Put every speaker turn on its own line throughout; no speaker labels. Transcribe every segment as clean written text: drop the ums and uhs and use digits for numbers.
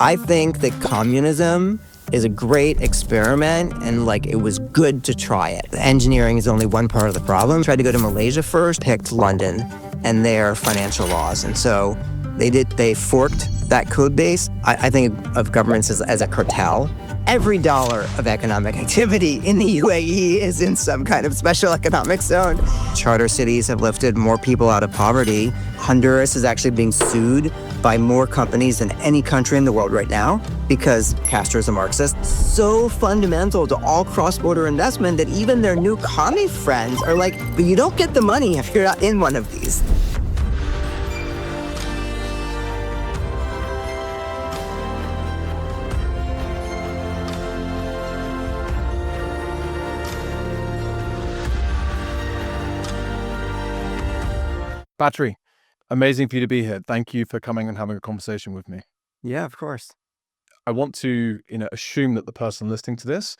I think that communism is a great experiment, and like it was good to try it. Engineering is only one part of the problem. Tried to go to Malaysia first, picked London and their financial laws. And so they forked that code base. I think of governments as a cartel. Every dollar of economic activity in the UAE is in some kind of special economic zone. Charter cities have lifted more people out of poverty. Honduras is actually being sued by more companies than any country in the world right now because Castro's a Marxist. So fundamental to all cross-border investment that even their new commie friends are like, but you don't get the money if you're not in one of these.
Patri, amazing for you to be here. Thank you for coming and having a conversation with me.
Yeah, of course.
I want to, assume that the person listening to this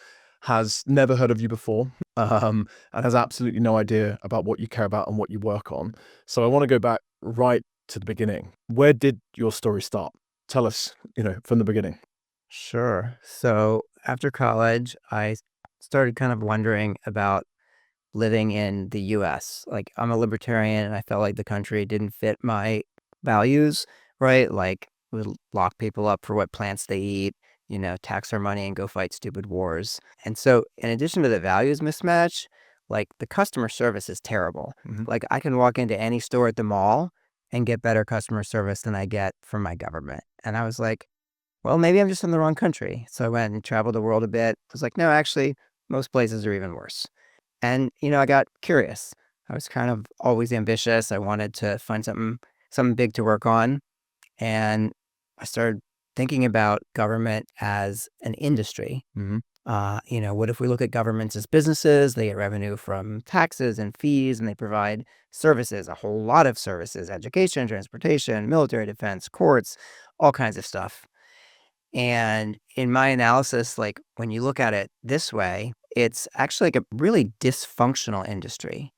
has never heard of you before, and has absolutely no idea about what you care about and what you work on. So I want to go back right to the beginning. Where did your story start? Tell us, from the beginning.
Sure. So after college, I started kind of wondering about living in the US. Like, I'm a libertarian and I felt like the country didn't fit my values, right? Like, we lock people up for what plants they eat, tax our money and go fight stupid wars. And so in addition to the values mismatch, like the customer service is terrible.
Mhm.
Like, I can walk into any store at the mall and get better customer service than I get from my government. And I was like, well, maybe I'm just in the wrong country. So I went and traveled the world a bit. I was like, no, actually, most places are even worse. And, I got curious. I was kind of always ambitious. I wanted to find something big to work on. And I started thinking about government as an industry.
Mhm.
What if we look at governments as businesses? They get revenue from taxes and fees, and they provide services, a whole lot of services, education, transportation, military defense, courts, all kinds of stuff. And in my analysis, like when you look at it this way, it's actually like a really dysfunctional industry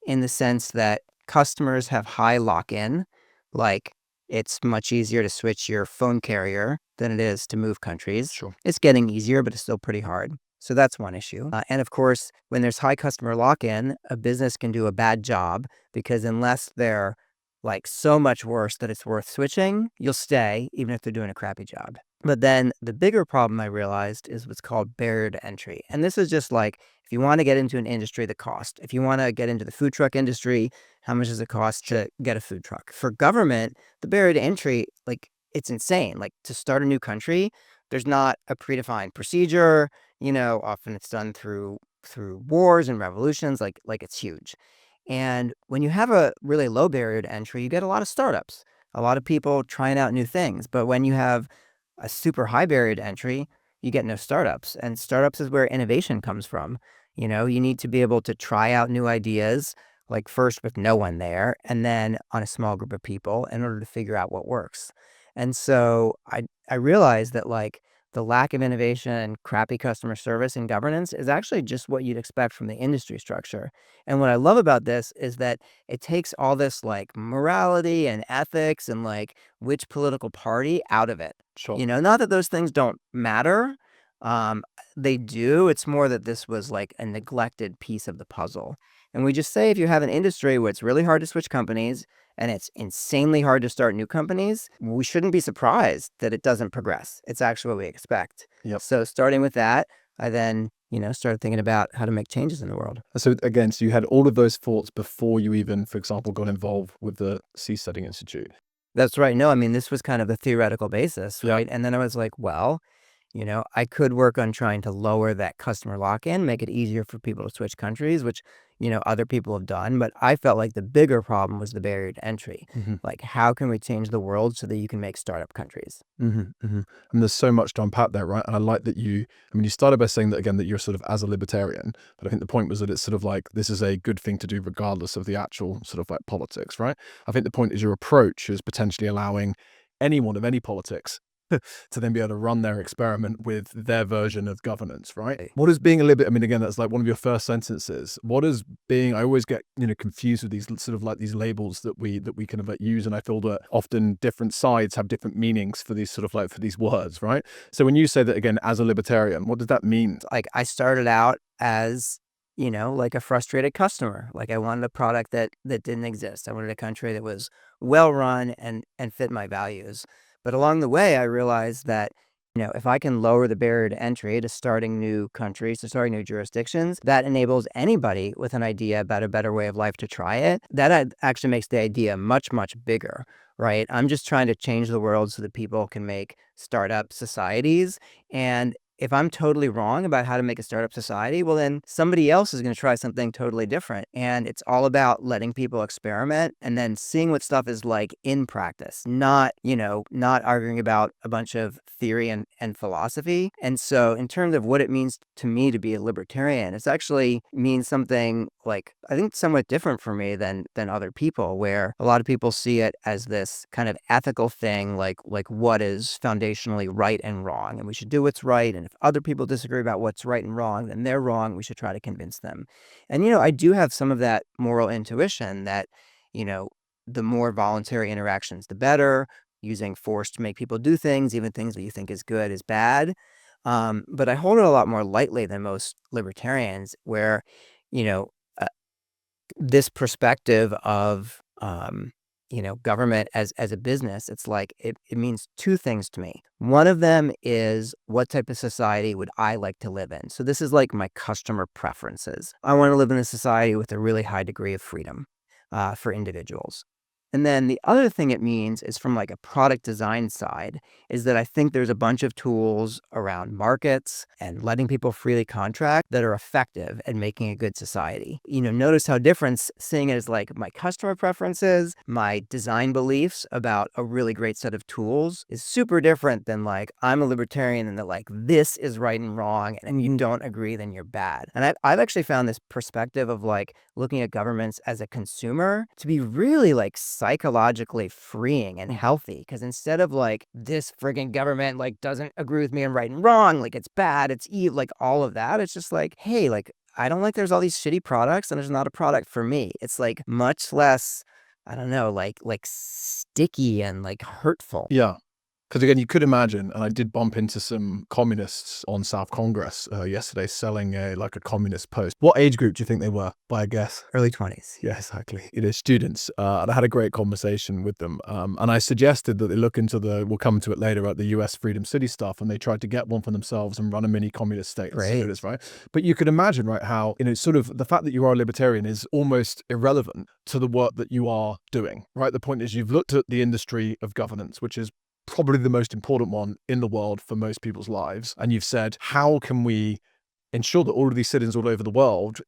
in the sense that customers have high lock-in. Like, it's much easier to switch your phone carrier than it is to move countries.
Sure.
It's getting easier, but it's still pretty hard. So that's one issue. And of course, when there's high customer lock-in, a business can do a bad job because unless they're like so much worse that it's worth switching, you'll stay even if they're doing a crappy job. But then the bigger problem I realized is what's called barrier to entry. And this is just like, if you want to get into an industry, the cost. If you want to get into the food truck industry, how much does it cost to get a food truck? For government, the barrier to entry, like, it's insane. Like, to start a new country, there's not a predefined procedure. Often it's done through wars and revolutions. Like it's huge. And when you have a really low barrier to entry, you get a lot of startups, a lot of people trying out new things. But when you have a super high barrier to entry, you get no startups. And startups is where innovation comes from. You need to be able to try out new ideas, like first with no one there, and then on a small group of people in order to figure out what works. And so I realized that like the lack of innovation and crappy customer service and governance is actually just what you'd expect from the industry structure. And what I love about this is that it takes all this like morality and ethics and like which political party out of it.
Sure.
Not that those things don't matter. They do. It's more that this was like a neglected piece of the puzzle. And we just say if you have an industry where it's really hard to switch companies and it's insanely hard to start new companies, we shouldn't be surprised that it doesn't progress. It's actually what we expect.
Yep.
So starting with that, I then, started thinking about how to make changes in the world.
So again, you had all of those thoughts before you even, for example, got involved with the Seasteading Institute.
That's right. No, I mean, this was kind of the theoretical basis,
Yeah.
right? And then I was like, well, I could work on trying to lower that customer lock-in, make it easier for people to switch countries, which, other people have done. But I felt like the bigger problem was the barrier to entry.
Mm-hmm.
Like, how can we change the world so that you can make startup countries?
Mm-hmm, mm-hmm. And there's so much to unpack there, right? And I like that you started by saying that, again, that you're sort of as a libertarian, but I think the point was that it's sort of like, this is a good thing to do regardless of the actual sort of like politics, right? I think the point is your approach is potentially allowing anyone of any politics to then be able to run their experiment with their version of governance, right?
Right.
What is being a little bit, I mean, again, that's like one of your first sentences. What is being, I always get, confused with these sort of like these labels that we kind of like use. And I feel that often different sides have different meanings for these sort of like, for these words, right? So when you say that again, as a libertarian, what does that mean?
Like I started out as, like a frustrated customer. Like I wanted a product that didn't exist. I wanted a country that was well run and fit my values. But along the way, I realized that, if I can lower the barrier to entry to starting new countries, to starting new jurisdictions, that enables anybody with an idea about a better way of life to try it. That actually makes the idea much, much bigger, right? I'm just trying to change the world so that people can make startup societies. And if I'm totally wrong about how to make a startup society, well, then somebody else is going to try something totally different. And it's all about letting people experiment and then seeing what stuff is like in practice, not arguing about a bunch of theory and philosophy. And so in terms of what it means to me to be a libertarian, it's actually means something like, I think somewhat different for me than other people, where a lot of people see it as this kind of ethical thing, like what is foundationally right and wrong, and we should do what's right. And if other people disagree about what's right and wrong, then they're wrong. We should try to convince them. And, I do have some of that moral intuition that, the more voluntary interactions, the better. Using force to make people do things, even things that you think is good, is bad. But I hold it a lot more lightly than most libertarians, where, you know, uh, this perspective of, government as a business, it's like it means two things to me. One of them is, what type of society would I like to live in? So this is like my customer preferences. I want to live in a society with a really high degree of freedom for individuals. And then the other thing it means is, from like a product design side, is that I think there's a bunch of tools around markets and letting people freely contract that are effective at making a good society. Notice how different seeing it as like my customer preferences, my design beliefs about a really great set of tools is super different than like, I'm a libertarian and that like this is right and wrong, and you don't agree, then you're bad. And I've actually found this perspective of like looking at governments as a consumer to be really like psychologically freeing and healthy, because instead of like, this friggin' government like doesn't agree with me on right and wrong, like it's bad, it's evil, like all of that, it's just like, hey, like I don't like there's all these shitty products and there's not a product for me. It's like much less, I don't know, like sticky and like hurtful.
Yeah. Because again, you could imagine, and I did bump into some communists on South Congress yesterday selling a communist post. What age group do you think they were, by a guess?
Early 20s.
Yeah, exactly. It is students. And I had a great conversation with them. And I suggested that they look into we'll come to it later, right, the US Freedom City stuff. And they tried to get one for themselves and run a mini communist state.
Great.
Right? But you could imagine, right, how, sort of the fact that you are a libertarian is almost irrelevant to the work that you are doing, right? The point is, you've looked at the industry of governance, which is probably the most important one in the world for most people's lives. And you've said, how can we ensure that all of these citizens all over the world,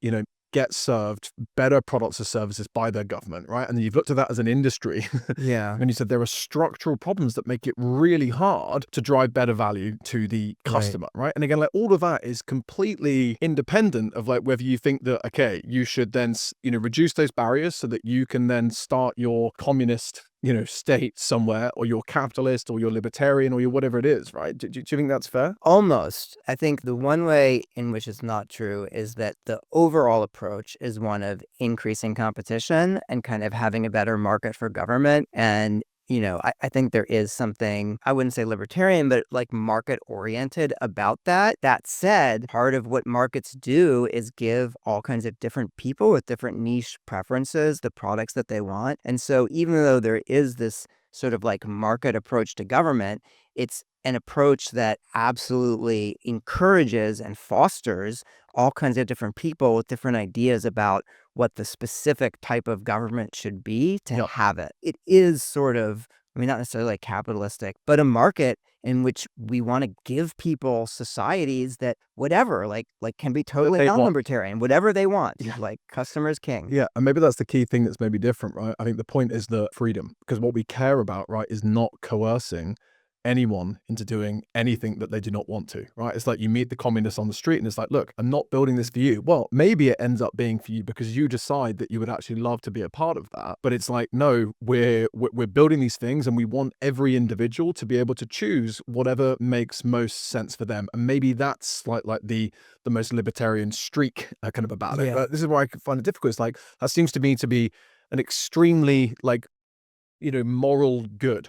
get served better products or services by their government, right? And then you've looked at that as an industry.
Yeah.
And you said there are structural problems that make it really hard to drive better value to the customer, right? And again, like all of that is completely independent of like whether you think that, okay, you should then, reduce those barriers so that you can then start your communist state somewhere, or you're capitalist, or you're libertarian, or you're whatever it is, right? Do you think that's fair?
Almost. I think the one way in which it's not true is that the overall approach is one of increasing competition and kind of having a better market for government. And I think there is something, I wouldn't say libertarian, but like market oriented about that. That said, part of what markets do is give all kinds of different people with different niche preferences the products that they want. And so even though there is this sort of like market approach to government, it's an approach that absolutely encourages and fosters all kinds of different people with different ideas about what the specific type of government should be to have it. It is sort of, I mean, not necessarily like capitalistic, but a market in which we want to give people societies that whatever, like can be totally non-libertarian, whatever they want. Like customer is king.
Yeah, and maybe that's the key thing that's maybe different, right? I think the point is the freedom, because what we care about, right, is not coercing anyone into doing anything that they do not want to, right? It's like you meet the communists on the street and it's like, look, I'm not building this for you. Well, maybe it ends up being for you because you decide that you would actually love to be a part of that. But it's like, no, we're building these things and we want every individual to be able to choose whatever makes most sense for them. And maybe that's like the most libertarian streak kind of about it.
Yeah.
But this is where I find it difficult. It's like, that seems to me to be an extremely like, moral good.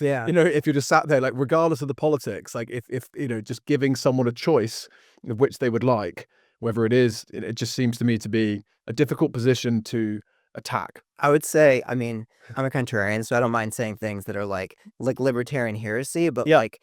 Yeah.
If you're just sat there, like, regardless of the politics, like if just giving someone a choice of which they would like, whether it is, it just seems to me to be a difficult position to attack.
I would say, I mean, I'm a contrarian, so I don't mind saying things that are like libertarian heresy, but
Yeah.
like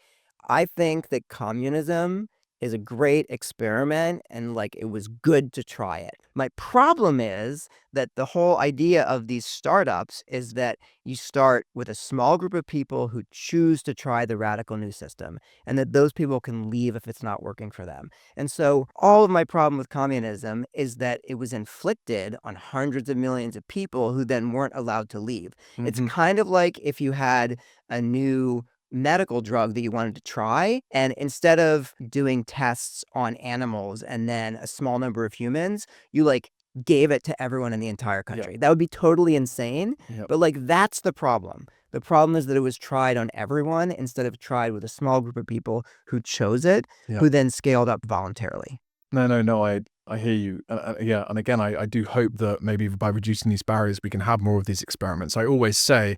I think that communism is a great experiment and like it was good to try it. My problem is that the whole idea of these startups is that you start with a small group of people who choose to try the radical new system and that those people can leave if it's not working for them. And so all of my problem with communism is that it was inflicted on hundreds of millions of people who then weren't allowed to leave. It's
Mhm.
kind of like if you had a new medical drug that you wanted to try, and instead of doing tests on animals and then a small number of humans, you like gave it to everyone in the entire
Yeah.
country. That would be totally insane.
Yep.
But like that's the problem. The problem is that it was tried on everyone instead of tried with a small group of people who chose it,
Yeah.
who then scaled up voluntarily.
No, I hear you. Yeah, and again, I do hope that maybe by reducing these barriers, we can have more of these experiments. I always say,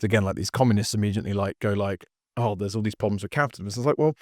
again, like these communists immediately go like, oh, there's all these problems with capitalism. It's like, well,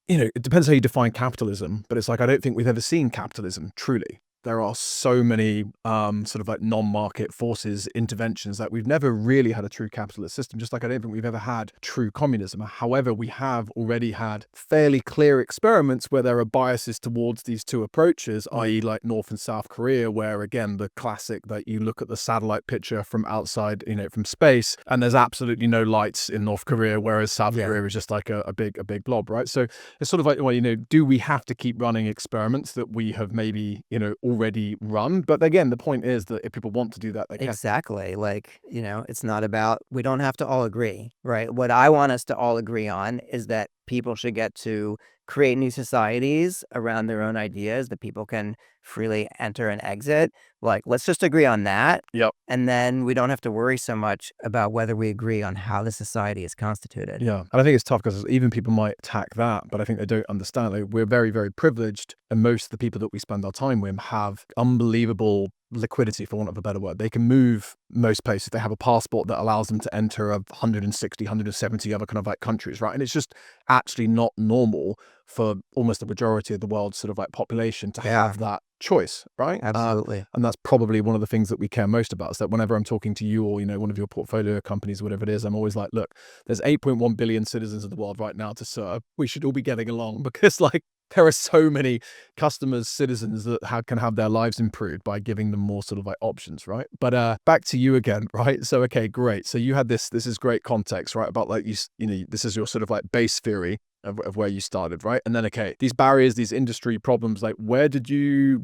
it depends how you define capitalism, but it's like, I don't think we've ever seen capitalism truly. There are so many sort of like non-market forces, interventions, that we've never really had a true capitalist system, just like I don't think we've ever had true communism. However, we have already had fairly clear experiments where there are biases towards these two approaches, i.e. like North and South Korea, where again, the classic that you look at the satellite picture from outside, from space, and there's absolutely no lights in North Korea, whereas South Korea is just like a big blob, right? So it's sort of like, well, do we have to keep running experiments that we have maybe, already run? But again, the point is that if people want to do that, they can.
Exactly. Like, it's not about, we don't have to all agree, right? What I want us to all agree on is that people should get to create new societies around their own ideas that people can freely enter and exit. Like, let's just agree on that.
Yep.
And then we don't have to worry so much about whether we agree on how the society is constituted.
Yeah. And I think it's tough because even people might attack that, but I think they don't understand. Like, we're very, very privileged, and most of the people that we spend our time with have unbelievable liquidity, for want of a better word. They can move most places. They have a passport that allows them to enter 160, 170 other kind of like countries, right? And it's just actually not normal for almost the majority of the world's sort of like population to have that choice, right?
Absolutely.
And that's probably one of the things that we care most about, is that whenever I'm talking to you or, one of your portfolio companies, whatever it is, I'm always like, look, there's 8.1 billion citizens of the world right now to serve. We should all be getting along, because like there are so many customers, citizens that can have their lives improved by giving them more sort of like options, right? But back to you again, right? So, okay, great. So you had this is great context, right? About like, this is your sort of like base theory of where you started, right? And then, okay, these barriers, these industry problems, like where did you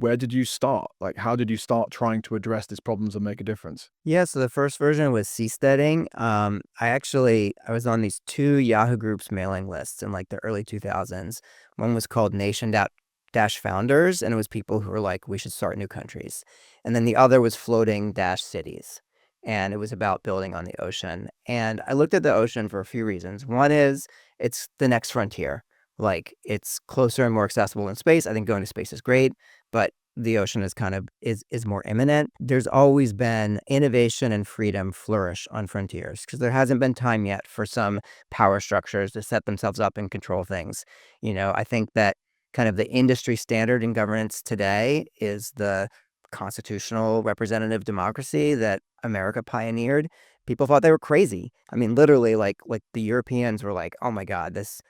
start? Like, how did you start trying to address these problems and make a difference?
Yeah, so the first version was Seasteading. I was on these two Yahoo Groups mailing lists in like the early 2000s. One was called Nation Dash Founders, and it was people who were like, we should start new countries. And then the other was Floating Dash Cities, and it was about building on the ocean. And I looked at the ocean for a few reasons. One is it's the next frontier. Like, it's closer and more accessible in space. I think going to space is great, but the ocean is kind of is more imminent. There's always been innovation and freedom flourish on frontiers because there hasn't been time yet for some power structures to set themselves up and control things. I think that kind of the industry standard in governance today is the constitutional representative democracy that America pioneered. People thought they were crazy. I mean, literally, like the Europeans were like, "Oh my God, this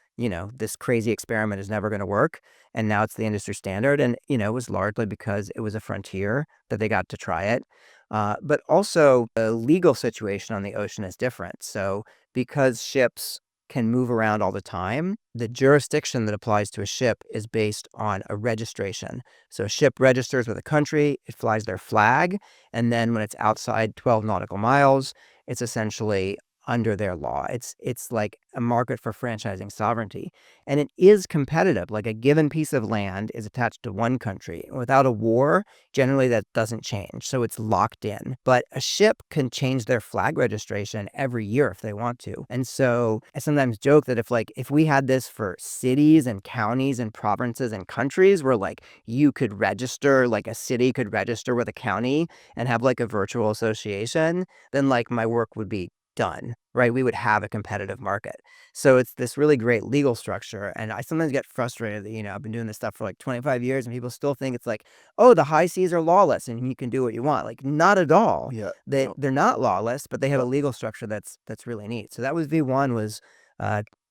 crazy experiment is never going to work." And now it's the industry standard. And, it was largely because it was a frontier that they got to try it. But also the legal situation on the ocean is different. So because ships can move around all the time, the jurisdiction that applies to a ship is based on a registration. So a ship registers with a country, it flies their flag, and then when it's outside 12 nautical miles, it's essentially under their law. It's like a market for franchising sovereignty. And it is competitive. Like a given piece of land is attached to one country. Without a war, generally that doesn't change. So it's locked in. But a ship can change their flag registration every year if they want to. And so I sometimes joke that if we had this for cities and counties and provinces and countries where like you could register, like a city could register with a county and have like a virtual association, then like my work would be done, right? We would have a competitive market. So it's this really great legal structure. And I sometimes get frustrated that, I've been doing this stuff for like 25 years and people still think it's like, oh, the high seas are lawless and you can do what you want. Like, not at all.
Yeah.
They're not lawless, but they have a legal structure that's really neat. So that was V1 was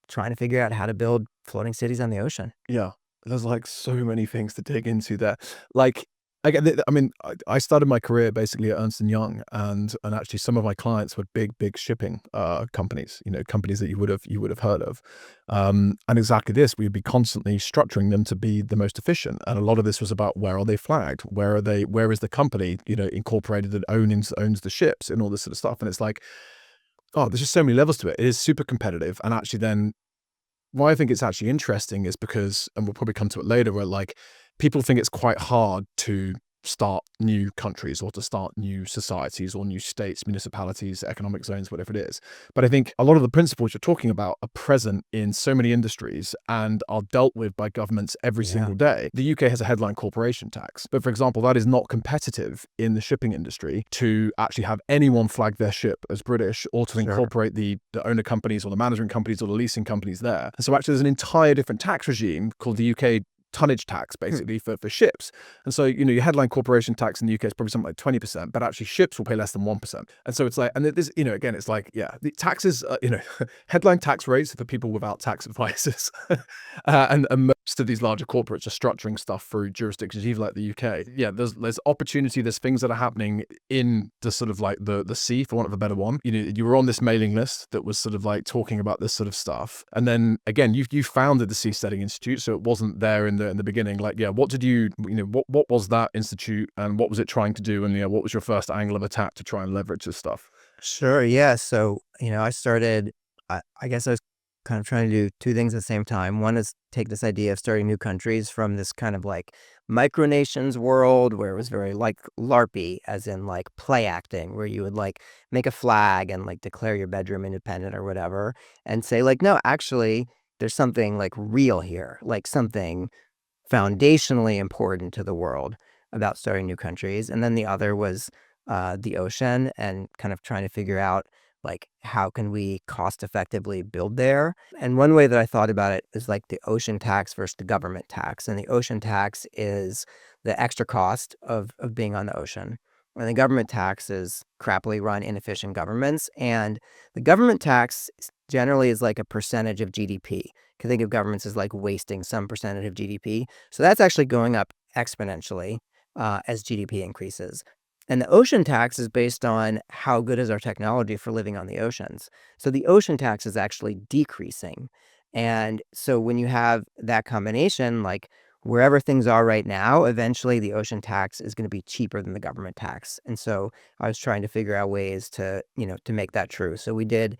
trying to figure out how to build floating cities on the ocean.
Yeah. There's like so many things to dig into there. Like, I mean, I started my career basically at Ernst & Young, and actually some of my clients were big shipping companies, companies that you would have heard of. And exactly this, we'd be constantly structuring them to be the most efficient. And a lot of this was about where are they flagged? Where is the company, incorporated that owns the ships and all this sort of stuff. And it's like, oh, there's just so many levels to it. It is super competitive. And actually then why I think it's actually interesting is because, and we'll probably come to it later, where like people think it's quite hard to start new countries or to start new societies or new states, municipalities, economic zones, whatever it is. But I think a lot of the principles you're talking about are present in so many industries and are dealt with by governments every single day. The UK has a headline corporation tax, but for example, that is not competitive in the shipping industry to actually have anyone flag their ship as British or to incorporate the owner companies or the management companies or the leasing companies there. And so actually there's an entire different tax regime called the UK tonnage tax basically for ships. And so, your headline corporation tax in the UK is probably something like 20%, but actually ships will pay less than 1%. And so it's like, and this, again, it's like, the taxes, headline tax rates for people without tax advisors. and most of these larger corporates are structuring stuff through jurisdictions, even like the UK. Yeah, there's opportunity, there's things that are happening in the sort of like the sea, for want of a better one. You were on this mailing list that was sort of like talking about this sort of stuff. And then again, you founded the Seasteading Institute, so it wasn't there in the beginning. Like, what did what was that institute and what was it trying to do? And what was your first angle of attack to try and leverage this stuff?
Sure. Yeah. So, I started, I guess I was kind of trying to do two things at the same time. One is take this idea of starting new countries from this kind of like micronations world where it was very like LARPy, as in like play acting, where you would like make a flag and like declare your bedroom independent or whatever, and say like, no, actually, there's something like real here, like something foundationally important to the world about starting new countries. And then the other was the ocean and kind of trying to figure out like how can we cost effectively build there. And one way that I thought about it is like the ocean tax versus the government tax. And the ocean tax is the extra cost of being on the ocean. And the government tax is crappily run, inefficient governments. And the government tax generally is like a percentage of GDP. You can think of governments as like wasting some percentage of GDP. So that's actually going up exponentially as GDP increases. And the ocean tax is based on how good is our technology for living on the oceans. So the ocean tax is actually decreasing. And so when you have that combination, like wherever things are right now, eventually the ocean tax is going to be cheaper than the government tax. And so I was trying to figure out ways to, to make that true. So we did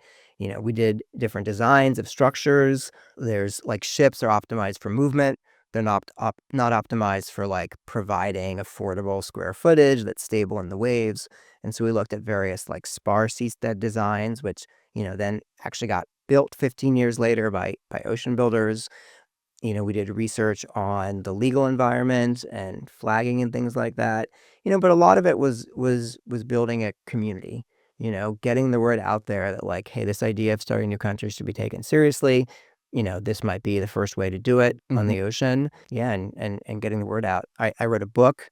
different designs of structures. There's like ships are optimized for movement. They're not optimized for like providing affordable square footage that's stable in the waves. And so we looked at various like spar seastead designs, which, then actually got built 15 years later by ocean builders. We did research on the legal environment and flagging and things like that. But a lot of it was building a community, getting the word out there that like, hey, this idea of starting new countries should be taken seriously. This might be the first way to do it on the ocean. Yeah. And getting the word out. I wrote a book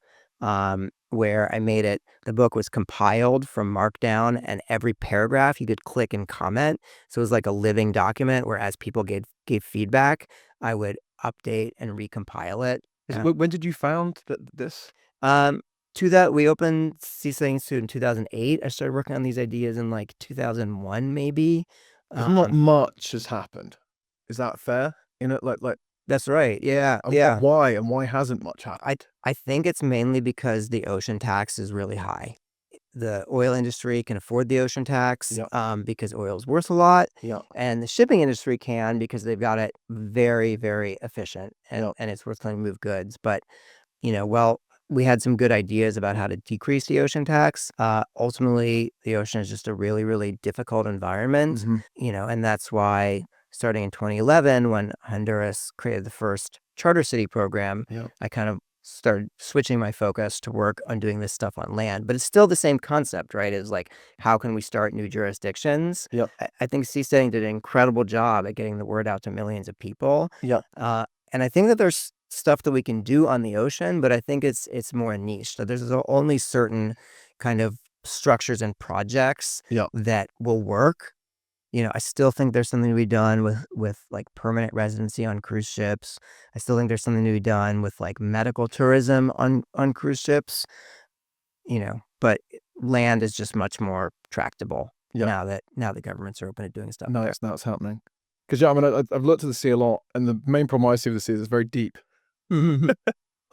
where I made it. The book was compiled from Markdown, and every paragraph you could click and comment. So it was like a living document where as people gave feedback, I would update and recompile it.
When did you found this?
We opened Seasteading Institute in 2008. I started working on these ideas in like 2001, maybe.
Not much has happened. Is that fair? Like
That's right. Yeah.
Why and why hasn't much happened?
I think it's mainly because the ocean tax is really high. the oil industry can afford the ocean tax
Yeah.
because oil is worth a lot.
Yeah.
And the shipping industry can because they've got it very, very efficient and,
Yeah.
and it's worth letting move goods. But, well, we had some good ideas about how to decrease the ocean tax. Ultimately, the ocean is just a really, really difficult environment, and that's why starting in 2011, when Honduras created the first charter city program,
Yeah.
I kind of started switching my focus to work on doing this stuff on land. But it's still the same concept, right? Is like, how can we start new jurisdictions?
Yeah.
I think Seasteading did an incredible job at getting the word out to millions of people.
Yeah.
And I think that there's stuff that we can do on the ocean, but I think it's more niche. So there's only certain kind of structures and projects
Yeah.
that will work. I still think there's something to be done with like permanent residency on cruise ships. I still think there's something to be done with like medical tourism on cruise ships. But land is just much more tractable now that governments are open to doing stuff.
No,
there.
it's happening. Because I mean, I've looked at the sea a lot, and the main problem I see with the sea is it's very deep.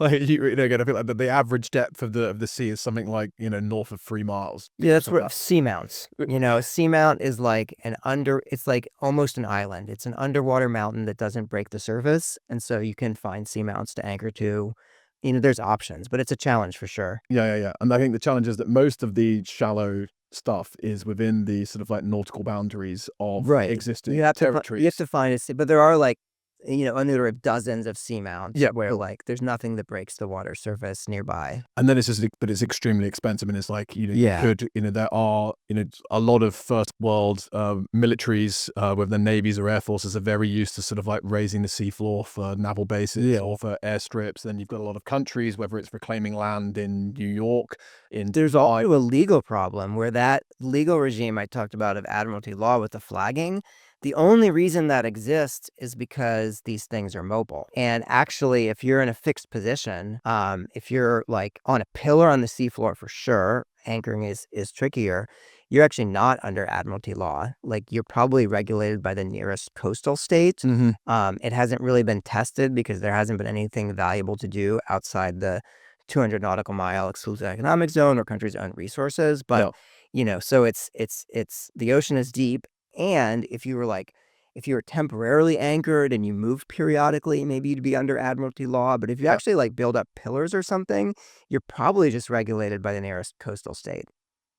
Like again, I feel like the average depth of the sea is something like north of 3 miles.
Yeah, that's
Something
where
like
seamounts. A seamount is like it's like almost an island. It's an underwater mountain that doesn't break the surface, and so you can find seamounts to anchor to. There's options, but it's a challenge for sure.
Yeah. And I think the challenge is that most of the shallow stuff is within the sort of like nautical boundaries of existing territories.
You have to find it, but there are like, under dozens of seamounts where like there's nothing that breaks the water surface nearby.
And then but it's extremely expensive, and it's like
Yeah.
there are a lot of first world militaries with their navies or air forces are very used to sort of like raising the seafloor for naval bases or for airstrips. Then you've got a lot of countries, whether it's reclaiming land in New York.
There's also a legal problem where that legal regime I talked about of admiralty law with the flagging. The only reason that exists is because these things are mobile. And actually, if you're in a fixed position, if you're like on a pillar on the seafloor, for sure, anchoring is trickier. You're actually not under admiralty law. Like, you're probably regulated by the nearest coastal state. It hasn't really been tested because there hasn't been anything valuable to do outside the 200 nautical mile exclusive economic zone or country's own resources. But, so it's the ocean is deep. And if you were temporarily anchored and you moved periodically, maybe you'd be under admiralty law. But if you actually like build up pillars or something, you're probably just regulated by the nearest coastal state.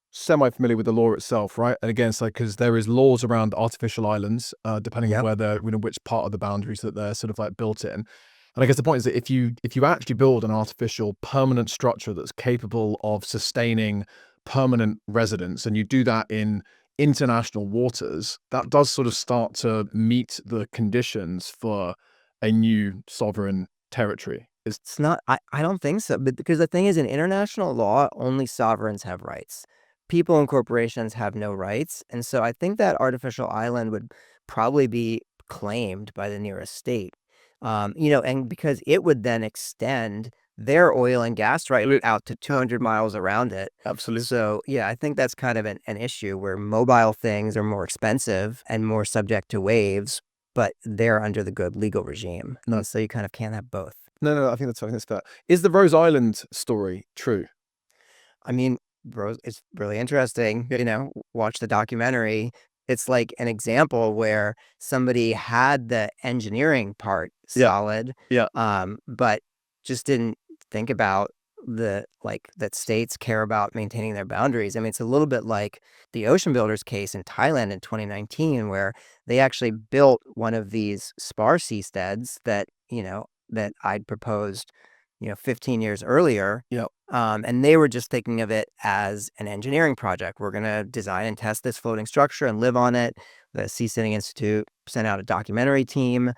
Semi-familiar with the law itself, right? And again, it's like, because there is laws around artificial islands, depending on where they're, which part of the boundaries that they're sort of like built in. And I guess the point is that if you actually build an artificial permanent structure that's capable of sustaining permanent residents, and you do that in international waters, that does sort of start to meet the conditions for a new sovereign territory.
It's not, I don't think so, but because the thing is, in international law, only sovereigns have rights. People and corporations have no rights. And so I think that artificial island would probably be claimed by the nearest state. And because it would then extend their oil and gas right out to 200 miles around it.
Absolutely.
So, yeah, I think that's kind of an issue where mobile things are more expensive and more subject to waves, but they're under the good legal regime.
No.
So you kind of can't have both.
No, I think that's fair. Is the Rose Island story true?
I mean, Rose, it's really interesting. Watch the documentary. It's like an example where somebody had the engineering part solid, but just didn't think about that states care about maintaining their boundaries. I mean, it's a little bit like the Ocean Builders case in Thailand in 2019, where they actually built one of these spar seasteads that I'd proposed 15 years earlier. And they were just thinking of it as an engineering project. We're going to design and test this floating structure and live on it. The Seasteading Institute sent out a documentary team,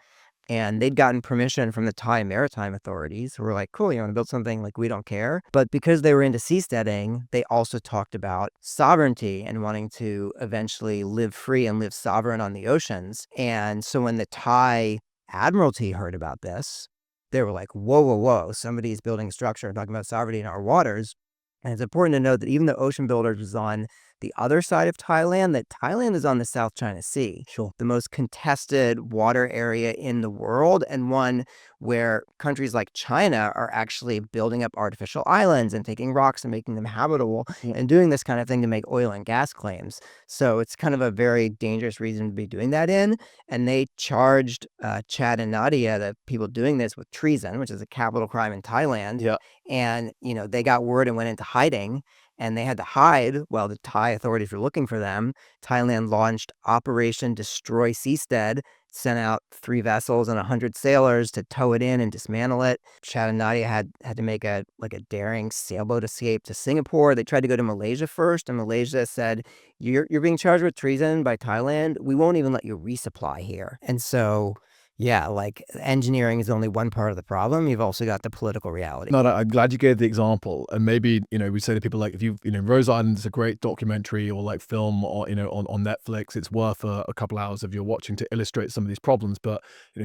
and they'd gotten permission from the Thai maritime authorities who were like, cool, you want to build something, like, we don't care. But because they were into seasteading, they also talked about sovereignty and wanting to eventually live free and live sovereign on the oceans. And so when the Thai Admiralty heard about this, they were like, whoa, somebody's building a structure and talking about sovereignty in our waters. And it's important to note that even though Ocean Builders was on the other side of Thailand, that Thailand is on the South China Sea,
Sure.
the most contested water area in the world, and one where countries like China are actually building up artificial islands and taking rocks and making them habitable and doing this kind of thing to make oil and gas claims. So it's kind of a very dangerous region to be doing that in. And they charged Chad and Nadia, the people doing this, with treason, which is a capital crime in Thailand.
Yeah.
And, they got word and went into hiding, and they had to hide while the Thai authorities were looking for them. Thailand launched Operation Destroy Seastead, sent out 3 vessels and 100 sailors to tow it in and dismantle it. Chad and Nadia had to make a daring sailboat escape to Singapore. They tried to go to Malaysia first, and Malaysia said, you're being charged with treason by Thailand. We won't even let you resupply here. And so, yeah, engineering is only one part of the problem. You've also got the political reality.
No, I'm glad you gave the example. And maybe, we say to people, if Rose Island is a great documentary or film, or, on Netflix, it's worth a couple hours of your watching to illustrate some of these problems, but,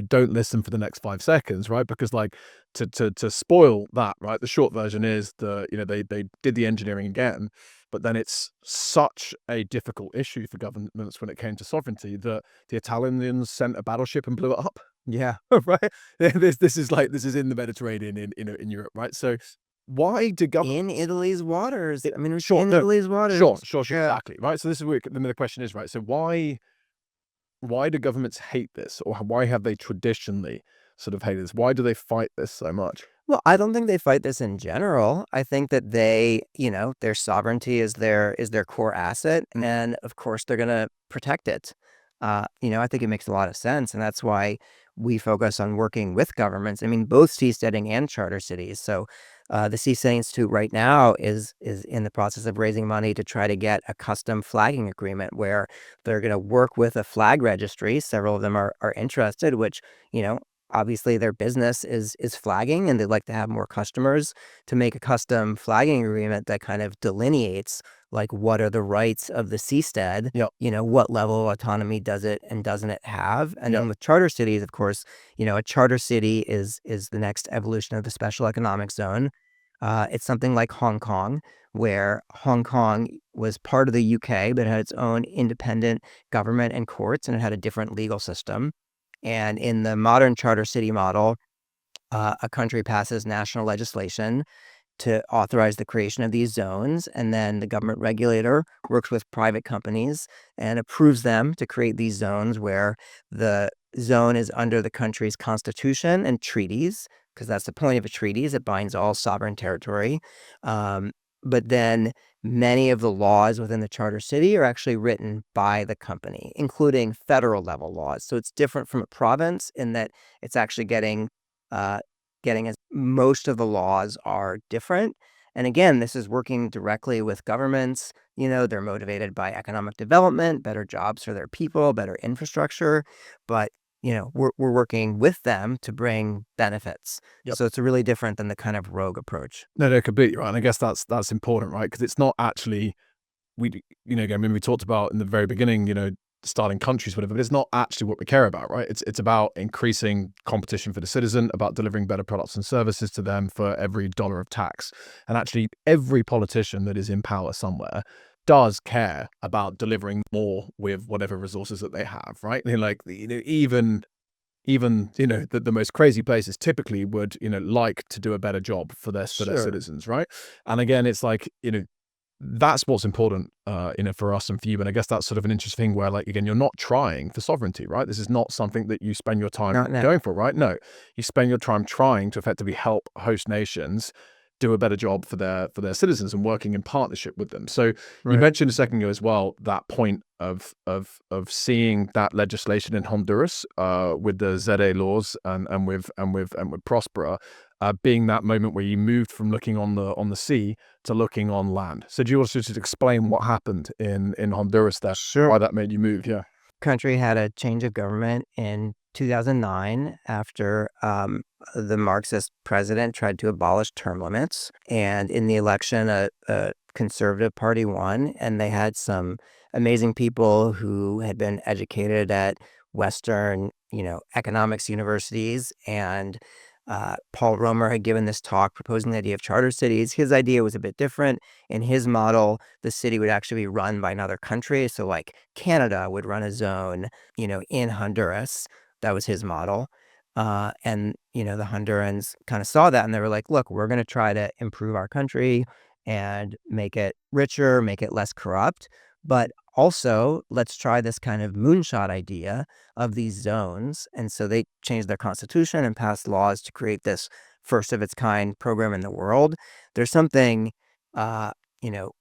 don't listen for the next 5 seconds, right? Because to spoil that, right? The short version is they did the engineering again, but then it's such a difficult issue for governments when it came to sovereignty that the Italians sent a battleship and blew it up.
Yeah.
Right. This is in the Mediterranean in Europe, right? So why do governments
In Italy's waters. I mean,
Sure,
in
no,
Italy's waters.
sure,
Yeah.
exactly, right? So this is where the question is, right? So why do governments hate this, or why have they traditionally sort of hated this? Why do they fight this so much?
Well, I don't think they fight this in general. I think that they, their sovereignty is their core asset, and of course they're going to protect it. I think it makes a lot of sense, and that's why we focus on working with governments. I mean, both seasteading and charter cities. So, the Seasteading Institute right now is in the process of raising money to try to get a custom flagging agreement where they're going to work with a flag registry. Several of them are interested, which, obviously their business is flagging, and they'd like to have more customers, to make a custom flagging agreement that kind of delineates what are the rights of the seastead.
Yep.
What level of autonomy does it and doesn't it have? And
Yep.
then with charter cities, of course, a charter city is the next evolution of the special economic zone. It's something like Hong Kong, where Hong Kong was part of the UK, but it had its own independent government and courts, and it had a different legal system. And in the modern charter city model, a country passes national legislation to authorize the creation of these zones, and then the government regulator works with private companies and approves them to create these zones where the zone is under the country's constitution and treaties, because that's the point of a treaty, is it binds all sovereign territory. But then many of the laws within the charter city are actually written by the company, including federal level laws. So it's different from a province in that it's actually getting as most of the laws are different. And again, this is working directly with governments. They're motivated by economic development, better jobs for their people, better infrastructure. But we're working with them to bring benefits.
Yep.
So it's really different than the kind of rogue approach.
No, completely right. And I guess that's important, right? Because it's not actually, again, we talked about in the very beginning, starting countries, whatever, but it's not actually what we care about, right? It's about increasing competition for the citizen, about delivering better products and services to them for every dollar of tax. And actually, every politician that is in power somewhere does care about delivering more with whatever resources that they have, right? Even the most crazy places typically would like to do a better job for their citizens, right? And again, it's that's what's important for us and for you. And I guess that's sort of an interesting thing where, again, you're not trying for sovereignty, right? This is not something that you spend your time going for, right? No, you spend your time trying to effectively help host nations do a better job for their citizens and working in partnership with them. So you mentioned a second ago as well that point of seeing that legislation in Honduras with the ZEDE laws and with Prospera being that moment where you moved from looking on the sea to looking on land. So do you also just explain what happened in Honduras there?
Sure.
Why that made you move? Yeah.
Country had a change of government in 2009 after the Marxist president tried to abolish term limits. And in the election, a conservative party won, and they had some amazing people who had been educated at Western, economics universities, and Paul Romer had given this talk proposing the idea of charter cities. His idea was a bit different. In his model, the city would actually be run by another country. So like Canada would run a zone, in Honduras. That was his model. And, the Hondurans kind of saw that and they were like, look, we're going to try to improve our country and make it richer, make it less corrupt. But also, let's try this kind of moonshot idea of these zones. And so they changed their constitution and passed laws to create this first of its kind program in the world. There's something, uh, you know,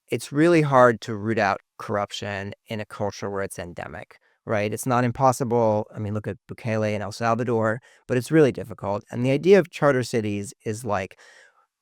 it's really hard to root out corruption in a culture where it's endemic, right? It's not impossible. I mean, look at Bukele in El Salvador, but it's really difficult. And the idea of charter cities is like,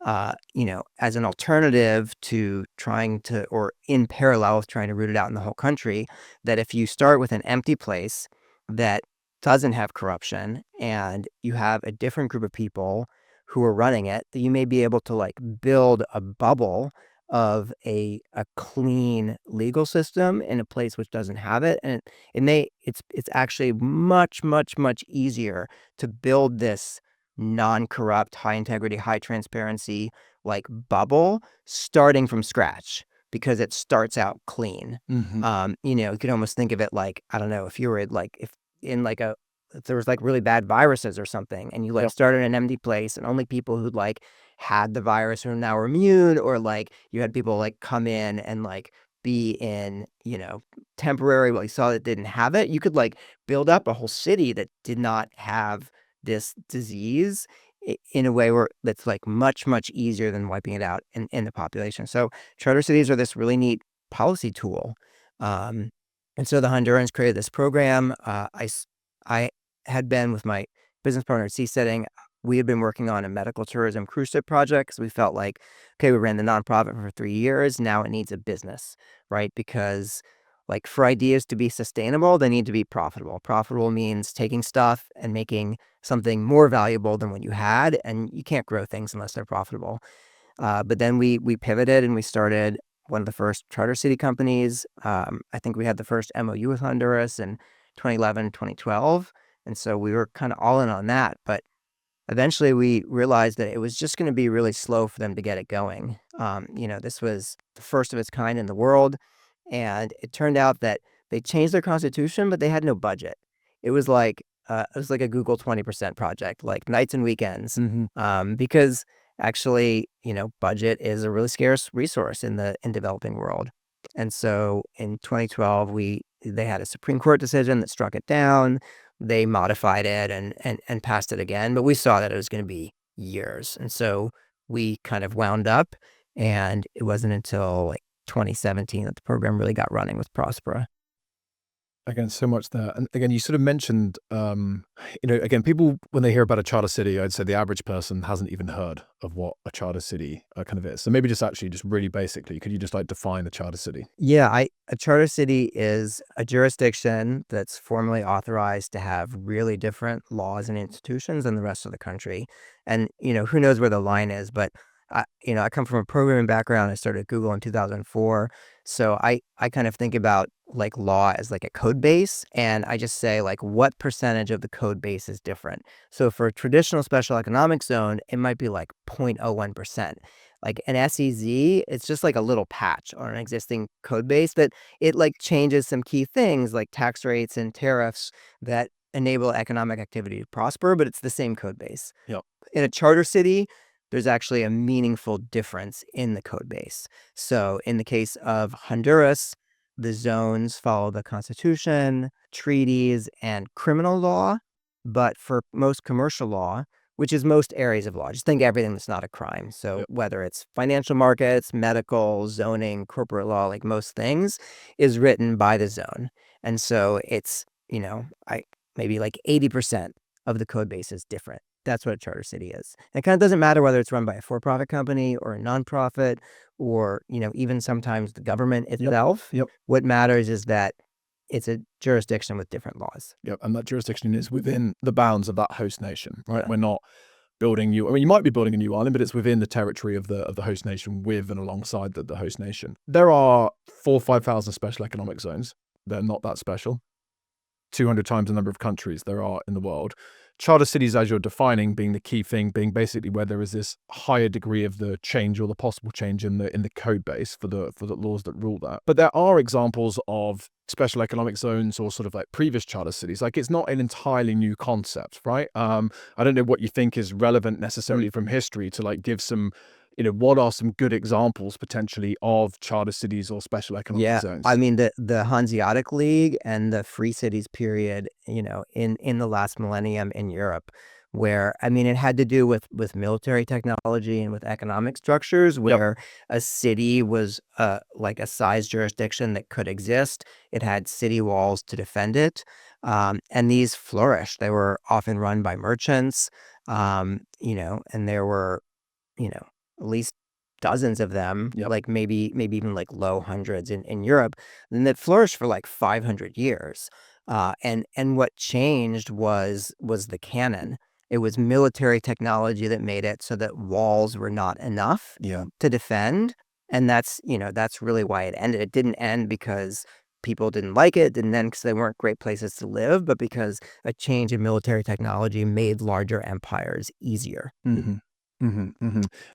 as an alternative to trying to, or in parallel with trying to root it out in the whole country, that if you start with an empty place that doesn't have corruption and you have a different group of people who are running it, that you may be able to like build a bubble of a clean legal system in a place which doesn't have it. And it's actually much, much, much easier to build this non-corrupt, high integrity, high transparency like bubble starting from scratch because it starts out clean. You could almost think of it like, I don't know, if you were like, if there was like really bad viruses or something and you like started an empty place and only people who like had the virus are now immune, or like you had people like come in and like be in, temporary, well, you saw that didn't have it, you could like build up a whole city that did not have this disease in a way where that's like much, much easier than wiping it out in the population. So charter cities are this really neat policy tool. And so the Hondurans created this program. I had been with my business partner at Seasteading. We had been working on a medical tourism cruise ship project because we felt like, okay, we ran the nonprofit for 3 years. Now it needs a business, right? Because like for ideas to be sustainable, they need to be profitable. Profitable means taking stuff and making something more valuable than what you had. And you can't grow things unless they're profitable. But then we pivoted and we started one of the first charter city companies. I think we had the first MOU with Honduras in 2011, 2012. And so we were kind of all in on that. But eventually we realized that it was just going to be really slow for them to get it going. This was the first of its kind in the world. And it turned out that they changed their constitution, but they had no budget. It was like a Google 20% project, like nights and weekends, because actually, budget is a really scarce resource in developing world. And so in 2012, they had a Supreme Court decision that struck it down. They modified it and passed it again, but we saw that it was going to be years. And so we kind of wound up, and it wasn't until like 2017 that the program really got running with Próspera.
Again, so much there. And again, you sort of mentioned, again, people, when they hear about a charter city, I'd say the average person hasn't even heard of what a charter city kind of is. So maybe just really basically, could you just like define a charter city?
Yeah, a charter city is a jurisdiction that's formally authorized to have really different laws and institutions than the rest of the country. And, who knows where the line is, but I come from a programming background. I started Google in 2004. So I kind of think about like law as like a code base. And I just say like, what percentage of the code base is different? So for a traditional special economic zone, it might be like 0.01%. Like an SEZ, it's just like a little patch on an existing code base that it like changes some key things like tax rates and tariffs that enable economic activity to prosper, but it's the same code base.
Yep.
In a charter city, there's actually a meaningful difference in the code base. So in the case of Honduras, the zones follow the constitution, treaties, and criminal law. But for most commercial law, which is most areas of law, just think everything that's not a crime. So whether it's financial markets, medical, zoning, corporate law, like most things, is written by the zone. And so it's, maybe like 80% of the code base is different. That's what a charter city is. And it kind of doesn't matter whether it's run by a for-profit company or a nonprofit or, even sometimes the government itself.
Yep.
What matters is that it's a jurisdiction with different laws.
Yep. And that jurisdiction is within the bounds of that host nation, right?
Yeah.
We're not building you might be building a new island, but it's within the territory of the host nation, with and alongside the host nation. There are 4,000 or 5,000 special economic zones. They're not that special. 200 times the number of countries there are in the world. charter cities, as you're defining, being the key thing, being basically where there is this higher degree of the change or the possible change in the code base for the laws that rule that. But there are examples of special economic zones or sort of like previous charter cities. Like, it's not an entirely new concept, right? I don't know what you think is relevant necessarily from history to like give some, what are some good examples potentially of charter cities or special economic zones?
I mean, the Hanseatic League and the Free Cities period, in the last millennium in Europe, where, I mean, it had to do with military technology and with economic structures, where a city was like a size jurisdiction that could exist. It had city walls to defend it, and these flourished. They were often run by merchants, and there were, at least dozens of them, like maybe even like low hundreds in Europe, and that flourished for like 500 years. And what changed was the cannon. It was military technology that made it so that walls were not enough to defend. And that's really why it ended. It didn't end because people didn't like it. It didn't end because they weren't great places to live, but because a change in military technology made larger empires easier.
And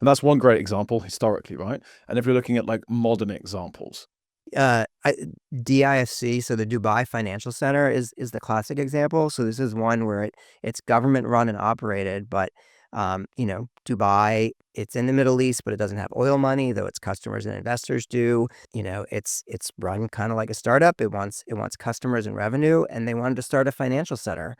that's one great example historically, right? And if you're looking at like modern examples,
DIFC, so the Dubai Financial Center is the classic example. So this is one where it's government run and operated, but Dubai, it's in the Middle East, but it doesn't have oil money, though its customers and investors do. It's run kind of like a startup. It wants customers and revenue, and they wanted to start a financial center.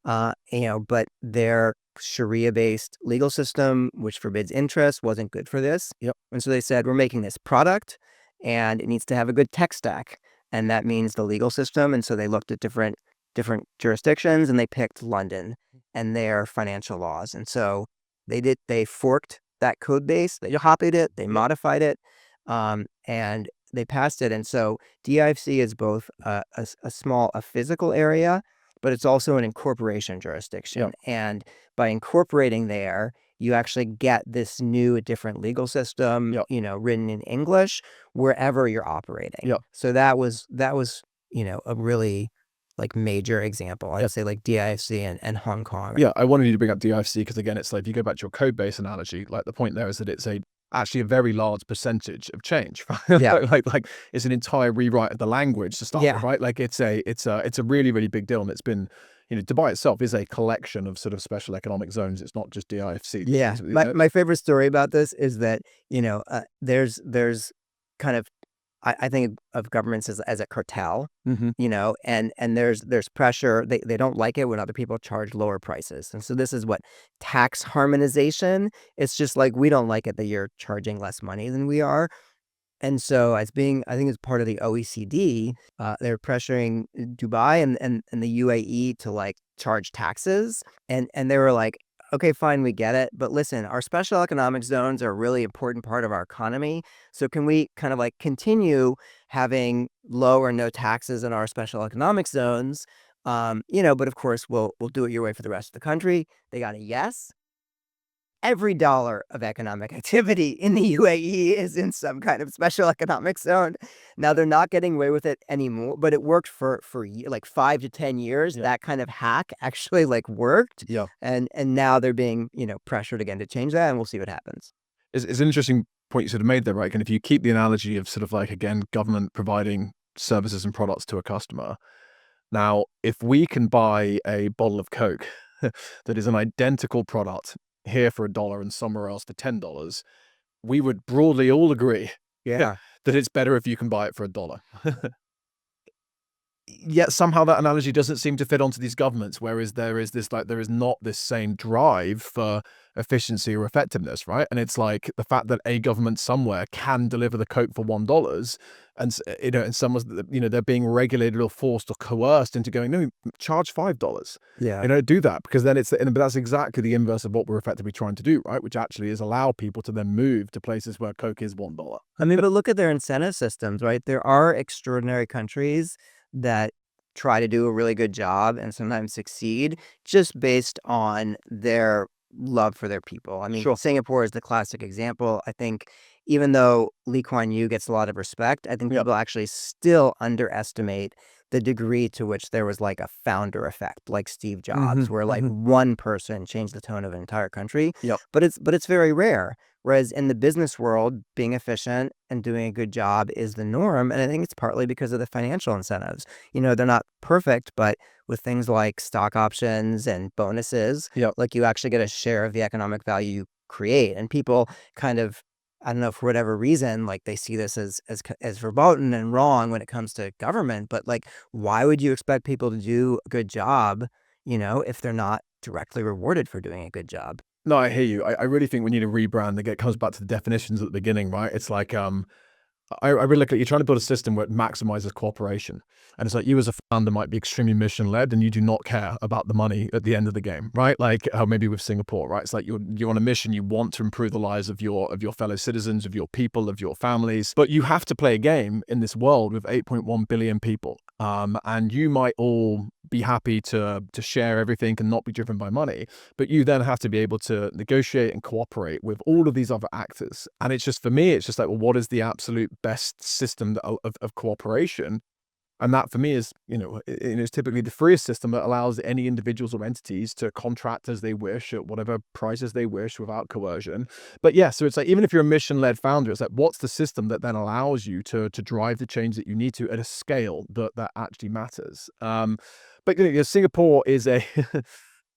But their Sharia-based legal system, which forbids interest, wasn't good for this. And so they said, we're making this product, and it needs to have a good tech stack, and that means the legal system. And so they looked at different jurisdictions, and they picked London and their financial laws. And so they forked that code base, they copied it, they modified it, and they passed it. And so DIFC is both a physical area, but it's also an incorporation jurisdiction. And by incorporating there, you actually get this new, different legal system, written in English wherever you're operating. So that was a really like major example. I'd say like DIFC and Hong Kong.
I wanted you to bring up DIFC because again, it's like, if you go back to your code base analogy, like the point there is that it's actually a very large percentage of change, right? like it's an entire rewrite of the language to start with, right? Like it's a really, really big deal, and it's been, Dubai itself is a collection of sort of special economic zones. It's not just DIFC.
My favorite story about this is that there's kind of, I think of governments as a cartel, and there's pressure. They don't like it when other people charge lower prices. And so this is what tax harmonization. It's just like, we don't like it that you're charging less money than we are. And so I think as part of the OECD, they're pressuring Dubai and the UAE to like charge taxes. And they were like, okay, fine, we get it. But listen, our special economic zones are a really important part of our economy. So can we kind of like continue having low or no taxes in our special economic zones? But of course, we'll do it your way for the rest of the country. They got a yes. Every dollar of economic activity in the UAE is in some kind of special economic zone. Now, they're not getting away with it anymore, but it worked for like 5 to 10 years. That kind of hack actually like worked. And now they're being, pressured again to change that, and we'll see what happens.
It's an interesting point you sort of made there, right? And if you keep the analogy of sort of like, again, government providing services and products to a customer. Now, if we can buy a bottle of Coke that is an identical product here for $1 and somewhere else for $10, we would broadly all agree that it's better if you can buy it for $1. Yet somehow that analogy doesn't seem to fit onto these governments, whereas there is not this same drive for efficiency or effectiveness, right? And it's like the fact that a government somewhere can deliver the Coke for $1, and and someone's, they're being regulated or forced or coerced into going, no, charge $5. Do that, because then but that's exactly the inverse of what we're effectively trying to do, right? Which actually is allow people to then move to places where Coke is $1.
I mean, but look at their incentive systems, right? There are extraordinary countries that try to do a really good job and sometimes succeed just based on their love for their people. I mean, Singapore is the classic example. I think even though Lee Kuan Yew gets a lot of respect, I think people actually still underestimate the degree to which there was like a founder effect, like Steve Jobs,
Mm-hmm,
where like
mm-hmm.
one person changed the tone of an entire country.
Yep.
But it's very rare. Whereas in the business world, being efficient and doing a good job is the norm. And I think it's partly because of the financial incentives. They're not perfect, but with things like stock options and bonuses,
Yep.
like you actually get a share of the economic value you create. And people kind of, I don't know, for whatever reason, like they see this as verboten and wrong when it comes to government. But like, why would you expect people to do a good job, if they're not directly rewarded for doing a good job?
No, I hear you. I really think we need to rebrand. Again, it comes back to the definitions at the beginning, right? It's like, I really look at you're trying to build a system where it maximizes cooperation. And it's like you as a founder might be extremely mission led and you do not care about the money at the end of the game, right? Like maybe with Singapore, right? It's like you're on a mission, you want to improve the lives of your fellow citizens, of your people, of your families. But you have to play a game in this world with 8.1 billion people. And you might all be happy to share everything and not be driven by money, but you then have to be able to negotiate and cooperate with all of these other actors. And it's just, for me, it's just like, well, what is the absolute best system of cooperation? And that for me is, it's typically the freest system that allows any individuals or entities to contract as they wish at whatever prices they wish without coercion. But yeah, so it's like, even if you're a mission-led founder, it's like, what's the system that then allows you to drive the change that you need to at a scale that actually matters? But Singapore is a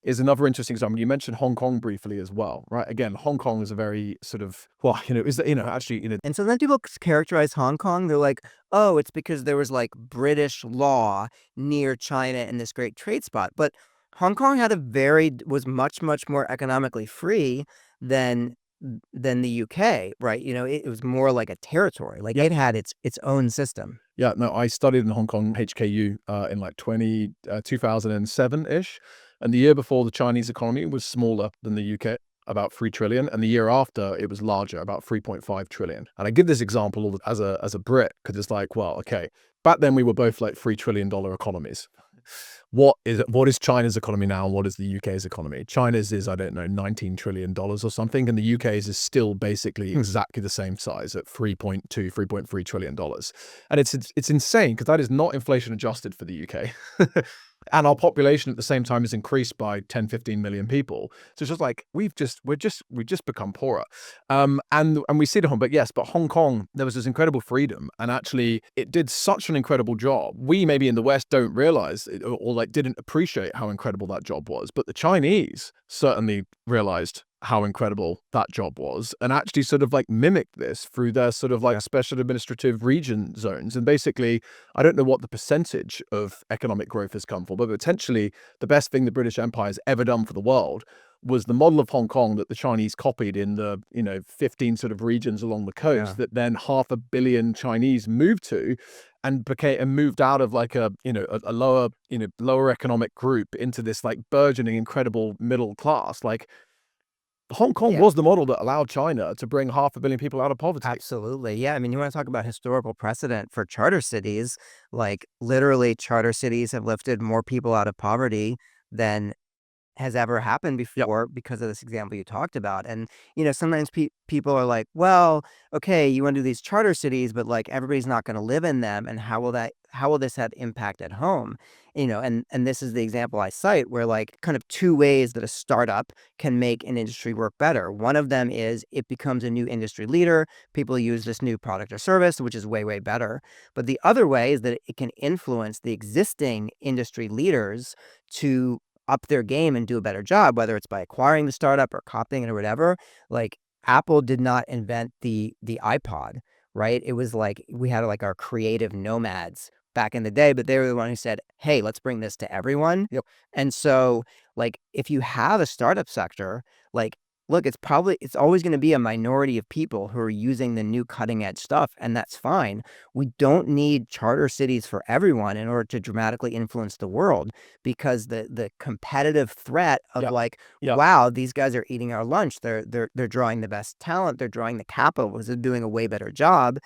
is another interesting example. You mentioned Hong Kong briefly as well, right? Again, Hong Kong is a very sort of, well, is that, actually,
And sometimes people characterize Hong Kong, they're like, oh, it's because there was like British law near China in this great trade spot. But Hong Kong was much, much more economically free than the UK, right? It was more like a territory. Like it had its own system.
Yeah, no, I studied in Hong Kong HKU in like 2007-ish. And the year before, the Chinese economy was smaller than the UK, about 3 trillion. And the year after, it was larger, about 3.5 trillion. And I give this example as a Brit because it's like, well, okay, back then we were both like $3 trillion economies. What is China's economy now and what is the UK's economy? China's is, I don't know, $19 trillion or something, and the UK's is still basically exactly the same size at $3.2, $3.3 trillion. And it's insane because that is not inflation adjusted for the UK. And our population at the same time has increased by 10, 15 million people. So it's just like we've just become poorer. And we see it at home. But yes, but Hong Kong, there was this incredible freedom. And actually it did such an incredible job. We maybe in the West don't realize it, or like didn't appreciate how incredible that job was. But the Chinese certainly realized how incredible that job was and actually sort of like mimicked this through their sort of like special administrative region zones. And basically, I don't know what the percentage of economic growth has come from, but potentially the best thing the British Empire has ever done for the world was the model of Hong Kong that the Chinese copied in the 15 sort of regions along the coast that then 500 million Chinese moved to and moved out of like a lower economic group into this like burgeoning incredible middle class. Like Hong Kong
Yeah.
was the model that allowed China to bring 500 million people out of poverty.
Absolutely. Yeah. I mean, you want to talk about historical precedent for charter cities, like literally charter cities have lifted more people out of poverty than has ever happened
Yep.
before because of this example you talked about. And, sometimes people are like, well, okay, you want to do these charter cities, but like everybody's not going to live in them. And how will this have impact at home? And this is the example I cite where like kind of two ways that a startup can make an industry work better. One of them is it becomes a new industry leader. People use this new product or service, which is way, way better. But the other way is that it can influence the existing industry leaders to up their game and do a better job, whether it's by acquiring the startup or copying it or whatever. Like Apple did not invent the iPod, right? It was like we had like our creative nomads back in the day, but they were the one who said, hey, let's bring this to everyone.
Yep.
And so like if you have a startup sector, like look, it's always going to be a minority of people who are using the new cutting edge stuff, and that's fine. We don't need charter cities for everyone in order to dramatically influence the world, because the competitive threat of
Yep.
like,
Yep.
wow, these guys are eating our lunch. They're drawing the best talent. They're drawing the capital. They're doing a way better job.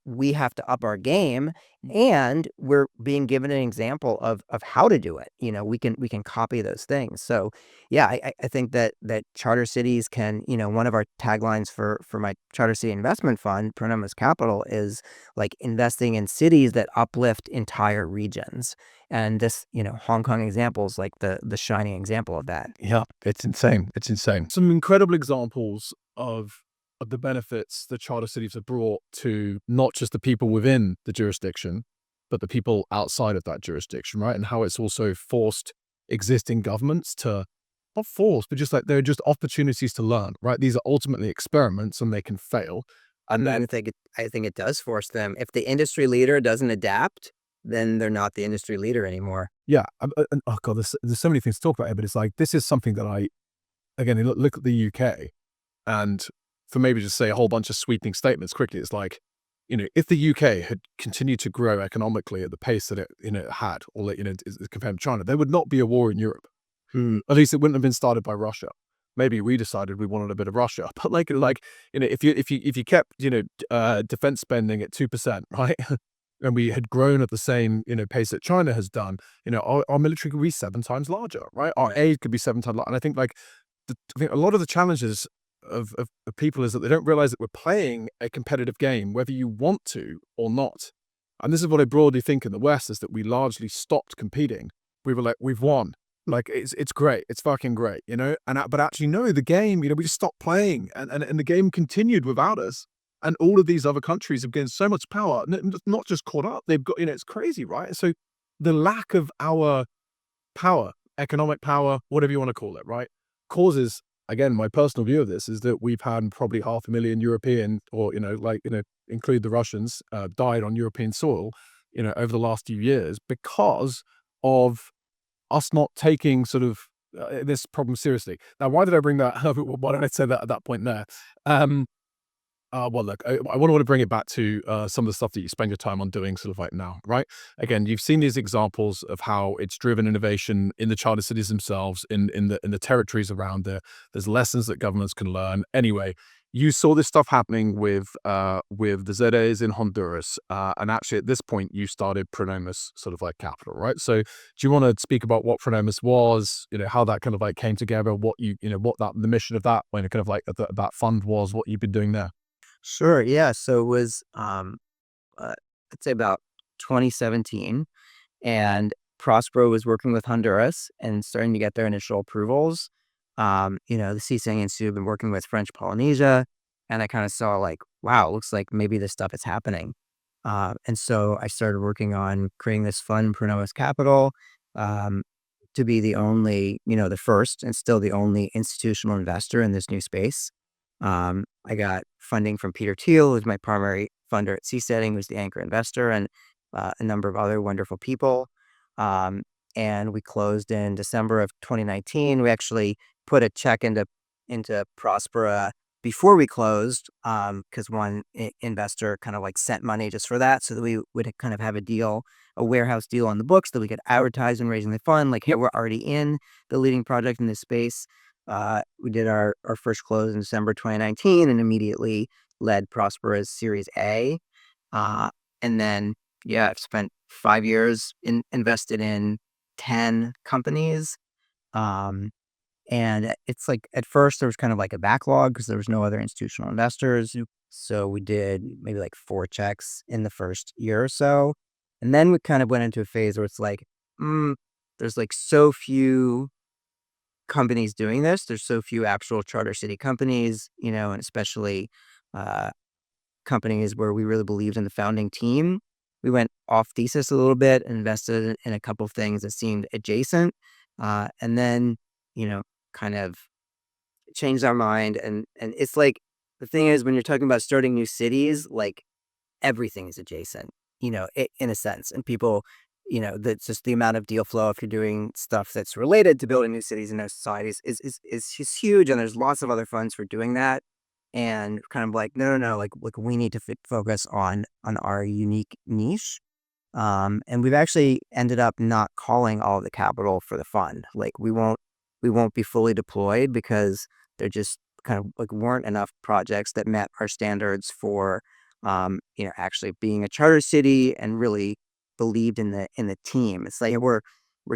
We have to up our game. and we're being given an example of how to do it. We can copy those things. So yeah, I think that charter cities can, one of our taglines for my charter city investment fund, Pronomos Capital, is like investing in cities that uplift entire regions. And this, Hong Kong example is like the shining example of that.
Yeah, it's insane. It's insane. Some incredible examples of the benefits that charter cities have brought to not just the people within the jurisdiction, but the people outside of that jurisdiction, right? And how it's also forced existing governments to, not forced, but just like there are just opportunities to learn, right? These are ultimately experiments and they can fail. And then
I think it does force them. If the industry leader doesn't adapt, then they're not the industry leader anymore.
yeah, and oh God, there's so many things to talk about here, but it's like, this is something that again, look at the UK, and for maybe just say a whole bunch of sweeping statements quickly, it's like, if the UK had continued to grow economically at the pace that it had, or compared to China, there would not be a war in Europe. At least it wouldn't have been started by Russia. Maybe we decided we wanted a bit of Russia, but if you kept defense spending at 2%, right, and we had grown at the same pace that China has done, our military could be 7 times larger, right? Our aid could be 7 times larger, and I think I think a lot of the challenges of people is that they don't realize that we're playing a competitive game, whether you want to or not. And this is what I broadly think in the West, is that we largely stopped competing. We were like, we've won. Like, it's great. It's fucking great, but actually, no, the game, we just stopped playing, and the game continued without us. And all of these other countries have gained so much power, not just caught up. They've got, it's crazy, right? So the lack of our power, economic power, whatever you want to call it, right, causes, again, my personal view of this is that we've had probably 500,000 European, or, include the Russians, died on European soil, over the last few years because of us not taking sort of this problem seriously. Now, why did I bring that up? Why did I say that at that point there? Well, look, I want to bring it back to some of the stuff that you spend your time on doing sort of like now, right? Again, you've seen these examples of how it's driven innovation in the charter cities themselves, in the territories around there. There's lessons that governments can learn. Anyway, you saw this stuff happening with the ZEDEs in Honduras, and actually at this point you started Pronomos sort of like Capital, right? So do you want to speak about what Pronomos was, how that kind of like came together, what the mission of that, when it kind of like that fund was, what you've been doing there?
Sure. Yeah. So it was, I'd say about 2017, and Prospera was working with Honduras and starting to get their initial approvals. The Seasteading Institute had been working with French Polynesia, and I kind of saw like, wow, it looks like maybe this stuff is happening. And so I started working on creating this fund, Pronomos Capital, to be the only, the first and still the only institutional investor in this new space. I got funding from Peter Thiel, who's my primary funder at Seasteading, who's the anchor investor, and a number of other wonderful people. And we closed in December of 2019. We actually put a check into Prospera before we closed, because one investor kind of like sent money just for that, so that we would kind of have a warehouse deal on the books that we could advertise when raising the fund. Like, hey, we're already in the leading project in this space. We did our first close in December 2019 and immediately led Prospera's Series A. And then, yeah, I've spent 5 years invested in 10 companies. And it's like, at first there was kind of like a backlog because there was no other institutional investors.
Yep.
So we did maybe like 4 checks in the first year or so. And then we kind of went into a phase where it's like, there's like so few companies doing this. There's so few actual charter city companies, and especially companies where we really believed in the founding team. We went off thesis a little bit and invested in a couple of things that seemed adjacent, and then, kind of changed our mind. And it's like, the thing is, when you're talking about starting new cities, like, everything is adjacent, in a sense. And people, that's just the amount of deal flow, if you're doing stuff that's related to building new cities and new societies, is just huge. And there's lots of other funds for doing that. And kind of like, no, like we need to focus on our unique niche. And we've actually ended up not calling all of the capital for the fund. Like, we won't be fully deployed because there just kind of like weren't enough projects that met our standards for actually being a charter city and really believed in the team. It's like we're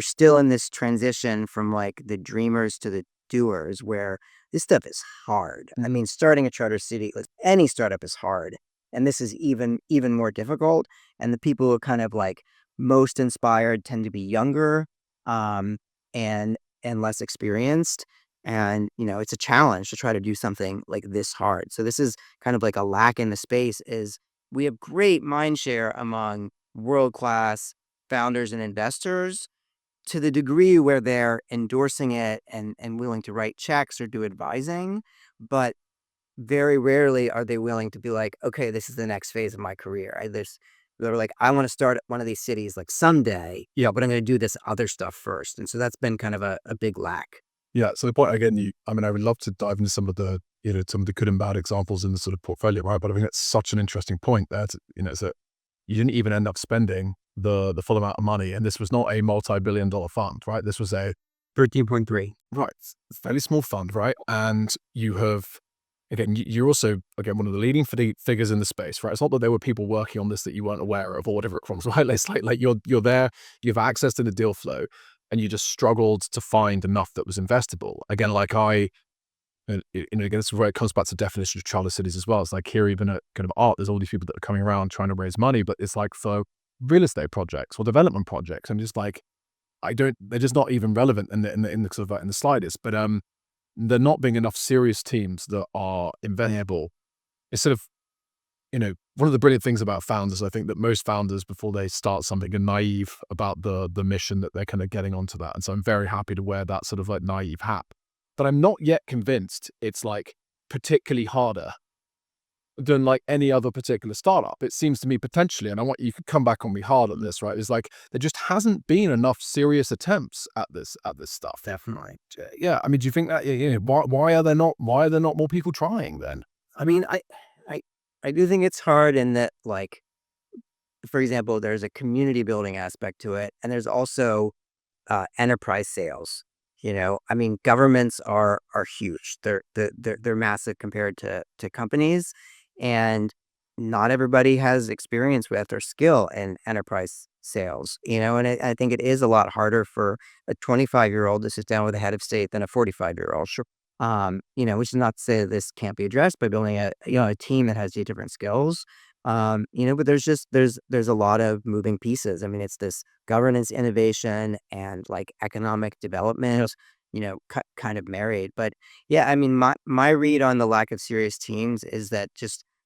still in this transition from like the dreamers to the doers, where this stuff is hard. I mean, starting a charter city, like any startup, is hard, and this is even more difficult. And the people who are kind of like most inspired tend to be younger, and less experienced. And it's a challenge to try to do something like this hard. So this is kind of like a lack in the space. Is we have great mind share among world class founders and investors, to the degree where they're endorsing it and willing to write checks or do advising, but very rarely are they willing to be like, okay, this is the next phase of my career. They're like, I want to start at one of these cities like someday, but I'm going to do this other stuff first. And so that's been kind of a big lack.
Yeah. So the point again, I would love to dive into some of the, some of the good and bad examples in the sort of portfolio, right? But I think that's such an interesting point there. Is that you didn't even end up spending the full amount of money, and this was not a multi-billion-dollar fund, right? This was a
13.3.
right, fairly small fund, right? And you have, again, you're also one of the leading figures in the space, right? It's not that there were people working on this that you weren't aware of or whatever it was, right? It's like you're there, you have access to the deal flow, and you just struggled to find enough that was investable. Again, again, this is where it comes back to the definition of charter cities as well. It's like here, even at kind of art, there's all these people that are coming around trying to raise money, but it's like for real estate projects or development projects, and just like, they're just not even relevant in the sort of in the slightest. But there not being enough serious teams that are investable. Instead of, one of the brilliant things about founders, I think that most founders before they start something are naive about the mission that they're kind of getting onto that. And so I'm very happy to wear that sort of like naive hat. But I'm not yet convinced it's like particularly harder than like any other particular startup. It seems to me potentially, and I want you to come back on me hard on this, right? It's like there just hasn't been enough serious attempts at this stuff.
Definitely.
Yeah. I mean, do you think that why are there not more people trying then?
I mean, I do think it's hard in that, like, for example, there's a community building aspect to it, and there's also enterprise sales. I mean, governments are huge. They're massive compared to companies, and not everybody has experience with or skill in enterprise sales. And I think it is a lot harder for a 25-year-old to sit down with a head of state than a 45-year-old. Sure. Which is not to say that this can't be addressed by building a team that has different skills. But there's a lot of moving pieces. I mean, it's this governance, innovation, and like economic development, kind of married. But yeah, I mean, my read on the lack of serious teams is that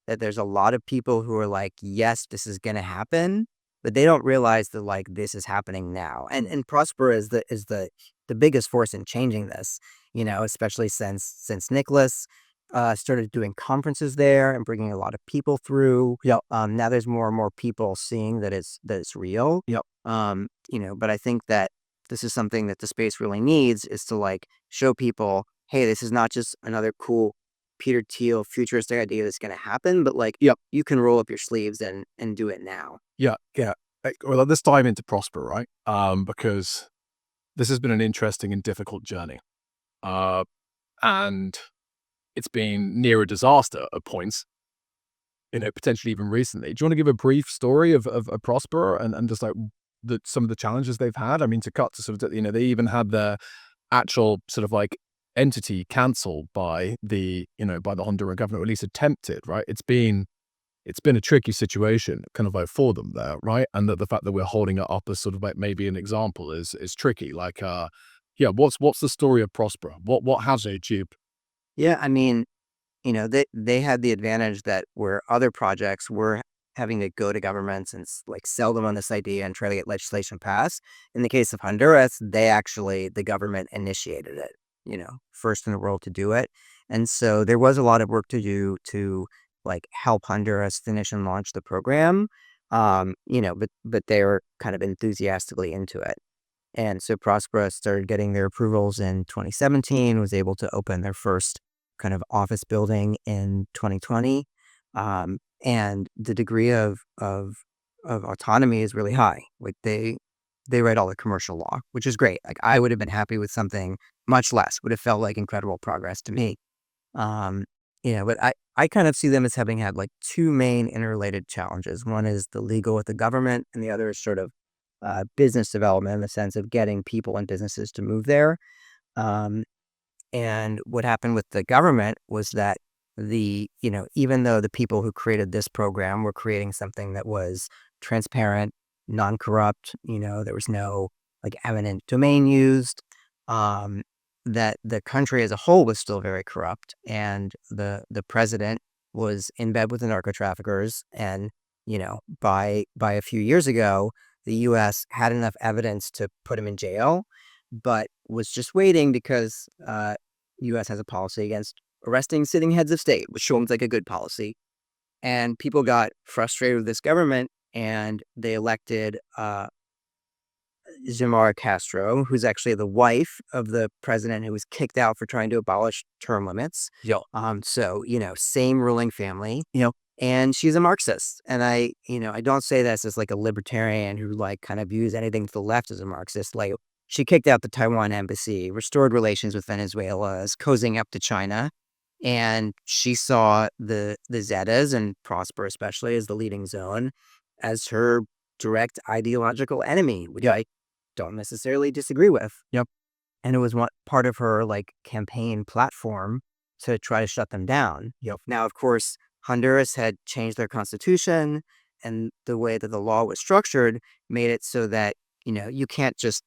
there's a lot of people who are like, yes, this is going to happen, but they don't realize that like this is happening now. And Prospera is the biggest force in changing this. Especially since Nicholas started doing conferences there and bringing a lot of people through.
Yep.
Now there's more and more people seeing that it's real.
Yep.
But I think that this is something that the space really needs, is to like show people, hey, this is not just another cool Peter Thiel futuristic idea that's going to happen, but like,
Yep.
you can roll up your sleeves and do it now.
Yeah. Well, let's dive into Prospera, right? Because this has been an interesting and difficult journey. And it's been near a disaster at points, potentially even recently. Do you want to give a brief story of Prospera and just like some of the challenges they've had? I mean, to cut to sort of, they even had their actual sort of like entity cancelled by the Honduran government, or at least attempted, right? It's been a tricky situation kind of like for them there, right? And that the fact that we're holding it up as sort of like maybe an example is tricky. Like, what's the story of Prospera? What has they achieved?
Yeah, I mean, they had the advantage that where other projects were having to go to governments and like sell them on this idea and try to get legislation passed. In the case of Honduras, the government initiated it, first in the world to do it. And so there was a lot of work to do to like help Honduras finish and launch the program. But they were kind of enthusiastically into it. And so Prospera started getting their approvals in 2017, was able to open their first kind of office building in 2020. And the degree of autonomy is really high. Like they write all the commercial law, which is great. Like I would have been happy with something much less, would have felt like incredible progress to me. But I kind of see them as having had like two main interrelated challenges. One is the legal with the government, and the other is sort of business development in the sense of getting people and businesses to move there. Um, and what happened with the government was that even though the people who created this program were creating something that was transparent, non-corrupt, there was no like eminent domain used, um, that the country as a whole was still very corrupt, and the president was in bed with the narco traffickers, and by a few years ago, the U.S. had enough evidence to put him in jail, but was just waiting because U.S. has a policy against arresting sitting heads of state, which seems like a good policy. And people got frustrated with this government, and they elected Xiomara Castro, who's actually the wife of the president who was kicked out for trying to abolish term limits.
Yeah.
So same ruling family. And she's a Marxist. And I don't say this as like a libertarian who like kind of views anything to the left as a Marxist. Like, she kicked out the Taiwan embassy, restored relations with Venezuela, is cozying up to China. And she saw the ZEDEs and Prospera especially as the leading zone as her direct ideological enemy, which I don't necessarily disagree with.
Yep.
And it was part of her like campaign platform to try to shut them down.
Yep.
Now, of course, Honduras had changed their constitution, and the way that the law was structured made it so that you can't just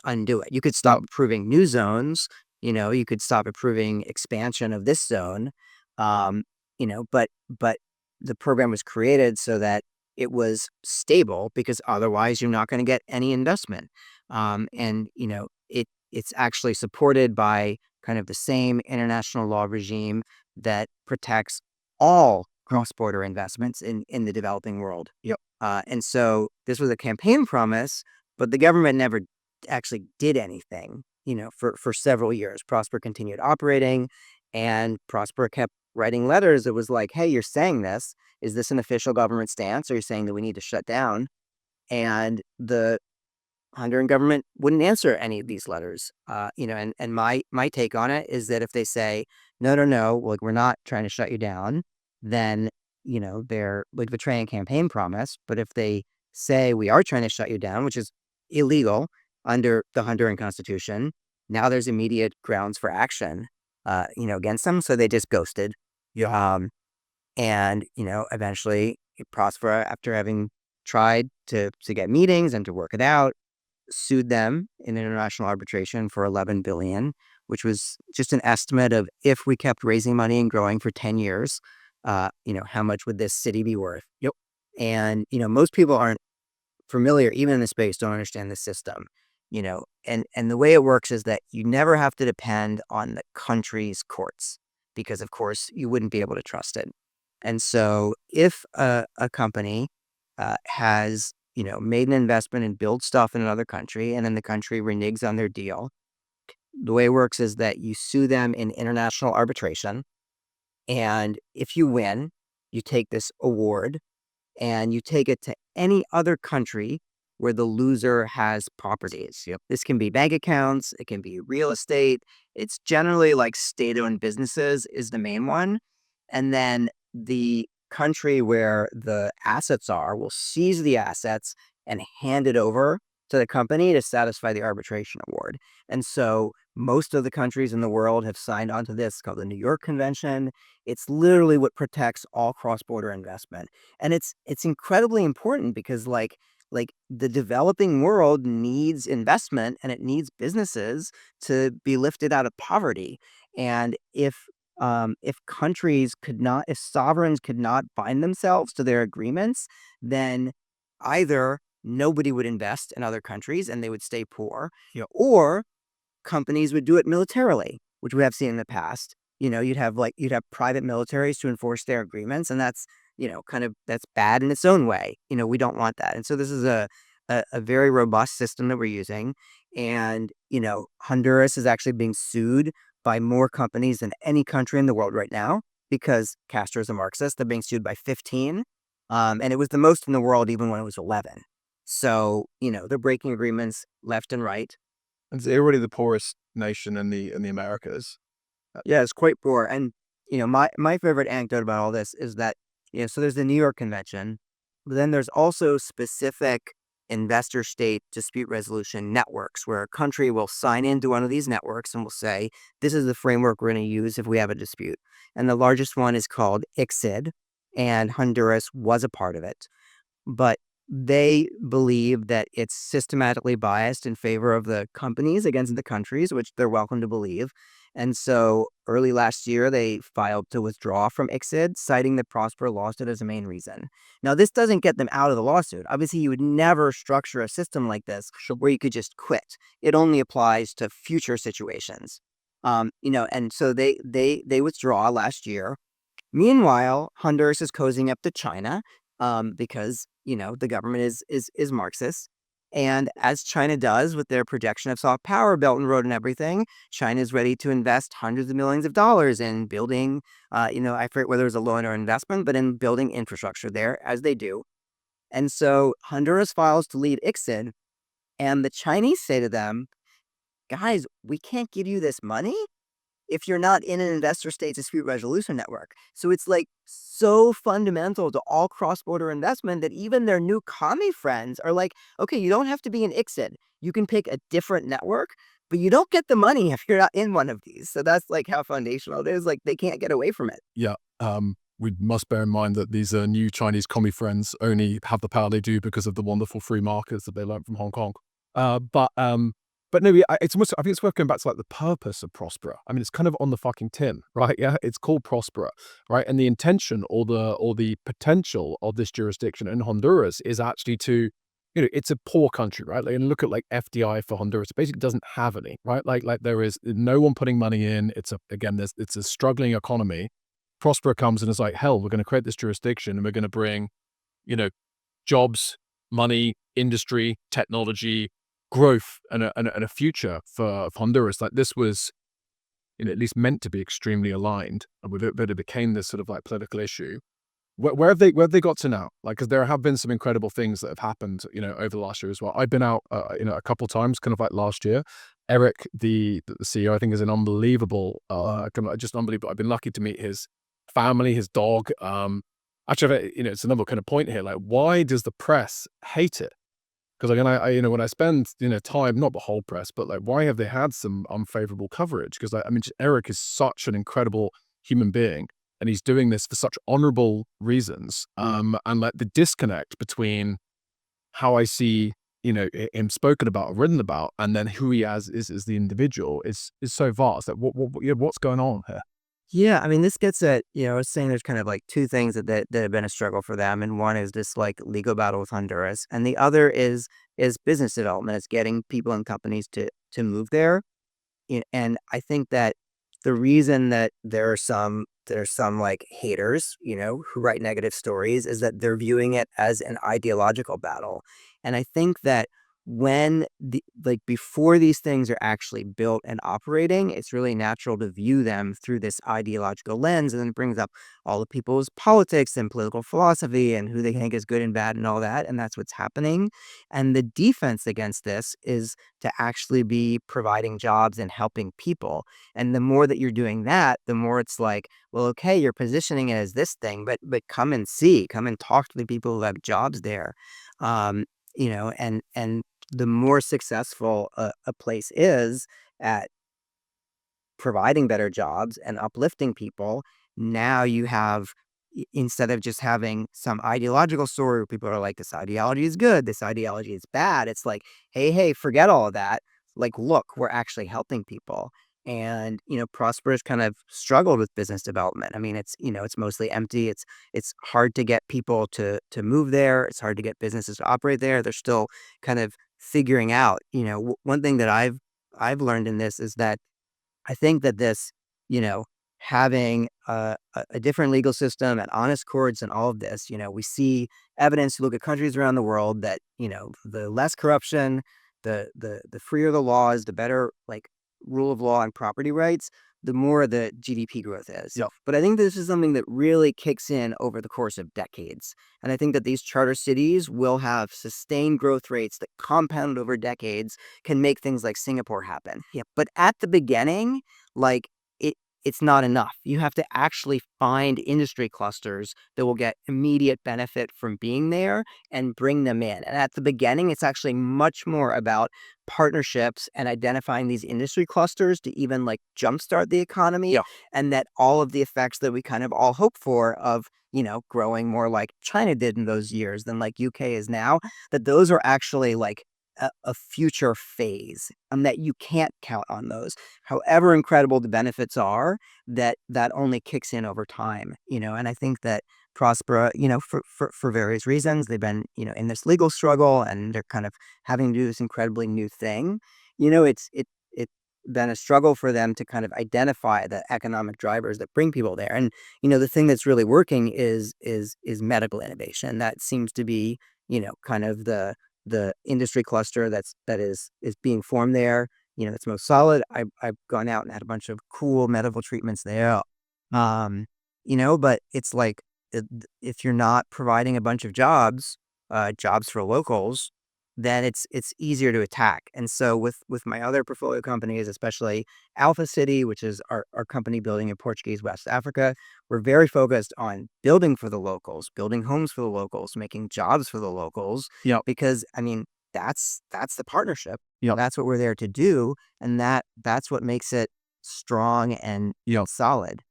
undo it. You could stop approving new zones. You could stop approving expansion of this zone. But the program was created so that it was stable, because otherwise you're not going to get any investment. And it's actually supported by kind of the same international law regime that protects all cross-border investments in the developing world.
Yep.
And so this was a campaign promise, but the government never actually did anything, for several years. Prosper continued operating, and Prosper kept writing letters. It was like, hey, you're saying this. Is this an official government stance? Or are you saying that we need to shut down? And the Honduran government wouldn't answer any of these letters. And my take on it is that if they say, no, like, we're not trying to shut you down, then, they're like betraying a campaign promise. But if they say we are trying to shut you down, which is illegal under the Honduran constitution, now there's immediate grounds for action, against them. So they just ghosted.
Yeah.
And, eventually Prospera, after having tried to get meetings and to work it out, sued them in international arbitration for $11 billion, which was just an estimate of, if we kept raising money and growing for 10 years, how much would this city be worth?
Yep.
And, most people aren't familiar, even in the space, don't understand the system. And the way it works is that you never have to depend on the country's courts, because of course you wouldn't be able to trust it. And so if a company has made an investment and build stuff in another country, and then the country reneges on their deal, the way it works is that you sue them in international arbitration, and if you win, you take this award and you take it to any other country where the loser has properties.
Yep.
This can be bank accounts, it can be real estate. It's generally like state-owned businesses is the main one. And then the country where the assets are will seize the assets and hand it over to the company to satisfy the arbitration award. And so most of the countries in the world have signed onto this, called the New York Convention. It's literally what protects all cross-border investment. And it's incredibly important because like the developing world needs investment, and it needs businesses to be lifted out of poverty. And if sovereigns could not bind themselves to their agreements, then either nobody would invest in other countries and they would stay poor, or companies would do it militarily, which we have seen in the past. You'd have private militaries to enforce their agreements, and that's that's bad in its own way. We don't want that. And so this is a very robust system that we're using. And Honduras is actually being sued by more companies than any country in the world right now, because Castro is a Marxist. They're being sued by 15, and it was the most in the world even when it was 11. So they're breaking agreements left and right.
And it's already the poorest nation in the Americas.
Yeah, it's quite poor. And my favorite anecdote about all this is that, so there's the New York Convention, but then there's also specific investor state dispute resolution networks where a country will sign into one of these networks and will say, this is the framework we're going to use if we have a dispute. And the largest one is called ICSID, and Honduras was a part of it. But they believe that it's systematically biased in favor of the companies against the countries, which they're welcome to believe. And so early last year, they filed to withdraw from ICSID, citing that Prospera lost it as a main reason. Now, this doesn't get them out of the lawsuit. Obviously, you would never structure a system like this where you could just quit. It only applies to future situations. And so they withdraw last year. Meanwhile, Honduras is cozying up to China because the government is Marxist. And as China does with their projection of soft power, Belt and Road and everything, China is ready to invest hundreds of millions of dollars in building, I forget whether it was a loan or investment, but in building infrastructure there, as they do. And so Honduras files to leave ICSID, and the Chinese say to them, guys, we can't give you this money if you're not in an investor state dispute resolution network. So it's like so fundamental to all cross-border investment that even their new commie friends are like, okay, you don't have to be in ICSID. You can pick a different network, but you don't get the money if you're not in one of these. So that's like how foundational it is. Like they can't get away from it.
Yeah. We must bear in mind that these new Chinese commie friends only have the power they do because of the wonderful free markets that they learned from Hong Kong. But no, it's almost, I think it's worth going back to like the purpose of Prospera. I mean, it's kind of on the fucking tin, right? Yeah, it's called Prospera, right? And the intention or the potential of this jurisdiction in Honduras is actually to, it's a poor country, right? Like, and look at like FDI for Honduras. It basically doesn't have any, right? Like there is no one putting money in. It's a struggling economy. Prospera comes and is like, hell, we're going to create this jurisdiction and we're going to bring, jobs, money, industry, technology, growth, and a future for Honduras. Like this was, at least meant to be extremely aligned with it, but it became this sort of like political issue. Where have they got to now? Like, because there have been some incredible things that have happened, over the last year as well. I've been out, a couple times, kind of like last year. Eric, the CEO, I think is an unbelievable, just unbelievable. I've been lucky to meet his family, his dog. Actually, it's another kind of point here. Like, why does the press hate it? Because again, I when I spend time, not the whole press, but like, why have they had some unfavorable coverage? Because Eric is such an incredible human being, and he's doing this for such honorable reasons. And like the disconnect between how I see him spoken about or written about, and then who he is as the individual is so vast. Like, what's going on here?
Yeah, I mean, this gets at, I was saying there's kind of like two things that have been a struggle for them. And one is this like legal battle with Honduras. And the other is business development. It's getting people and companies to move there. And I think that the reason that there's some like haters, who write negative stories is that they're viewing it as an ideological battle. And I think that when before these things are actually built and operating, it's really natural to view them through this ideological lens. And then it brings up all the people's politics and political philosophy and who they think is good and bad and all that. And that's what's happening. And the defense against this is to actually be providing jobs and helping people. And the more that you're doing that, the more it's like, well, okay, you're positioning it as this thing, but come and talk to the people who have jobs there. And the more successful a place is at providing better jobs and uplifting people, now you have, instead of just having some ideological story where people are like, this ideology is good, this ideology is bad, it's like, hey, forget all of that. Like, look, we're actually helping people. And, Prosper's kind of struggled with business development. I mean, it's mostly empty. It's hard to get people to move there. It's hard to get businesses to operate there. They're still kind of figuring out, one thing that I've learned in this is that I think that this, having a different legal system and honest courts and all of this, we see evidence to look at countries around the world that, the less corruption, the freer the laws, the better like rule of law and property rights, the more the GDP growth is.
Yeah.
But I think this is something that really kicks in over the course of decades. And I think that these charter cities will have sustained growth rates that compound over decades, can make things like Singapore happen. Yeah. But at the beginning, like it's not enough. You have to actually find industry clusters that will get immediate benefit from being there and bring them in. And at the beginning, it's actually much more about partnerships and identifying these industry clusters to even like jumpstart the economy.
Yeah.
And that all of the effects that we kind of all hope for of, growing more like China did in those years than like UK is now, that those are actually like a future phase and that you can't count on those. However incredible the benefits are, that only kicks in over time, and I think that Prospera, for various reasons, they've been, in this legal struggle and they're kind of having to do this incredibly new thing. It's been a struggle for them to kind of identify the economic drivers that bring people there. And, the thing that's really working is medical innovation. That seems to be, kind of the industry cluster that is being formed there. It's most solid. I've gone out and had a bunch of cool medical treatments there. But it's like if you're not providing a bunch of jobs for locals, then it's easier to attack. And so with my other portfolio companies, especially Alpha City, which is our company building in Portuguese West Africa, we're very focused on building for the locals, building homes for the locals, making jobs for the locals.
Yeah.
Because I mean, that's the partnership.
Yeah.
That's what we're there to do, and that's what makes it strong and solid.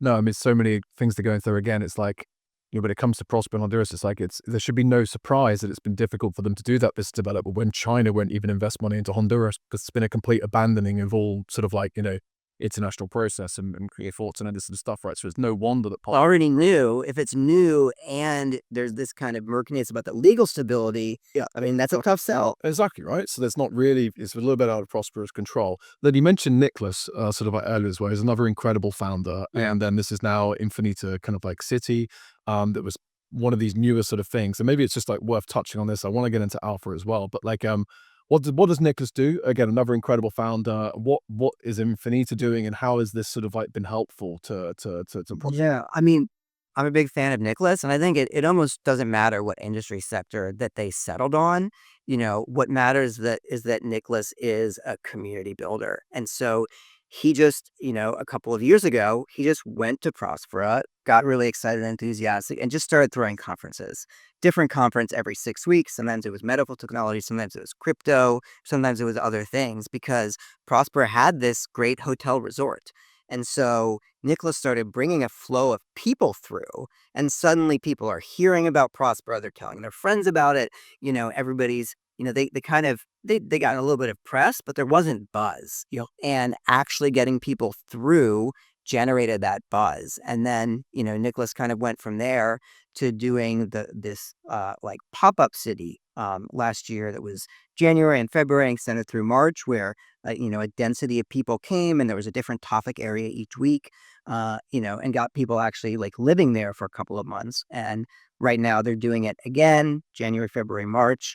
No, I mean, so many things to go through. Again, it's like, when it comes to Prosper and Honduras, it's like there should be no surprise that it's been difficult for them to do that business development when China won't even invest money into Honduras, because it's been a complete abandoning of all sort of like, international process and create thoughts and this sort of stuff, right? So it's no wonder that
Already new. If it's new and there's this kind of murkiness about the legal stability, I mean, that's a tough sell.
Exactly, right? So there's not really, it's a little bit out of Prosper's control. Then you mentioned Nicholas sort of like earlier as well. He's another incredible founder.
Yeah.
And then this is now Infinita kind of like City. That was one of these newer sort of things. And maybe it's just like worth touching on this. I want to get into Alpha as well. But like, what does Nicholas do? Again, another incredible founder. What is Infinita doing, and how has this sort of like been helpful to Prosper?
Yeah, I mean, I'm a big fan of Nicholas, and I think it almost doesn't matter what industry sector that they settled on. What matters is that Nicholas is a community builder. And so he just, a couple of years ago, he just went to Prospera, got really excited and enthusiastic, and just started throwing conferences. Different conference every 6 weeks. Sometimes it was medical technology, sometimes it was crypto, sometimes it was other things, because Prospera had this great hotel resort. And so Nicholas started bringing a flow of people through, and suddenly people are hearing about Prospera. They're telling their friends about it. Everybody's, they kind of, they got a little bit of press, but there wasn't buzz. And actually getting people through generated that buzz. And then, Nicholas kind of went from there to doing this like pop-up city last year that was January and February, and extended through March, where a density of people came and there was a different topic area each week, and got people actually like living there for a couple of months. And right now they're doing it again, January, February, March.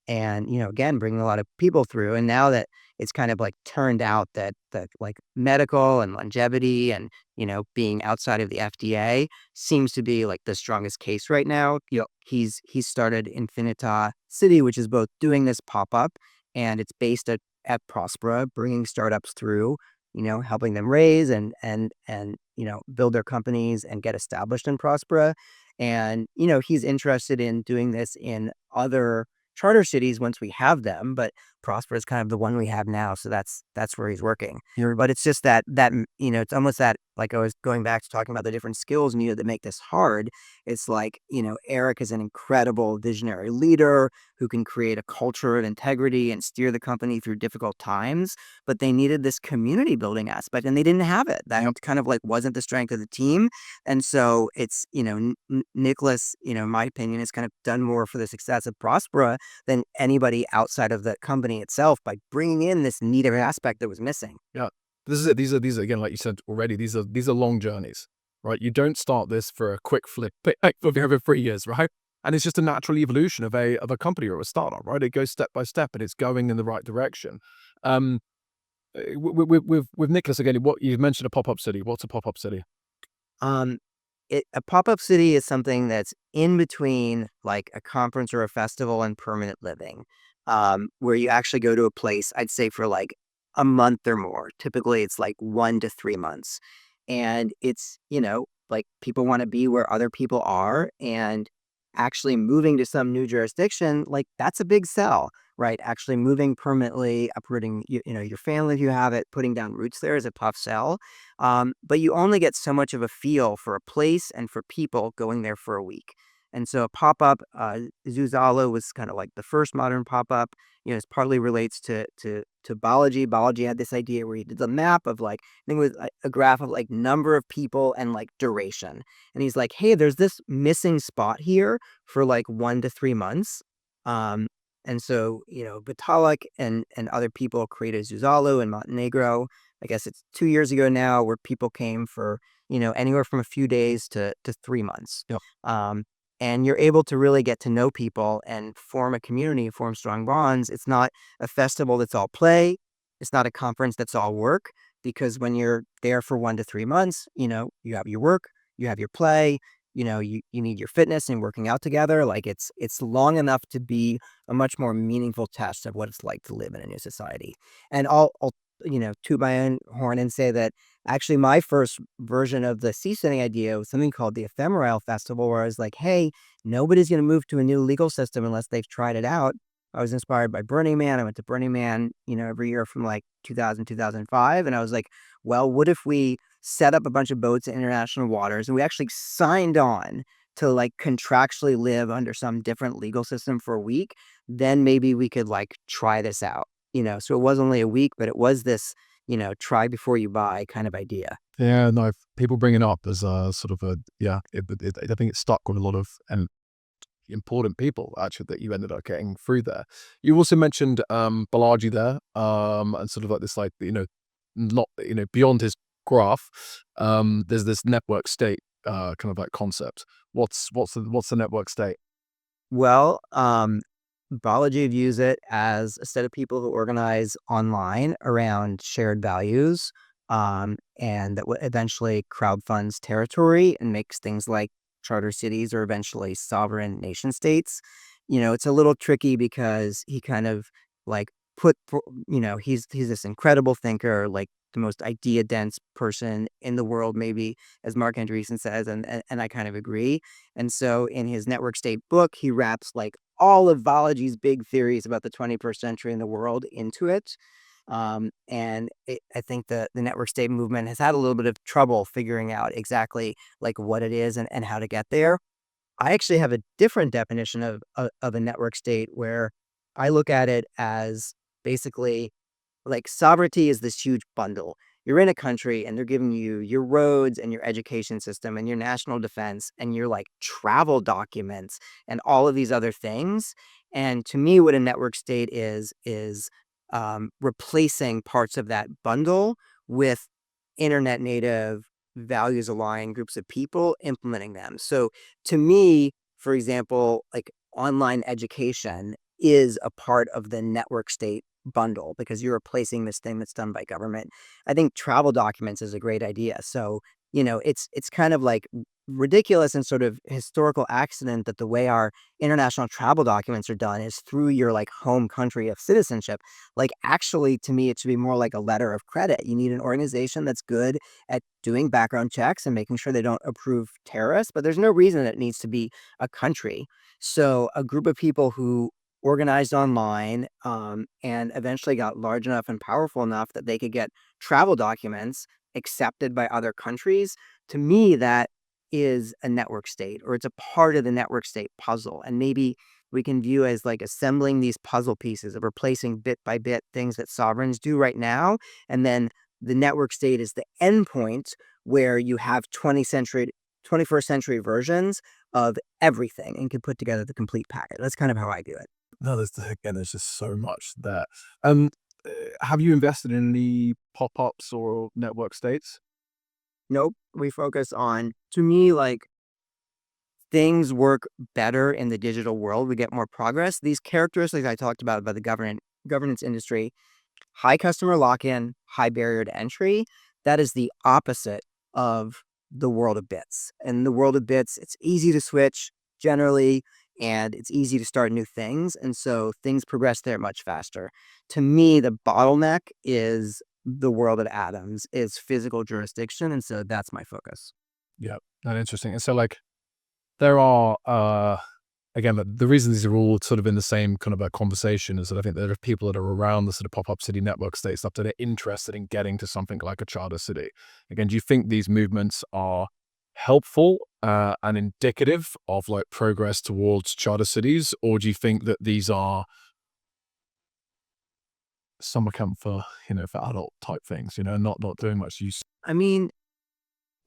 And, again, bringing a lot of people through. And now that it's kind of like turned out that like medical and longevity and, being outside of the FDA seems to be like the strongest case right now. He's started Infinita City, which is both doing this pop-up, and it's based at Prospera, bringing startups through, helping them raise and build their companies and get established in Prospera. And, he's interested in doing this in other charter cities once we have them, but Prospera is kind of the one we have now, so that's where he's working. But it's just that it's almost that, like I was going back to talking about the different skills needed that make this hard. It's like, Eric is an incredible visionary leader who can create a culture of integrity and steer the company through difficult times, but they needed this community building aspect and they didn't have it. That kind of like wasn't the strength of the team. And so it's, Nicholas, in my opinion, has kind of done more for the success of Prospera than anybody outside of the company itself by bringing in this needed aspect that was missing.
Yeah, this is it. These are again, like you said already. These are long journeys, right? You don't start this for a quick flip over 3 years, right? And it's just a natural evolution of a company or a startup, right? It goes step by step, and it's going in the right direction. With Nicholas again, what you mentioned, a pop-up city. What's a pop-up city?
A pop-up city is something that's in between like a conference or a festival and permanent living, where you actually go to a place, I'd say for like a month or more. Typically, it's like 1 to 3 months. And it's, like people want to be where other people are, and actually moving to some new jurisdiction, like that's a big sell, right? Actually moving permanently, uprooting, your family if you have it, putting down roots there is a tough sell. But you only get so much of a feel for a place and for people going there for a week. And so a pop-up, Zuzalo was kind of like the first modern pop-up. It partly relates to biology. Biology had this idea where he did the map of like, I think it was a graph of like number of people and like duration. And he's like, hey, there's this missing spot here for like 1 to 3 months. And so, Vitalik and other people created Zuzalo in Montenegro. I guess it's 2 years ago now, where people came for, anywhere from a few days to 3 months.
Yep.
And you're able to really get to know people and form a community, form strong bonds. It's not a festival that's all play. It's not a conference that's all work, because when you're there for 1 to 3 months, you have your work, you have your play, you need your fitness and working out together. Like it's long enough to be a much more meaningful test of what it's like to live in a new society. And I'll toot my own horn and say that actually my first version of the seasteading idea was something called the Ephemeral Festival, where I was like, hey, nobody's going to move to a new legal system unless they've tried it out. I was inspired by Burning Man. I went to Burning Man, every year from like 2000, 2005. And I was like, well, what if we set up a bunch of boats in international waters and we actually signed on to like contractually live under some different legal system for a week? Then maybe we could like try this out. So it was only a week, but it was this, try before you buy kind of idea.
Yeah, no, people bring it up as a sort of a, yeah, I think it stuck with a lot of important people actually that you ended up getting through there. You also mentioned Balaji there, and sort of like this, like, not, beyond his graph, there's this network state kind of like concept. What's the network state?
Well, Balaji views it as a set of people who organize online around shared values, and that eventually crowdfunds territory and makes things like charter cities or eventually sovereign nation states. It's a little tricky because he kind of like he's this incredible thinker, like the most idea dense person in the world, maybe, as Mark Andreessen says, and I kind of agree. And so in his network state book, he wraps like all of Balaji's big theories about the 21st century and the world into it. I think the network state movement has had a little bit of trouble figuring out exactly like what it is and how to get there. I actually have a different definition of a network state, where I look at it as basically like sovereignty is this huge bundle. You're in a country and they're giving you your roads and your education system and your national defense and your like travel documents and all of these other things. And to me, what a network state is replacing parts of that bundle with internet native, values aligned groups of people implementing them. So to me, for example, like online education is a part of the network state bundle, because you're replacing this thing that's done by government. I think travel documents is a great idea. So, it's kind of like ridiculous and sort of historical accident that the way our international travel documents are done is through your like home country of citizenship. Like actually, to me, it should be more like a letter of credit. You need an organization that's good at doing background checks and making sure they don't approve terrorists, but there's no reason it needs to be a country. So a group of people who organized online, and eventually got large enough and powerful enough that they could get travel documents accepted by other countries. To me, that is a network state, or it's a part of the network state puzzle. And maybe we can view as like assembling these puzzle pieces of replacing bit by bit things that sovereigns do right now. And then the network state is the endpoint, where you have 21st century versions of everything and can put together the complete packet. That's kind of how I do it.
No, there's just so much there. Um, have you invested in any pop-ups or network states?
Nope. We focus on, to me, like things work better in the digital world. We get more progress. These characteristics I talked about the governance industry, high customer lock-in, high barrier to entry, that is the opposite of the world of bits. In the world of bits, it's easy to switch. Generally, and it's easy to start new things. And so things progress there much faster. To me, the bottleneck is the world of atoms, is physical jurisdiction. And so that's my focus.
Yeah, that's interesting. And so like there are, again, the reason these are all sort of in the same kind of a conversation is that I think there are people that are around the sort of pop-up city network state stuff that are interested in getting to something like a charter city. Again, do you think these movements are helpful and indicative of like progress towards charter cities, or do you think that these are summer camp for, for adult type things, not doing much use?
I mean,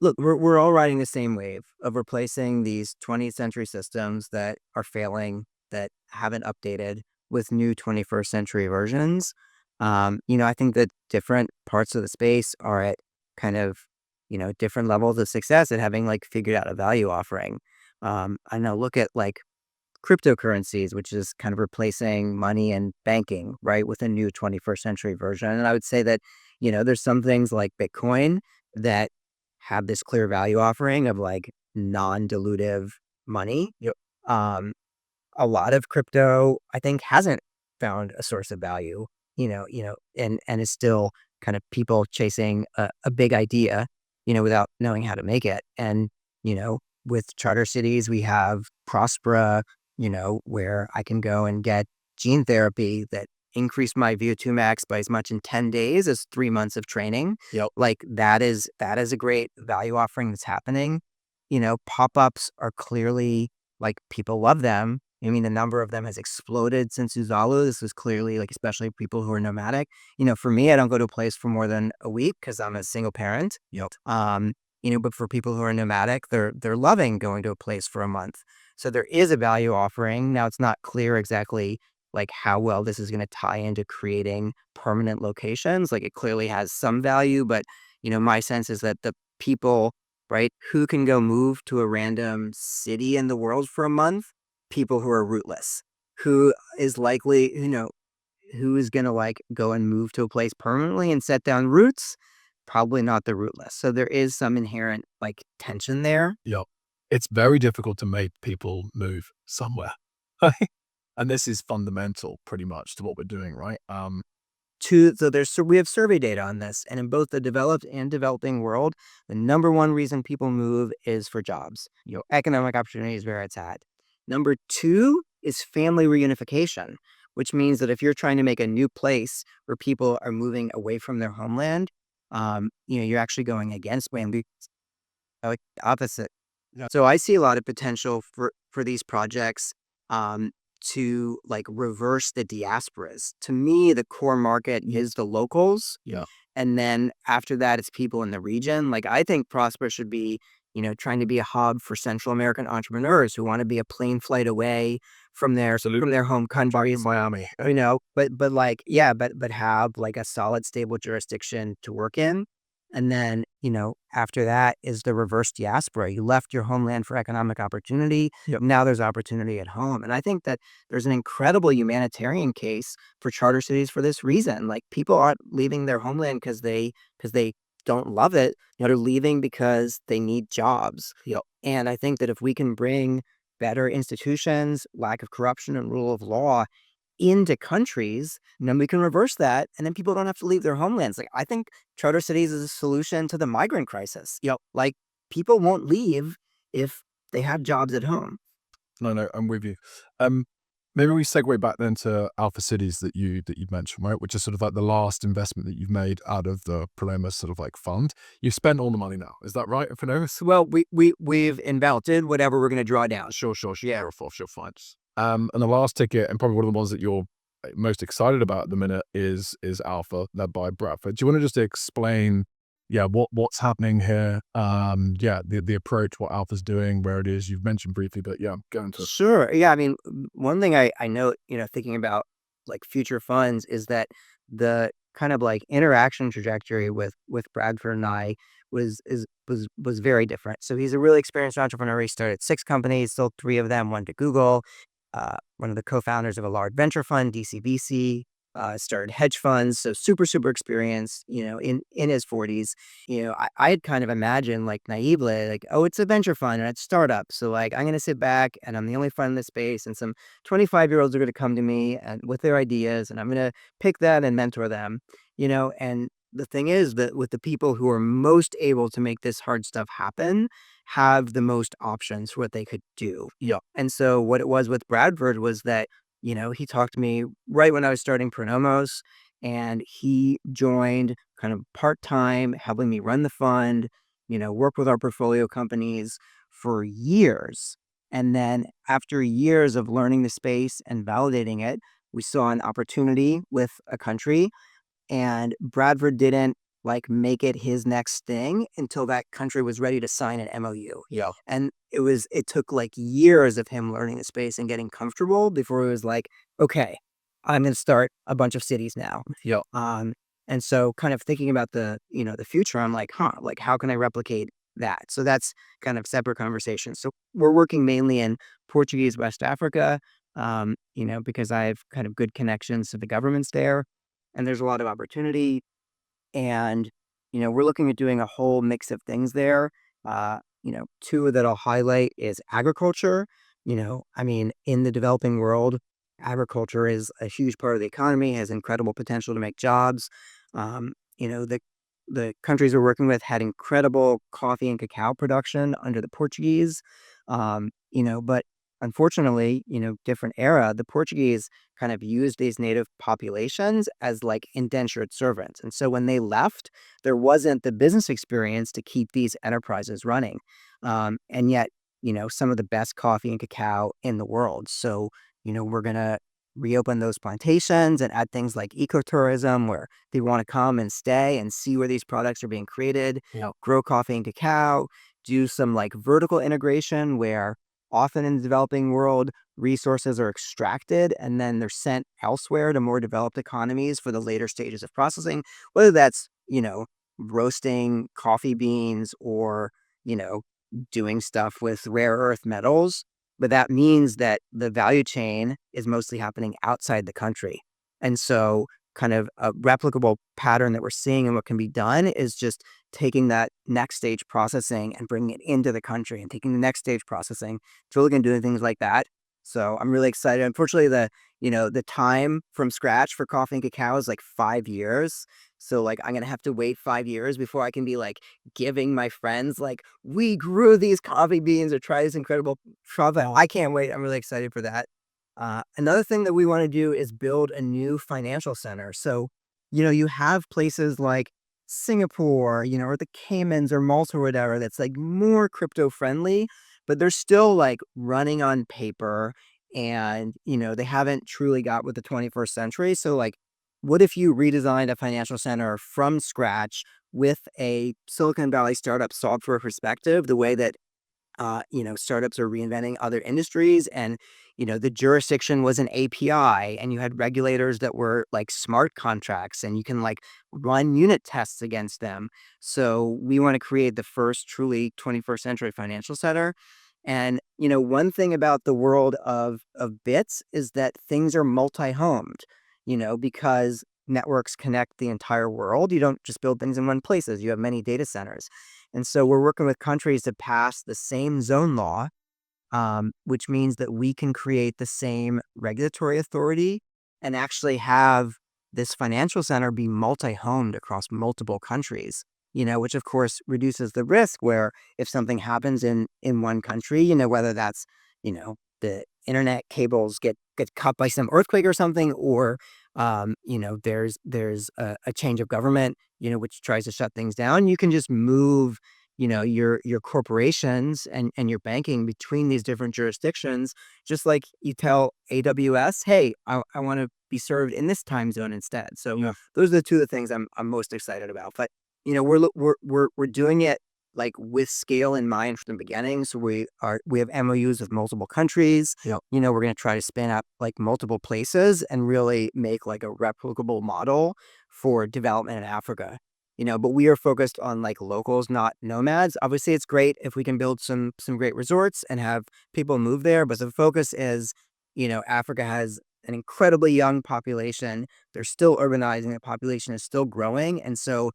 look, we're all riding the same wave of replacing these 20th century systems that are failing, that haven't updated, with new 21st century versions. I think that different parts of the space are at kind of, different levels of success at having like figured out a value offering. I know, look at like cryptocurrencies, which is kind of replacing money and banking, right, with a new 21st century version. And I would say that, there's some things like Bitcoin that have this clear value offering of like non-dilutive money. Um, a lot of crypto, I think, hasn't found a source of value, and is still kind of people chasing a big idea, without knowing how to make it. And, with charter cities, we have Prospera, where I can go and get gene therapy that increased my VO2 max by as much in 10 days as 3 months of training.
Yep.
Like that is a great value offering that's happening. Pop-ups are clearly like people love them. I mean, the number of them has exploded since Uzalu. This was clearly like, especially people who are nomadic. For me, I don't go to a place for more than a week because I'm a single parent.
Yep.
But for people who are nomadic, they're loving going to a place for a month. So there is a value offering. Now it's not clear exactly like how well this is going to tie into creating permanent locations. Like it clearly has some value, but my sense is that the people, right, who can go move to a random city in the world for a month, people who are rootless, who is likely, who is going to like go and move to a place permanently and set down roots, probably not the rootless. So there is some inherent like tension there.
Yep. It's very difficult to make people move somewhere. And this is fundamental pretty much to what we're doing, right?
So we have survey data on this, and in both the developed and developing world, the number one reason people move is for jobs. Economic opportunity is where it's at. Number two is family reunification, which means that if you're trying to make a new place where people are moving away from their homeland, you're actually going against family. Like the opposite.
Yeah.
So I see a lot of potential for these projects to like reverse the diasporas. To me, the core market is the locals.
Yeah.
And then after that, it's people in the region. Like I think Prospera should be, trying to be a hub for Central American entrepreneurs who want to be a plane flight away from their home countries.
Miami.
But like, yeah, but have like a solid, stable jurisdiction to work in. And then, after that is the reverse diaspora. You left your homeland for economic opportunity.
Yep.
Now there's opportunity at home. And I think that there's an incredible humanitarian case for charter cities for this reason. Like people aren't leaving their homeland because they don't love it. They're leaving because they need jobs.
Yep.
And I think that if we can bring better institutions, lack of corruption and rule of law into countries, and then we can reverse that, and then people don't have to leave their homelands. Like I think charter cities is a solution to the migrant crisis. Like people won't leave if they have jobs at home.
No, I'm with you. Maybe we segue back then to Alpha Cities that you mentioned, right? Which is sort of like the last investment that you've made out of the Pronomos sort of like fund. You've spent all the money now, is that right? If I know,
Well, we've invested whatever we're going to draw down.
Sure, yeah, sure, fine. And the last ticket, and probably one of the ones that you're most excited about at the minute, is Alpha, led by Bradford. Do you want to just explain, what's happening here? The approach, what Alpha's doing, where it is. You've mentioned briefly, but go into it.
Sure. Yeah. I mean, one thing I know, thinking about like future funds is that the kind of like interaction trajectory with Bradford and I was very different. So he's a really experienced entrepreneur. He started 6 companies, sold 3 of them, one to Google. One of the co-founders of a large venture fund, DCVC. started hedge funds, so super experienced, in his 40s. I had kind of imagined, like, naively, like, oh, it's a venture fund and it's startup. So, like, I'm going to sit back and I'm the only fund in this space, and some 25-year-olds are going to come to me and with their ideas, and I'm going to pick them and mentor them, and the thing is that with the people who are most able to make this hard stuff happen have the most options for what they could do.
Yeah.
And so what it was with Bradford was that, he talked to me right when I was starting Pronomos, and he joined kind of part-time, helping me run the fund, work with our portfolio companies for years. And then after years of learning the space and validating it, we saw an opportunity with a country, and Bradford didn't like make it his next thing until that country was ready to sign an MOU.
Yeah.
And it took like years of him learning the space and getting comfortable before he was like, okay, I'm going to start a bunch of cities now.
Yeah.
And so kind of thinking about the future, I'm like, like how can I replicate that? So that's kind of separate conversation. So we're working mainly in Portuguese West Africa, because I have kind of good connections to the governments there, and there's a lot of opportunity. And, we're looking at doing a whole mix of things there. Two that I'll highlight is agriculture. I mean, in the developing world, agriculture is a huge part of the economy, has incredible potential to make jobs. The countries we're working with had incredible coffee and cacao production under the Portuguese. But unfortunately, different era, the Portuguese kind of used these native populations as like indentured servants. And so when they left, there wasn't the business experience to keep these enterprises running. And yet, some of the best coffee and cacao in the world. So, we're going to reopen those plantations and add things like ecotourism where they want to come and stay and see where these products are being created,
Yeah.
grow coffee and cacao, do some like vertical integration where often in the developing world, resources are extracted and then they're sent elsewhere to more developed economies for the later stages of processing, whether that's, roasting coffee beans or, doing stuff with rare earth metals. But that means that the value chain is mostly happening outside the country. And so kind of a replicable pattern that we're seeing and what can be done is just taking that next stage processing and bringing it into the country and taking the next stage processing. It's really going to do things like that. So I'm really excited. Unfortunately, the time from scratch for coffee and cacao is like 5 years. So like I'm going to have to wait 5 years before I can be like giving my friends like, we grew these coffee beans or try this incredible coffee. I can't wait. I'm really excited for that. Another thing that we want to do is build a new financial center. So, you have places like Singapore, or the Caymans or Malta or whatever that's like more crypto friendly, but they're still like running on paper, and, they haven't truly got with the 21st century. So like, what if you redesigned a financial center from scratch with a Silicon Valley startup software perspective, the way that startups are reinventing other industries, and, the jurisdiction was an API, and you had regulators that were like smart contracts, and you can like run unit tests against them. So we want to create the first truly 21st century financial center. And, one thing about the world of bits is that things are multi-homed, because networks connect the entire world. You don't just build things in one places. You have many data centers. And so we're working with countries to pass the same zone law, which means that we can create the same regulatory authority and actually have this financial center be multi-homed across multiple countries, which of course reduces the risk where if something happens in one country, whether that's, the internet cables get cut by some earthquake or something, or, there's a change of government, which tries to shut things down, you can just move your corporations and your banking between these different jurisdictions, just like you tell AWS, hey, I want to be served in this time zone instead. So
Yeah.
those are the two of the things I'm most excited about. But we're doing it like with scale in mind from the beginning. So we have MOUs with multiple countries.
Yeah.
We're going to try to spin up like multiple places and really make like a replicable model for development in Africa. But we are focused on like locals, not nomads. Obviously, it's great if we can build some great resorts and have people move there. But the focus is, Africa has an incredibly young population. They're still urbanizing. The population is still growing. And so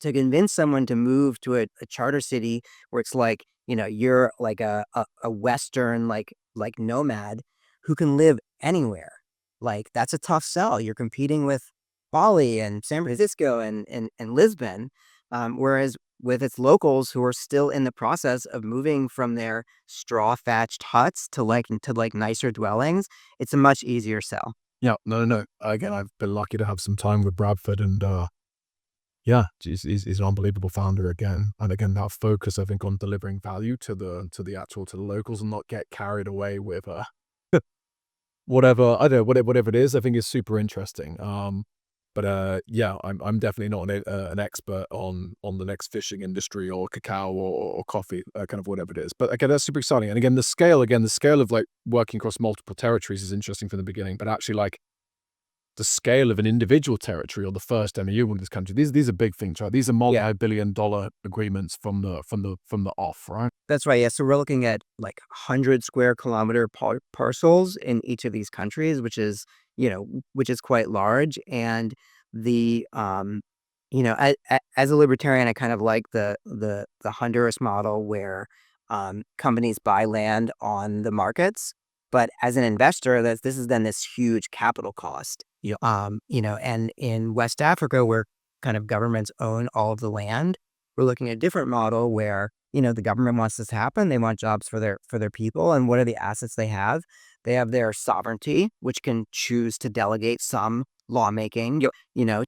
to convince someone to move to a charter city where it's like, you're like a Western, like nomad who can live anywhere, like that's a tough sell. You're competing with Bali and San Francisco and Lisbon. Whereas with its locals who are still in the process of moving from their straw thatched huts to like nicer dwellings, it's a much easier sell.
Yeah, no. Again, I've been lucky to have some time with Bradford, and yeah, he's an unbelievable founder again. And again, that focus, I think, on delivering value to the locals and not get carried away with whatever, I don't know, whatever it is, I think is super interesting. But yeah, I'm definitely not an expert on the next fishing industry or cacao or coffee, kind of whatever it is. But again, that's super exciting. And again, the scale of like working across multiple territories is interesting from the beginning. But actually, like the scale of an individual territory or the first MOU in this country, these are big things, right? These are multi-billion-dollar agreements from the off, right?
That's right. Yeah. So we're looking at like 100 square kilometer parcels in each of these countries, which is quite large. And the, as a libertarian, I kind of like the Honduras model where companies buy land on the markets. But as an investor, this is then this huge capital cost.
Yeah.
And in West Africa, where kind of governments own all of the land, we're looking at a different model where the government wants this to happen. They want jobs for their people. And what are the assets they have? They have their sovereignty, which can choose to delegate some lawmaking,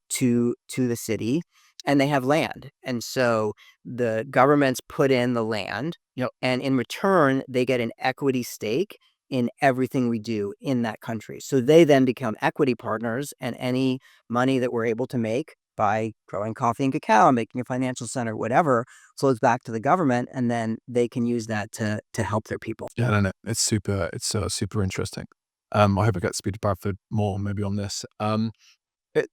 to the city, and they have land. And so the governments put in the land, and in return, they get an equity stake in everything we do in that country. So they then become equity partners, and any money that we're able to make by growing coffee and cacao, making a financial center, whatever, flows back to the government, and then they can use that to help their people.
Yeah, no. It's super interesting. I hope I get to speak to Bradford more maybe on this. It,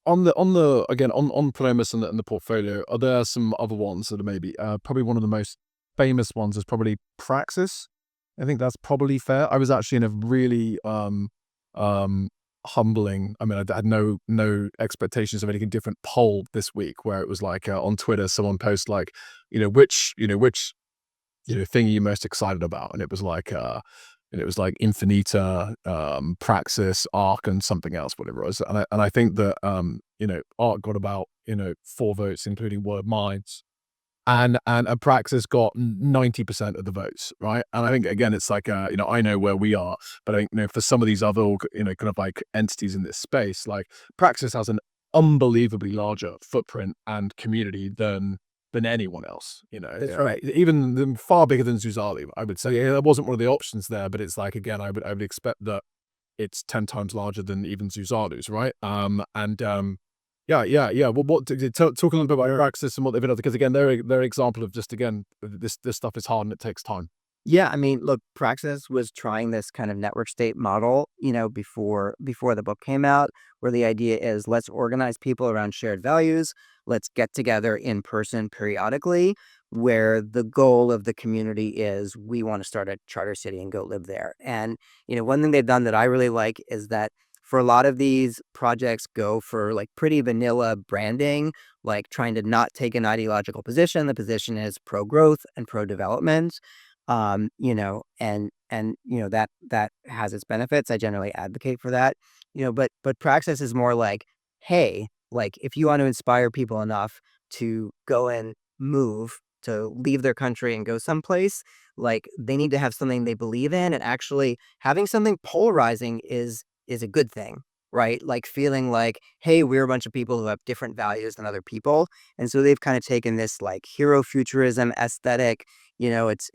on the again on Pronomos and the portfolio, are there some other ones that are maybe probably one of the most famous ones is probably Praxis. I think that's probably fair. I was actually in a really humbling. I mean, I had no expectations of anything different. Poll this week where it was like on Twitter, someone post like, which thing are you most excited about, and it was like Infinita, Praxis, Arc, and something else, whatever it was. And I think that Arc got about 4 votes, including Word Minds. And Praxis got 90% of the votes, right? And I think again, it's like I know where we are, but I think for some of these other kind of like entities in this space, like Praxis has an unbelievably larger footprint and community than anyone else.
That's right.
Even far bigger than Zuzali, I would say. Yeah, that wasn't one of the options there, but it's like again, I would expect that it's 10 times larger than even Zuzalu's, right? Yeah. Well, talk a little bit about Praxis and what they've been up to, because again, they're an example of just again, this stuff is hard and it takes time.
Yeah, I mean, look, Praxis was trying this kind of network state model, before the book came out, where the idea is let's organize people around shared values, let's get together in person periodically, where the goal of the community is we want to start a charter city and go live there. And one thing they've done that I really like is that for a lot of these projects go for like pretty vanilla branding, like trying to not take an ideological position. The position is pro growth and pro development. That has its benefits. I generally advocate for that. But Praxis is more like, hey, like if you want to inspire people enough to go and move, to leave their country and go someplace, like they need to have something they believe in, and actually having something polarizing is a good thing, right? Like feeling like, hey, we're a bunch of people who have different values than other people. And so they've kind of taken this like hero futurism aesthetic. It's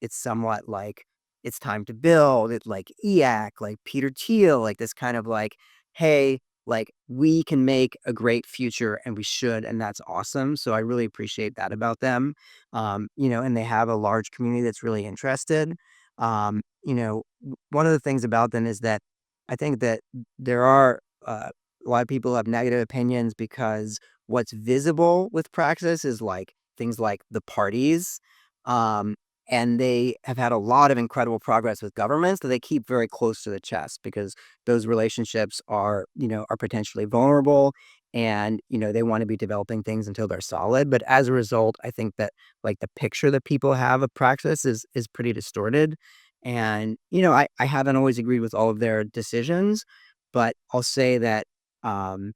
somewhat like it's time to build it, like EAC, like Peter Thiel, like this kind of like, hey, like we can make a great future and we should, and that's awesome. So I really appreciate that about them. And they have a large community that's really interested. One of the things about them is that I think that there are a lot of people who have negative opinions because what's visible with Praxis is like things like the parties, um, And they have had a lot of incredible progress with governments that they keep very close to the chest because those relationships are, are potentially vulnerable, and, they want to be developing things until they're solid. But as a result, I think that like the picture that people have of praxis is pretty distorted. And, I haven't always agreed with all of their decisions, but I'll say that, um,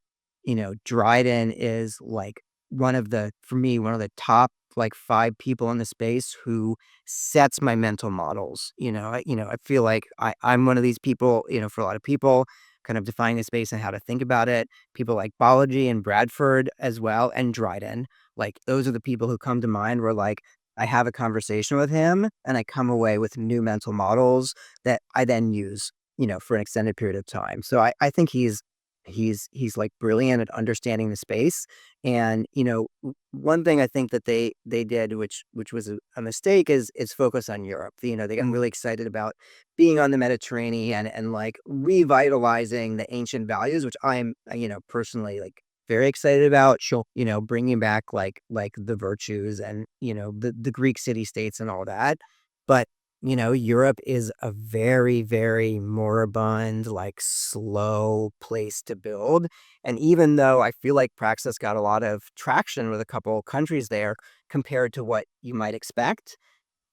Dryden is like for me, one of the top like 5 people in the space who sets my mental models. I feel like I'm one of these people, for a lot of people, kind of defining the space and how to think about it. People like Balaji and Bradford as well, and Dryden. Like those are the people who come to mind where like I have a conversation with him and I come away with new mental models that I then use, for an extended period of time. So I think he's like brilliant at understanding the space. And one thing I think that they did, which was a mistake, is focus on Europe. They got really excited about being on the Mediterranean and like revitalizing the ancient values, which I'm personally like very excited about. Sure. Bringing back like the virtues and the Greek city states and all that. But Europe is a very, very moribund, like slow place to build. And even though I feel like Praxis got a lot of traction with a couple countries there compared to what you might expect,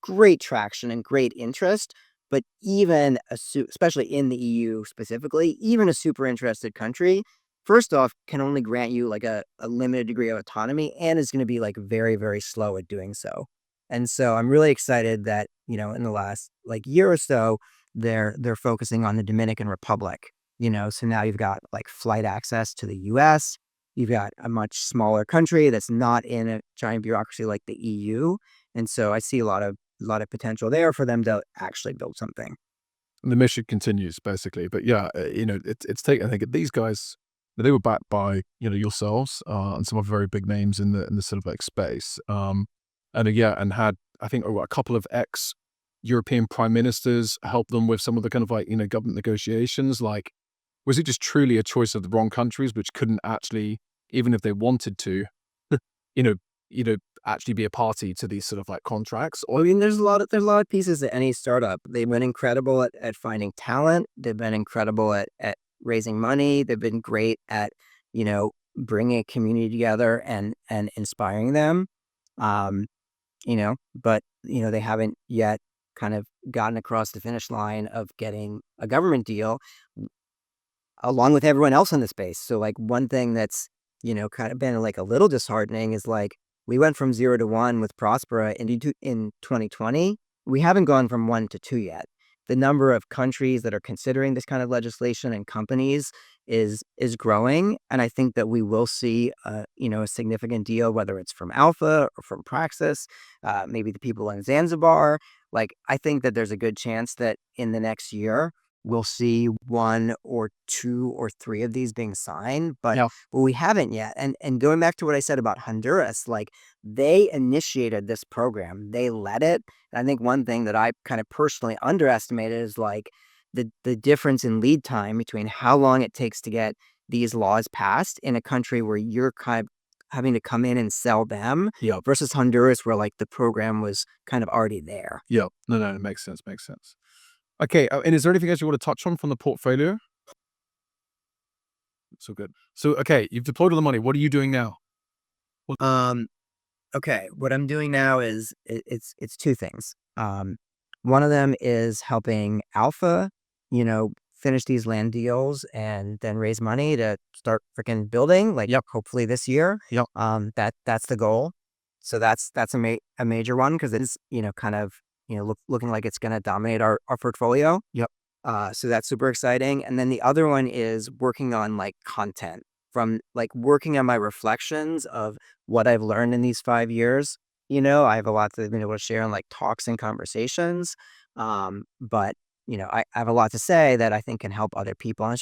great traction and great interest. But even especially in the EU specifically, even a super interested country, first off, can only grant you like a limited degree of autonomy and is going to be like very, very slow at doing so. And so I'm really excited that, in the last like year or so, they're focusing on the Dominican Republic. So now you've got like flight access to the US. You've got a much smaller country that's not in a giant bureaucracy like the EU. And so I see a lot of potential there for them to actually build something.
The mission continues basically, but yeah, it's taken. I think these guys, they were backed by yourselves and some of very big names in the sort of like space, and had I think a couple of ex European prime ministers help them with some of the kind of like government negotiations. Like, was it just truly a choice of the wrong countries which couldn't actually, even if they wanted to, you know, you know, actually be a party to these sort of like contracts?
Well, I mean, there's a lot of pieces to any startup. They've been incredible at finding talent. They've been incredible at raising money. They've been great at, bringing a community together and inspiring them. Um, but they haven't yet kind of gotten across the finish line of getting a government deal along with everyone else in the space. So like one thing that's, kind of been like a little disheartening is like we went from 0 to 1 with Prospera in 2020. We haven't gone from 1 to 2 yet. The number of countries that are considering this kind of legislation and companies is growing, and I think that we will see a significant deal, whether it's from Alpha or from Praxis, maybe the people in Zanzibar. Like I think that there's a good chance that in the next year we'll see 1 or 2 or 3 of these being signed, but
Yeah.
we haven't yet. And going back to what I said about Honduras, like they initiated this program, they led it. And I think one thing that I kind of personally underestimated is like the difference in lead time between how long it takes to get these laws passed in a country where you're kind of having to come in and sell them
Yeah.
versus Honduras where like the program was kind of already there.
Yeah. No, it makes sense. Makes sense. Okay. And is there anything else you want to touch on from the portfolio? So good. So, okay, you've deployed all the money. What are you doing now?
Um, okay, what I'm doing now is it's 2 things. One of them is helping Alpha, finish these land deals and then raise money to start freaking building, like
Yep.
hopefully this year.
Yep.
That's the goal. So that's a major one because it's kind of looking like it's going to dominate our portfolio.
Yep.
So that's super exciting. And then the other one is working on like content, from like working on my reflections of what I've learned in these 5 years. I have a lot to been able to share in like talks and conversations. But I have a lot to say that I think can help other people. And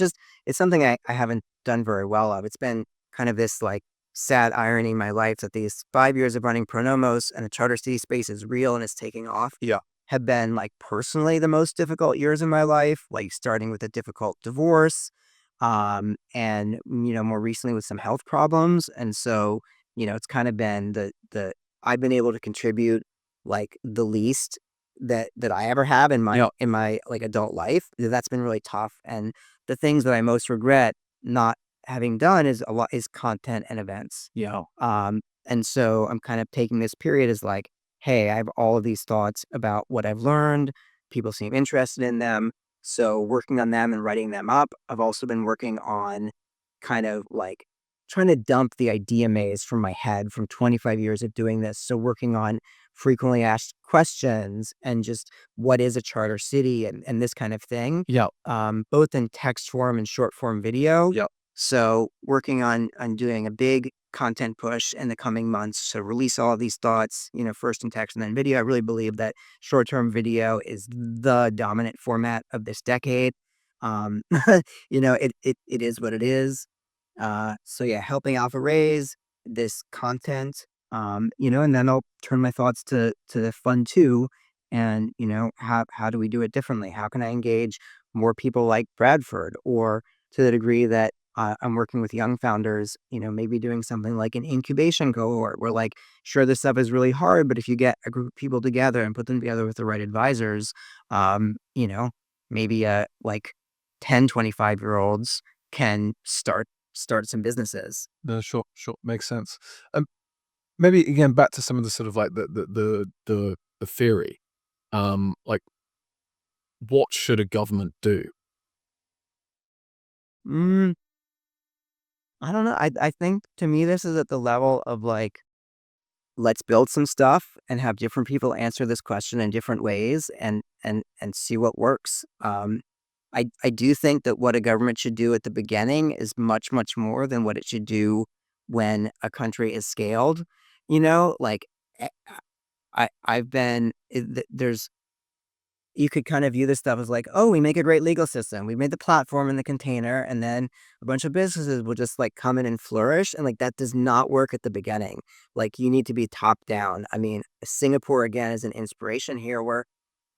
it's something I haven't done very well of. It's been kind of this like sad irony in my life that these 5 years of running Pronomos and the charter city space is real and it's taking off.
Yeah.
Have been like personally the most difficult years in my life, like starting with a difficult divorce, and more recently with some health problems. And so it's kind of been the I've been able to contribute like the least that I ever have in my like adult life. That's been really tough. And the things that I most regret not having done is content and events. And so I'm kind of taking this period as like, hey, I have all of these thoughts about what I've learned. People seem interested in them. So working on them and writing them up. I've also been working on kind of like trying to dump the idea maze from my head from 25 years of doing this. So working on frequently asked questions and just what is a charter city and this kind of thing. Both in text form and short form video. So working on doing a big content push in the coming months to release all of these thoughts, first in text and then video. I really believe that short-term video is the dominant format of this decade. It is what it is. So yeah, helping Alpha raise this content, and then I'll turn my thoughts to fund two, and how do we do it differently? How can I engage more people like Bradford, or to the degree that I'm working with young founders, maybe doing something like an incubation cohort where like, sure, this stuff is really hard, but if you get a group of people together and put them together with the right advisors, maybe like 10, 25-year-olds can start some businesses.
No, sure, makes sense. Maybe again back to some of the sort of like the theory. Like, what should a government do?
I don't know. I think to me this is at the level of like, let's build some stuff and have different people answer this question in different ways and see what works. I do think that what a government should do at the beginning is much, much more than what it should do when a country is scaled. Like eh, you could kind of view this stuff as like, oh, we make a great legal system. We made the platform and the container, and then a bunch of businesses will just like come in and flourish. And like that does not work at the beginning. Like you need to be top down. I mean, Singapore again is an inspiration here where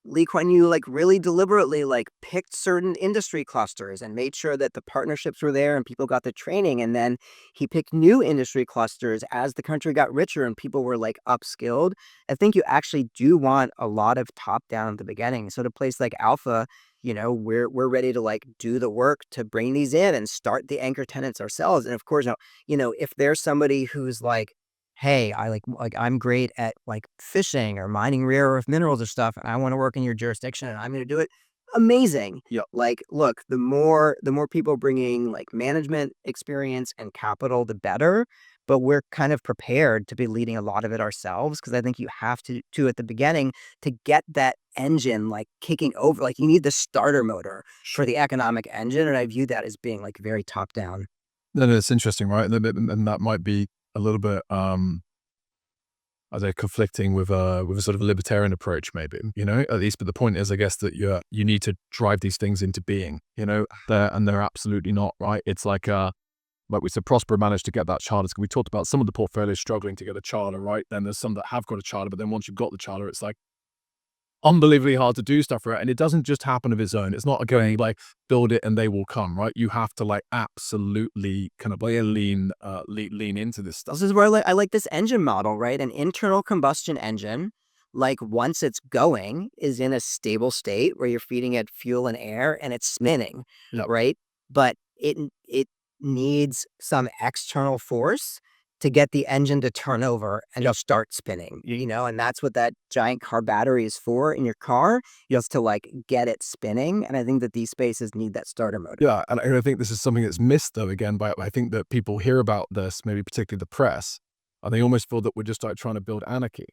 Lee Kuan Yew like really deliberately like picked certain industry clusters and made sure that the partnerships were there and people got the training. And then he picked new industry clusters as the country got richer and people were like upskilled. I think you actually do want a lot of top down at the beginning. So to place like Alpha, we're ready to like do the work to bring these in and start the anchor tenants ourselves. And of course, if there's somebody who's like, hey, I like I'm great at like fishing or mining rare earth minerals or stuff, and I want to work in your jurisdiction and I'm going to do it. Amazing. Like, look, the more people bringing like management experience and capital, the better. But we're kind of prepared to be leading a lot of it ourselves because I think you have to at the beginning to get that engine like kicking over. Like you need the starter motor for the economic engine, and I view that as being like very top down.
No, it's interesting, right? And that might be a little bit, are they conflicting with a sort of libertarian approach, maybe, at least. But the point is, I guess, that you need to drive these things into being, they're absolutely not, right? It's like we said, Prospera managed to get that charter. We talked about some of the portfolios struggling to get a charter, right? Then there's some that have got a charter, but then once you've got the charter, it's like unbelievably hard to do stuff, right? And it doesn't just happen of its own. It's not going like build it and they will come, right? You have to like absolutely kind of like lean into this stuff.
This is where I like this engine model, right? An internal combustion engine, like once it's going, is in a stable state where you're feeding it fuel and air and it's spinning, right? But it needs some external force to get the engine to turn over and start spinning, and that's what that giant car battery is for in your car, just to like get it spinning. And I think that these spaces need that starter motor.
Yeah, and I think this is something that's missed though, again, by I think that people hear about this, maybe particularly the press, and they almost feel that we're just like trying to build anarchy.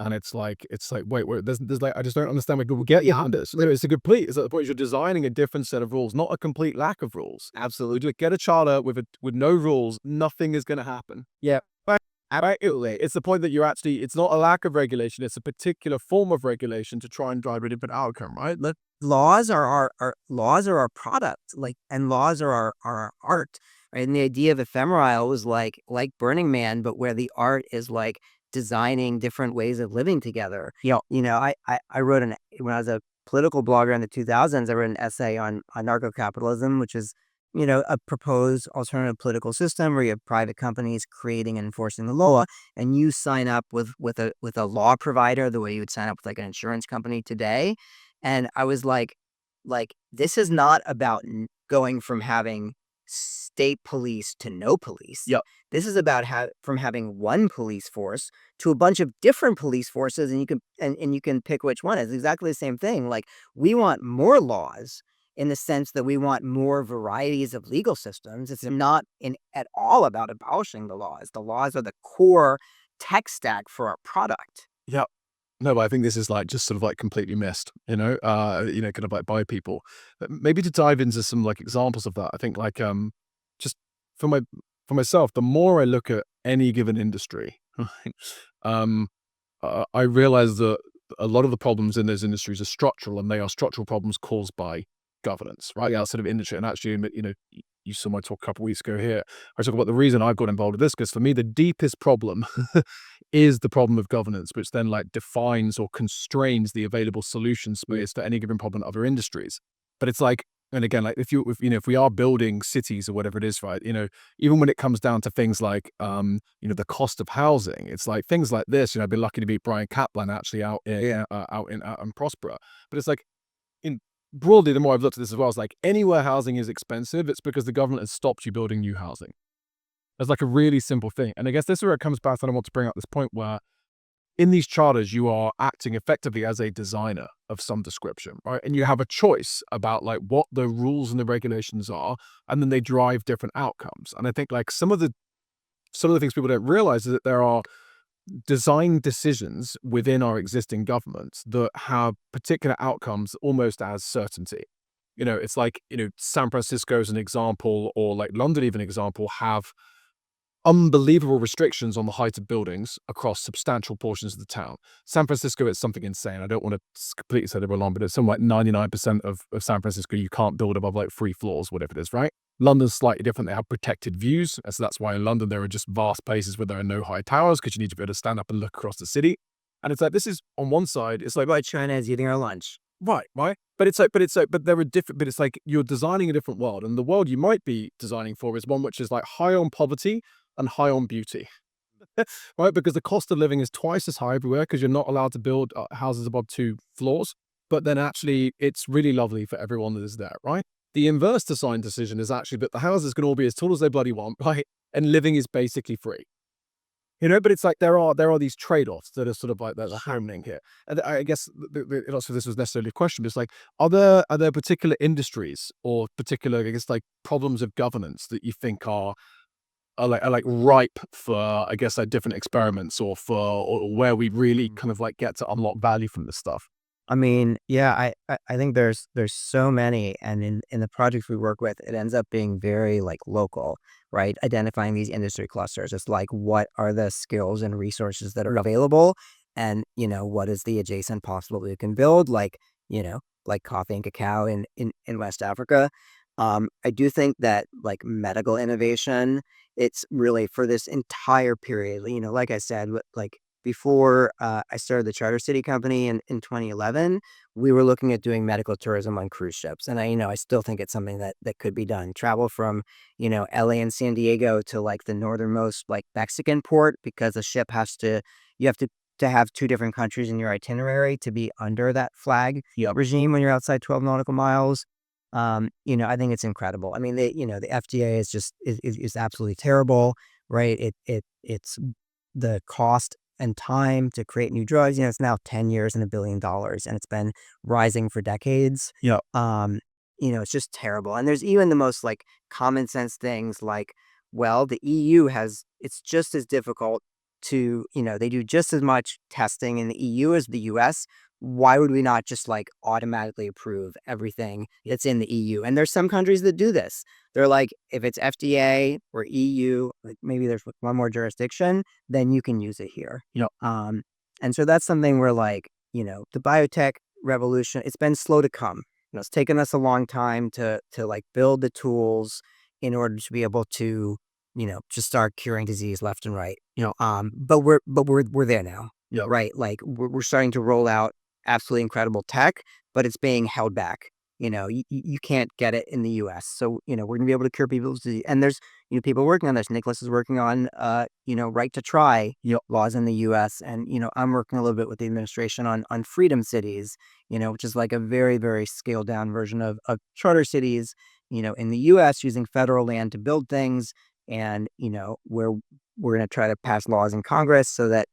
And it's like, wait, there's like, I just don't understand where people get behind this. It's a complete, it's at the point you're designing a different set of rules, not a complete lack of rules.
Absolutely.
Get a charter with no rules, nothing is going to happen.
Yeah.
Absolutely. It's the point that it's not a lack of regulation, it's a particular form of regulation to try and drive a different outcome, right?
Laws are our product, like, and laws are our art, right? And the idea of ephemeral was like Burning Man, but where the art is like designing different ways of living together. I wrote when I was a political blogger in the 2000s, I wrote an essay on anarcho-capitalism, which is a proposed alternative political system where you have private companies creating and enforcing the law, and you sign up with a law provider the way you would sign up with like an insurance company today. And I was like this is not about going from having state police to no police.
Yep.
This is about from having one police force to a bunch of different police forces, and you can pick which one. It's exactly the same thing. Like, we want more laws in the sense that we want more varieties of legal systems. It's not at all about abolishing the laws. The laws are the core tech stack for our product.
Yep. No, but I think this is like just sort of like completely missed, kind of like by people. But maybe to dive into some like examples of that, I think like just for myself, the more I look at any given industry, right, I realize that a lot of the problems in those industries are structural, and they are structural problems caused by governance, right? Outside of industry. And actually, you saw my talk a couple of weeks ago here. I talk about the reason I've got involved with this, because for me, the deepest problem is the problem of governance, which then like defines or constrains the available solution space for any given problem in other industries. But it's like, and again, like if we are building cities or whatever it is, right, even when it comes down to things like, the cost of housing, it's like things like this, I've been lucky to meet Brian Kaplan actually out in Próspera. But it's like, broadly, the more I've looked at this as well, it's like anywhere housing is expensive, it's because the government has stopped you building new housing. It's like a really simple thing. And I guess this is where it comes back, and I want to bring up this point where in these charters, you are acting effectively as a designer of some description, right? And you have a choice about like what the rules and the regulations are, and then they drive different outcomes. And I think like some of the things people don't realize is that there are design decisions within our existing governments that have particular outcomes almost as certainty. It's like, San Francisco as an example, or like London even example, have unbelievable restrictions on the height of buildings across substantial portions of the town. San Francisco is something insane. I don't want to completely say they're wrong, but it's something like 99% of San Francisco, you can't build above like 3 floors, whatever it is, right? London's slightly different. They have protected views. So that's why in London, there are just vast places where there are no high towers, because you need to be able to stand up and look across the city. And it's like, this is on one side, it's like,
Right, China is eating our lunch.
Right. But there are different, but it's like you're designing a different world. And the world you might be designing for is one which is like high on poverty and high on beauty, right? Because the cost of living is twice as high everywhere, because you're not allowed to build houses above 2 floors. But then actually it's really lovely for everyone that is there, right? The inverse design decision is actually that the houses can all be as tall as they bloody want, right? And living is basically free. But it's like there are these trade-offs that are sort of like there's a happening here. And I guess not so this was necessarily a question, but it's like, are there particular industries or particular, I guess, like problems of governance that you think are like ripe for, I guess, like different experiments, or where we really kind of like get to unlock value from this stuff?
I mean, yeah, I think there's so many, and in the projects we work with, it ends up being very like local, right? Identifying these industry clusters. It's like, what are the skills and resources that are available, and what is the adjacent possible we can build, like like coffee and cacao in West Africa. I do think that like medical innovation, it's really for this entire period. Like I said, like before I started the Charter City Company in 2011, we were looking at doing medical tourism on cruise ships. And I still think it's something that could be done. Travel from, LA and San Diego to like the northernmost like Mexican port, because a ship you have to have 2 different countries in your itinerary to be under that flag regime when you're outside 12 nautical miles. I think it's incredible. I mean, the FDA is absolutely terrible, right? It's the cost and time to create new drugs. It's now 10 years and $1 billion, and it's been rising for decades.
Yeah.
It's just terrible. And there's even the most like common sense things like, well, the EU it's just as difficult to, they do just as much testing in the EU as the US. Why would we not just like automatically approve everything that's in the EU? And there's some countries that do this. They're like, if it's FDA or EU, like maybe there's one more jurisdiction, then you can use it here. And so that's something where like, the biotech revolution, it's been slow to come. It's taken us a long time to like build the tools in order to be able to, just start curing disease left and right. But we're there now. Right. Like we're starting to roll out absolutely incredible tech, but it's being held back you can't get it in the US. So, we're gonna be able to cure people's disease. And there's, people working on this. Nicholas is working on, right to try laws in the US. And, I'm working a little bit with the administration on freedom cities, which is like a very, very scaled down version of charter cities, in the US using federal land to build things. And, where we're going to try to pass laws in Congress so that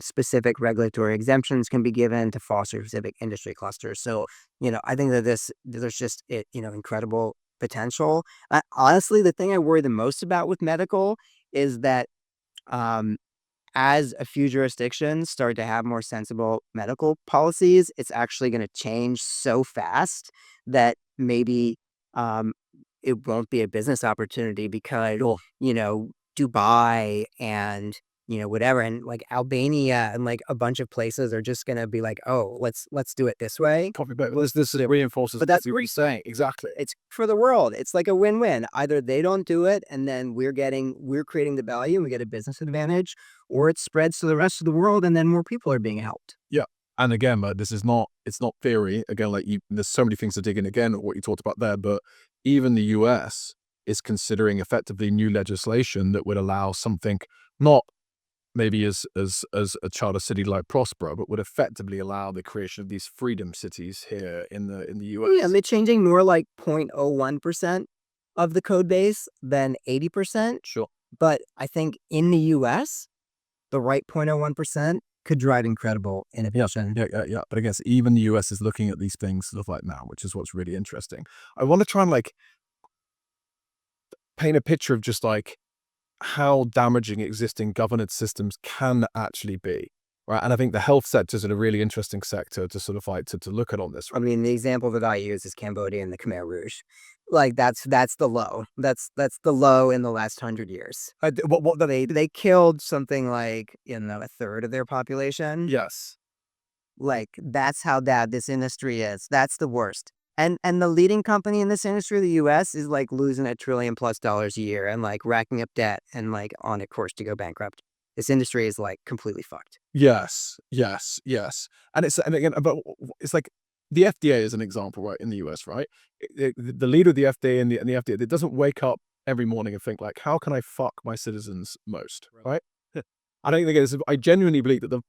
specific regulatory exemptions can be given to foster specific industry clusters. So, I think that there's just incredible potential. Honestly, the thing I worry the most about with medical is that um, as a few jurisdictions start to have more sensible medical policies, it's actually going to change so fast that maybe um, it won't be a business opportunity because, Dubai and, whatever, and like Albania and like a bunch of places are just going to be like, oh, let's do it this way.
Copy, but this reinforces
But that's
what you're saying. Exactly.
It's for the world. It's like a win-win. Either they don't do it and then we're creating the value and we get a business advantage, or it spreads to the rest of the world and then more people are being helped.
Yeah. And again, this is not, it's not theory. Again, there's so many things to dig in again, what you talked about there, but even the US is considering effectively new legislation that would allow something, not maybe as a charter city like Prospera, but would effectively allow the creation of these freedom cities here in the US.
Yeah, they're changing more like 0.01% of the code base than 80%.
Sure.
But I think in the US, the right 0.01% could drive incredible innovation.
Yeah. But I guess even the US is looking at these things sort of like now, which is what's really interesting. I want to try and paint a picture of just how damaging existing governance systems can actually be, right? And I think the health sector is a really interesting sector to sort of to look at on this.
I mean, the example that I use is Cambodia and the Khmer Rouge. Like that's the low. That's the low in the last 100 years.
What
They killed something like a third of their population.
Yes.
Like that's how bad this industry is. That's the worst. And the leading company in this industry, the US, is like losing $1 trillion+ a year and like racking up debt and like on a course to go bankrupt. This industry is like completely fucked.
Yes. And again, but it's like the FDA is an example, right? In the US, right? The leader of the FDA and the FDA, it doesn't wake up every morning and think like, how can I fuck my citizens most, right? I don't think it is. I genuinely believe that the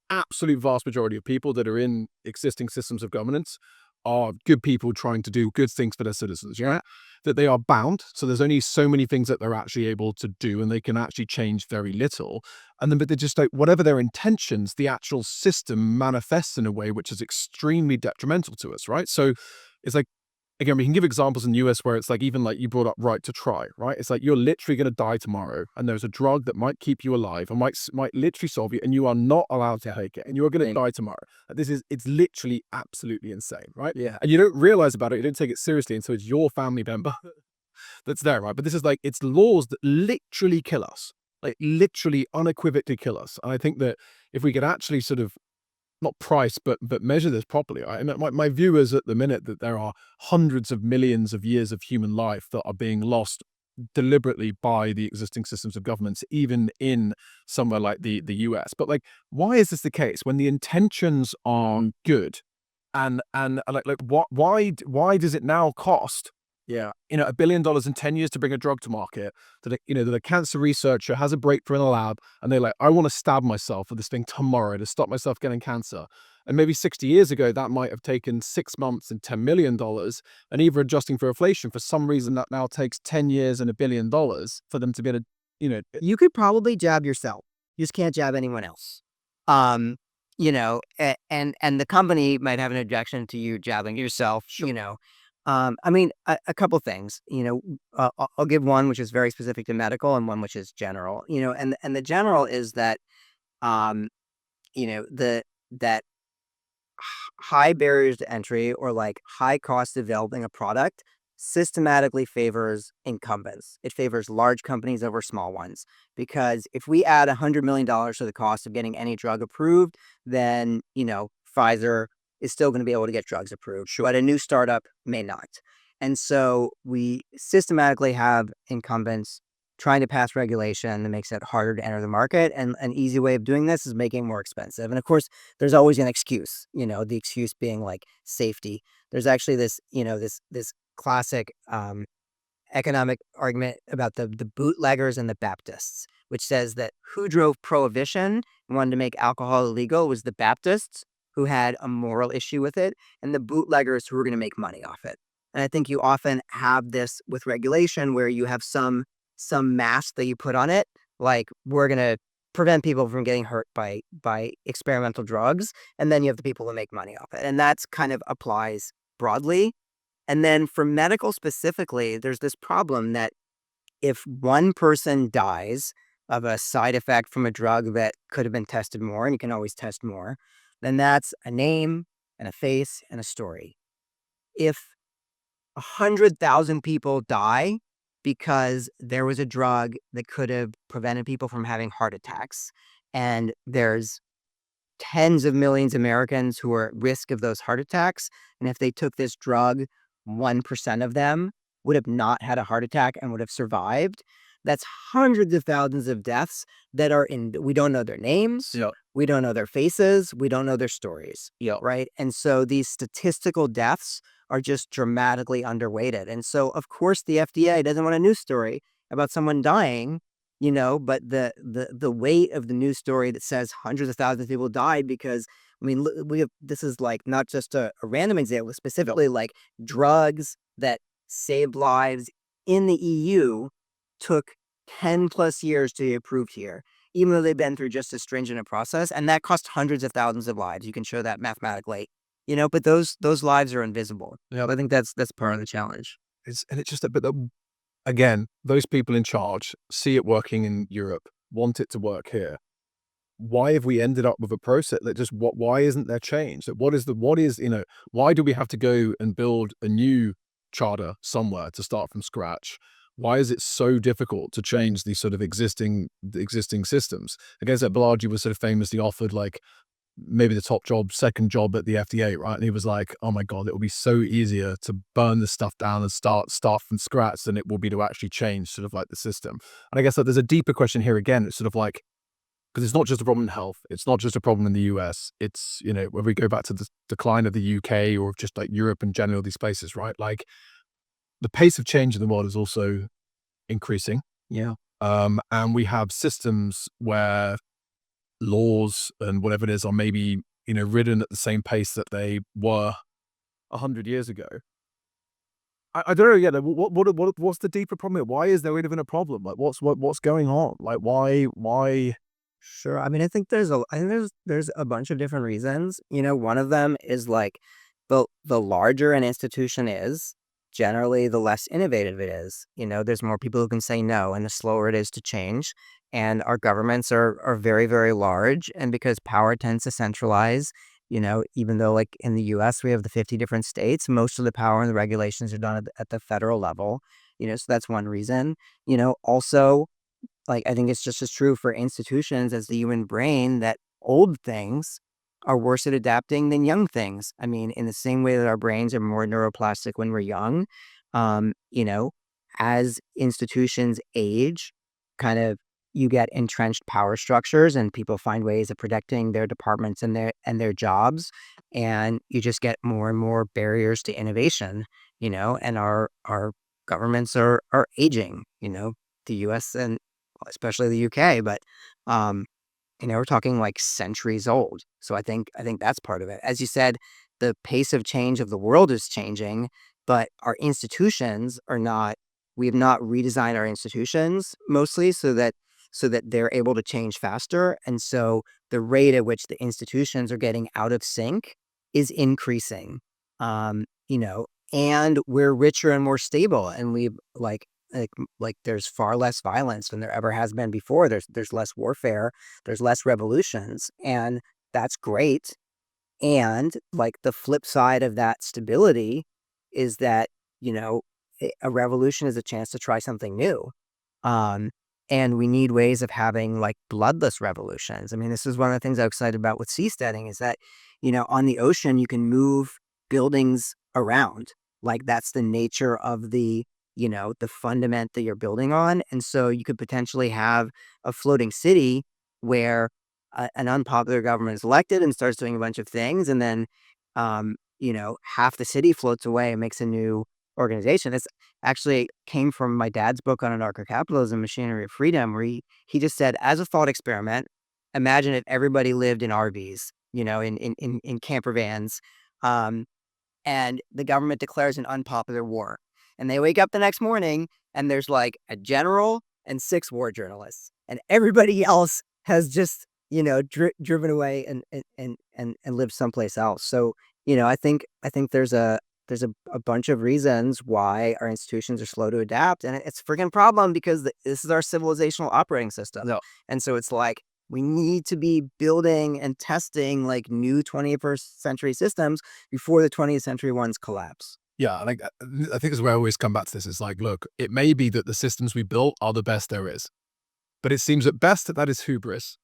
absolute vast majority of people that are in existing systems of governance are good people trying to do good things for their citizens, that they are bound. So there's only so many things that they're actually able to do, and they can actually change very little. And then, but they're just like, whatever their intentions, the actual system manifests in a way which is extremely detrimental to us, right? So it's like, again, we can give examples in the US where it's like, even like you brought up right to try, right? It's like you're literally going to die tomorrow, and there's a drug that might keep you alive and might literally solve you, and you are not allowed to take it, and you are going to die tomorrow. It's literally absolutely insane, right?
Yeah.
And you don't realize about it, you don't take it seriously until it's your family member that's there, right? But this is like, it's laws that literally kill us, like literally unequivocally kill us. And I think that if we could actually sort of not price, but measure this properly. Right? And my view is at the minute that there are hundreds of millions of years of human life that are being lost deliberately by the existing systems of governments, even in somewhere like the US. But like, why is this the case when the intentions are good? And why does it now cost $1 billion in 10 years to bring a drug to market, that a cancer researcher has a breakthrough in a lab and they're like, I want to stab myself with this thing tomorrow to stop myself getting cancer. And maybe 60 years ago, that might have taken 6 months and $10 million. And even adjusting for inflation, for some reason, that now takes 10 years and $1 billion for them to be able to,
You could probably jab yourself. You just can't jab anyone else. And the company might have an objection to you jabbing yourself, I mean, a couple things, I'll give one which is very specific to medical and one which is general, and the general is that, that high barriers to entry or like high cost of developing a product systematically favors incumbents. It favors large companies over small ones, because if we add $100 million to the cost of getting any drug approved, then, Pfizer is still going to be able to get drugs approved, but a new startup may not. And so we systematically have incumbents trying to pass regulation that makes it harder to enter the market. And an easy way of doing this is making it more expensive. And of course, there's always an excuse, the excuse being like safety. There's actually this, this classic economic argument about the bootleggers and the Baptists, which says that who drove prohibition and wanted to make alcohol illegal was the Baptists, who had a moral issue with it, and the bootleggers who were going to make money off it. And I think you often have this with regulation where you have some mask that you put on it, like we're going to prevent people from getting hurt by experimental drugs, and then you have the people who make money off it. And that's kind of applies broadly. And then for medical specifically, there's this problem that if one person dies of a side effect from a drug that could have been tested more, and you can always test more, then that's a name and a face and a story. If 100,000 people die because there was a drug that could have prevented people from having heart attacks, and there's tens of millions of Americans who are at risk of those heart attacks, and if they took this drug, 1% of them would have not had a heart attack and would have survived. That's hundreds of thousands of deaths that are we don't know their names.
Yeah.
We don't know their faces. We don't know their stories.
Yeah.
Right. And so these statistical deaths are just dramatically underweighted. And so, of course, the FDA doesn't want a news story about someone dying, but the weight of the news story that says hundreds of thousands of people died because, I mean, this is like not just a random example, specifically like drugs that saved lives in the EU took 10 plus years to be approved here, even though they've been through just as stringent a process. And that cost hundreds of thousands of lives. You can show that mathematically, but those lives are invisible.
Yeah.
I think that's part of the challenge.
It's just a bit, again, those people in charge see it working in Europe, want it to work here. Why have we ended up with a process that just, why isn't there change? Why do we have to go and build a new charter somewhere to start from scratch? Why is it so difficult to change these sort of existing systems? I guess that Balaji was sort of famously offered like maybe the top job, second job at the FDA, right? And he was like, oh my God, it will be so easier to burn this stuff down and start from scratch than it will be to actually change sort of like the system. And I guess that there's a deeper question here again. It's sort of like, because it's not just a problem in health. It's not just a problem in the US. It's, when we go back to the decline of the UK or just like Europe in general, these places, right? Like the pace of change in the world is also increasing.
Yeah.
And we have systems where laws and whatever it is are maybe, written at the same pace that they were 100 years ago. I don't know. Yeah. What's the deeper problem here? Why is there even a problem? Like what's going on? Like why?
Sure. I mean, I think there's a bunch of different reasons. One of them is like the larger an institution is, generally the less innovative it is. There's more people who can say no, and the slower it is to change. And our governments are very, very large. And because power tends to centralize, even though like in the US, we have the 50 different states, most of the power and the regulations are done at the federal level. So that's one reason. Also, like, I think it's just as true for institutions as the human brain that old things are worse at adapting than young things. I mean, in the same way that our brains are more neuroplastic when we're young, as institutions age, kind of you get entrenched power structures and people find ways of protecting their departments and their jobs, and you just get more and more barriers to innovation, and our governments are aging, the US and especially the UK, but we're talking like centuries old. So I think that's part of it. As you said, the pace of change of the world is changing, but our institutions are not. We have not redesigned our institutions mostly so that they're able to change faster, and so the rate at which the institutions are getting out of sync is increasing. And we're richer and more stable, and we've like there's far less violence than there ever has been before. There's less warfare, there's less revolutions, and that's great. And like the flip side of that stability is that, a revolution is a chance to try something new. And we need ways of having like bloodless revolutions. I mean, this is one of the things I'm excited about with seasteading is that, on the ocean, you can move buildings around. Like that's the nature of the fundament that you're building on. And so you could potentially have a floating city where an unpopular government is elected and starts doing a bunch of things. And then half the city floats away and makes a new organization. This actually came from my dad's book on anarcho-capitalism, Machinery of Freedom, where he just said, as a thought experiment, imagine if everybody lived in RVs, in camper vans, and the government declares an unpopular war. And they wake up the next morning and there's like a general and 6 war journalists, and everybody else has just, driven away and lived someplace else. So, I think there's a bunch of reasons why our institutions are slow to adapt, and it's a freaking problem because this is our civilizational operating system.
No.
And so it's like we need to be building and testing like new 21st century systems before the 20th century ones collapse.
Yeah, I think is where I always come back to this. It's like, look, it may be that the systems we built are the best there is, but it seems at best that is hubris.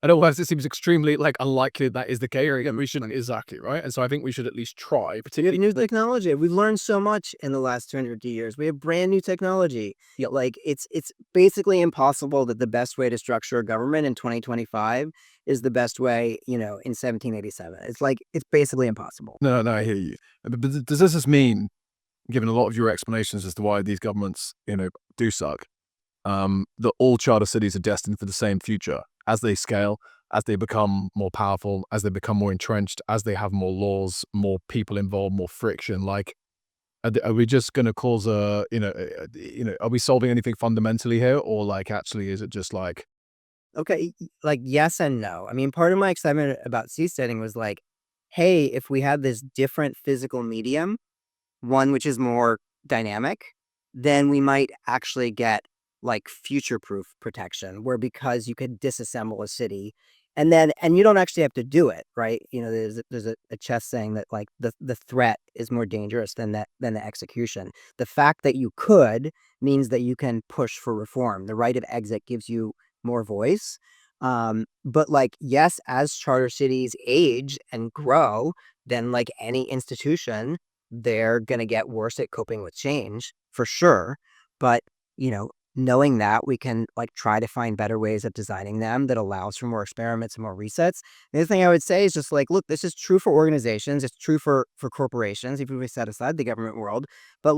Otherwise, it seems extremely unlikely that is the case. Again, we shouldn't exactly, right? And so I think we should at least try, particularly
New technology. We've learned so much in the last 250 years. We have brand new technology. Yeah, like it's basically impossible that the best way to structure a government in 2025 is the best way, in 1787. It's basically impossible.
No, I hear you. But does this just mean, given a lot of your explanations as to why these governments, do suck, that all charter cities are destined for the same future as they scale, as they become more powerful, as they become more entrenched, as they have more laws, more people involved, more friction? Like, are we just going to cause are we solving anything fundamentally here, or actually is it just
Okay, yes and no. I mean, part of my excitement about seasteading was like, hey, if we had this different physical medium, one which is more dynamic, then we might actually get future-proof protection, where because you could disassemble a city and you don't actually have to do it, right? There's a chess saying that the threat is more dangerous than the execution. The fact that you could means that you can push for reform. The right of exit gives you more voice. But yes, as charter cities age and grow, then any institution, they're going to get worse at coping with change for sure. But, knowing that, we can try to find better ways of designing them that allows for more experiments and more resets. The other thing I would say is just look, this is true for organizations. It's true for corporations, if we set aside the government world. But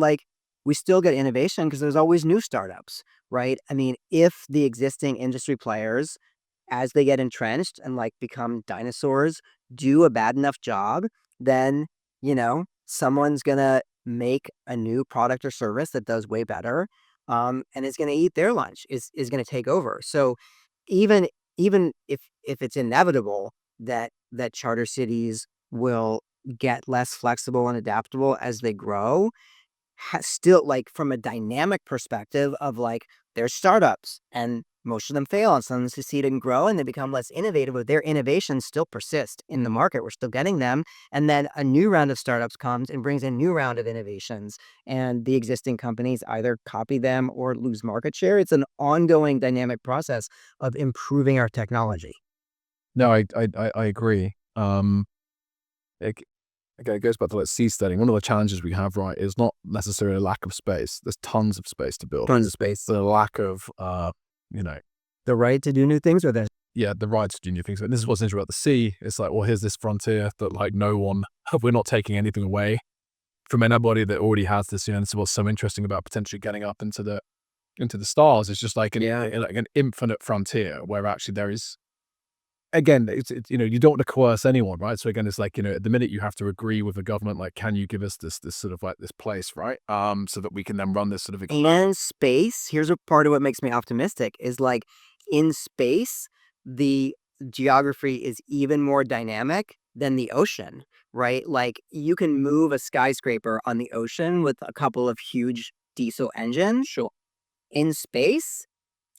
we still get innovation because there's always new startups, right? I mean, if the existing industry players, as they get entrenched and become dinosaurs, do a bad enough job, then, someone's going to make a new product or service that does way better. And is going to eat their lunch, is going to take over. So even if it's inevitable that charter cities will get less flexible and adaptable as they grow, still from a dynamic perspective of there's startups and most of them fail and some succeed and grow and they become less innovative, but their innovations still persist in the market. We're still getting them. And then a new round of startups comes and brings a new round of innovations, and the existing companies either copy them or lose market share. It's an ongoing dynamic process of improving our technology.
No, I agree. It goes back to seasteading. One of the challenges we have, right, is not necessarily a lack of space. There's tons of space to build.
Tons of space.
The lack of,
the right to do new things, or the
right to do new things. And this is what's interesting about the sea. It's well, here's this frontier that no one, we're not taking anything away from anybody that already has this. This is what's so interesting about potentially getting up into the stars. It's just an infinite frontier where actually there is. Again, it's you don't want to coerce anyone, right? So again, it's at the minute you have to agree with the government, can you give us this sort of this place, right? So that we can then run this sort of.
And space, here's a part of what makes me optimistic is in space, the geography is even more dynamic than the ocean, right? You can move a skyscraper on the ocean with a couple of huge diesel engines.
Sure.
In space,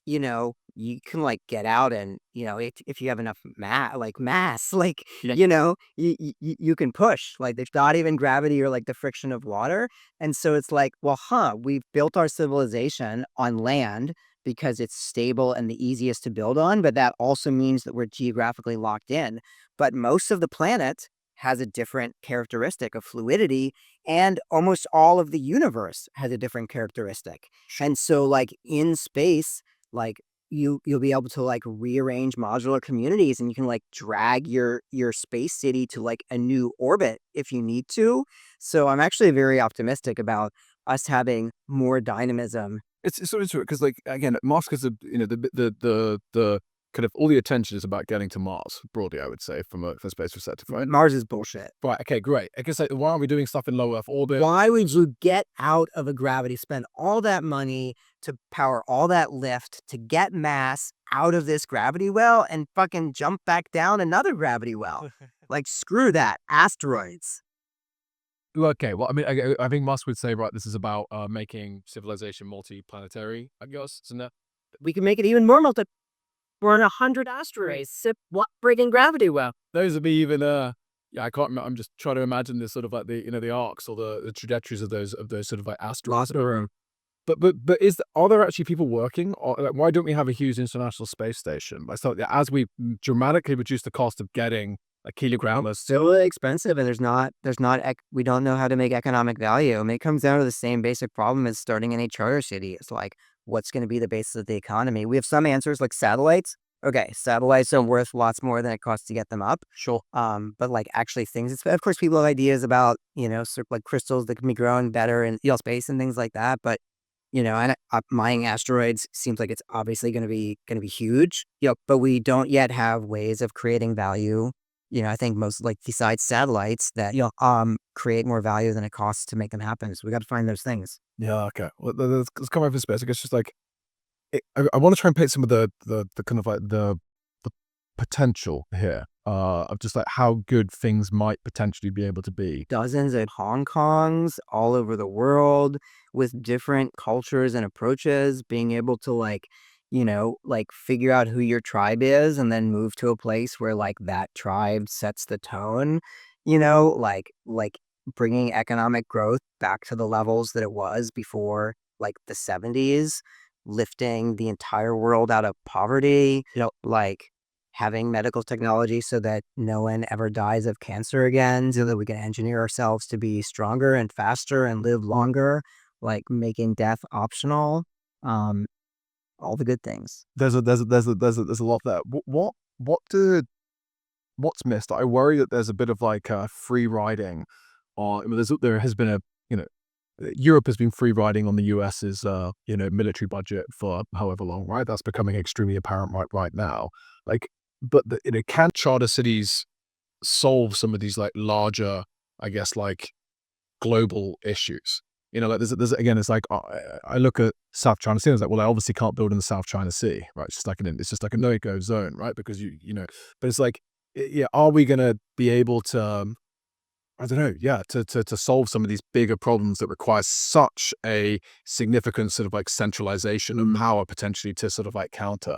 you can get out and, if you have enough mass,
Yeah.
you can push, there's not even gravity or the friction of water. And so it's we've built our civilization on land because it's stable and the easiest to build on, but that also means that we're geographically locked in. But most of the planet has a different characteristic of fluidity, and almost all of the universe has a different characteristic. And so in space, you'll be able to like rearrange modular communities, and you can like drag your space city to like a new orbit if you need to. So I'm actually very optimistic about us having more dynamism.
It's so interesting because, like, again, Musk is the kind of all the attention is about getting to Mars broadly. I would say from a space perspective, right?
Mars is bullshit.
Right. Okay. Great. I guess, like, why aren't we doing stuff in low Earth orbit?
Why would you get out of a gravity, spend all that money to power all that lift to get mass out of this gravity well and fucking jump back down another gravity well? Like, screw that. Asteroids.
Okay. Well, I mean, I think Musk would say, right, this is about making civilization multi-planetary, I guess, isn't it?
We can make it even more We're on 100 asteroids. Sip what friggin' gravity well?
Those would be even yeah, I can't remember. I'm just trying to imagine this sort of like the arcs or the trajectories of those sort of like asteroids. But are there actually people working? Or, like, why don't we have a huge international space station? I thought as we dramatically reduce the cost of getting a kilogram,
It's still expensive, and we don't know how to make economic value. I mean, it comes down to the same basic problem as starting any charter city. It's like, what's going to be the basis of the economy? We have some answers like satellites. Okay, satellites are worth lots more than it costs to get them up.
sure.
But like actually of course, people have ideas about, sort of like crystals that can be grown better in space and things like that. But and mining asteroids seems like it's obviously going to be huge. But we don't yet have ways of creating value. I think most, like, besides satellites that create more value than it costs to make them happen. So we got to find those things.
Yeah. Okay. Well, let's come over to space. I guess just like I want to try and paint some of the kind of like the potential here of just like how good things might potentially be able to be.
Dozens of Hong Kongs all over the world with different cultures and approaches, being able to like figure out who your tribe is and then move to a place where like that tribe sets the tone, like bringing economic growth back to the levels that it was before like the 70s, lifting the entire world out of poverty, like having medical technology so that no one ever dies of cancer again, so that we can engineer ourselves to be stronger and faster and live longer, like making death optional. All the good things.
There's a lot there. What's missed? I worry that there's a bit of like free riding, or I mean, there has been Europe has been free riding on the US's military budget for however long, right? That's becoming extremely apparent right now. Like, but can charter cities solve some of these like larger, I guess, like global issues? Like there's again, it's like I look at South China Sea, and it's like, well, I obviously can't build in the South China Sea, right? It's just like a no-go zone, right? Because but it's like, yeah, are we gonna be able to? I don't know, yeah, to solve some of these bigger problems that require such a significant sort of like centralization of power potentially to sort of like counter.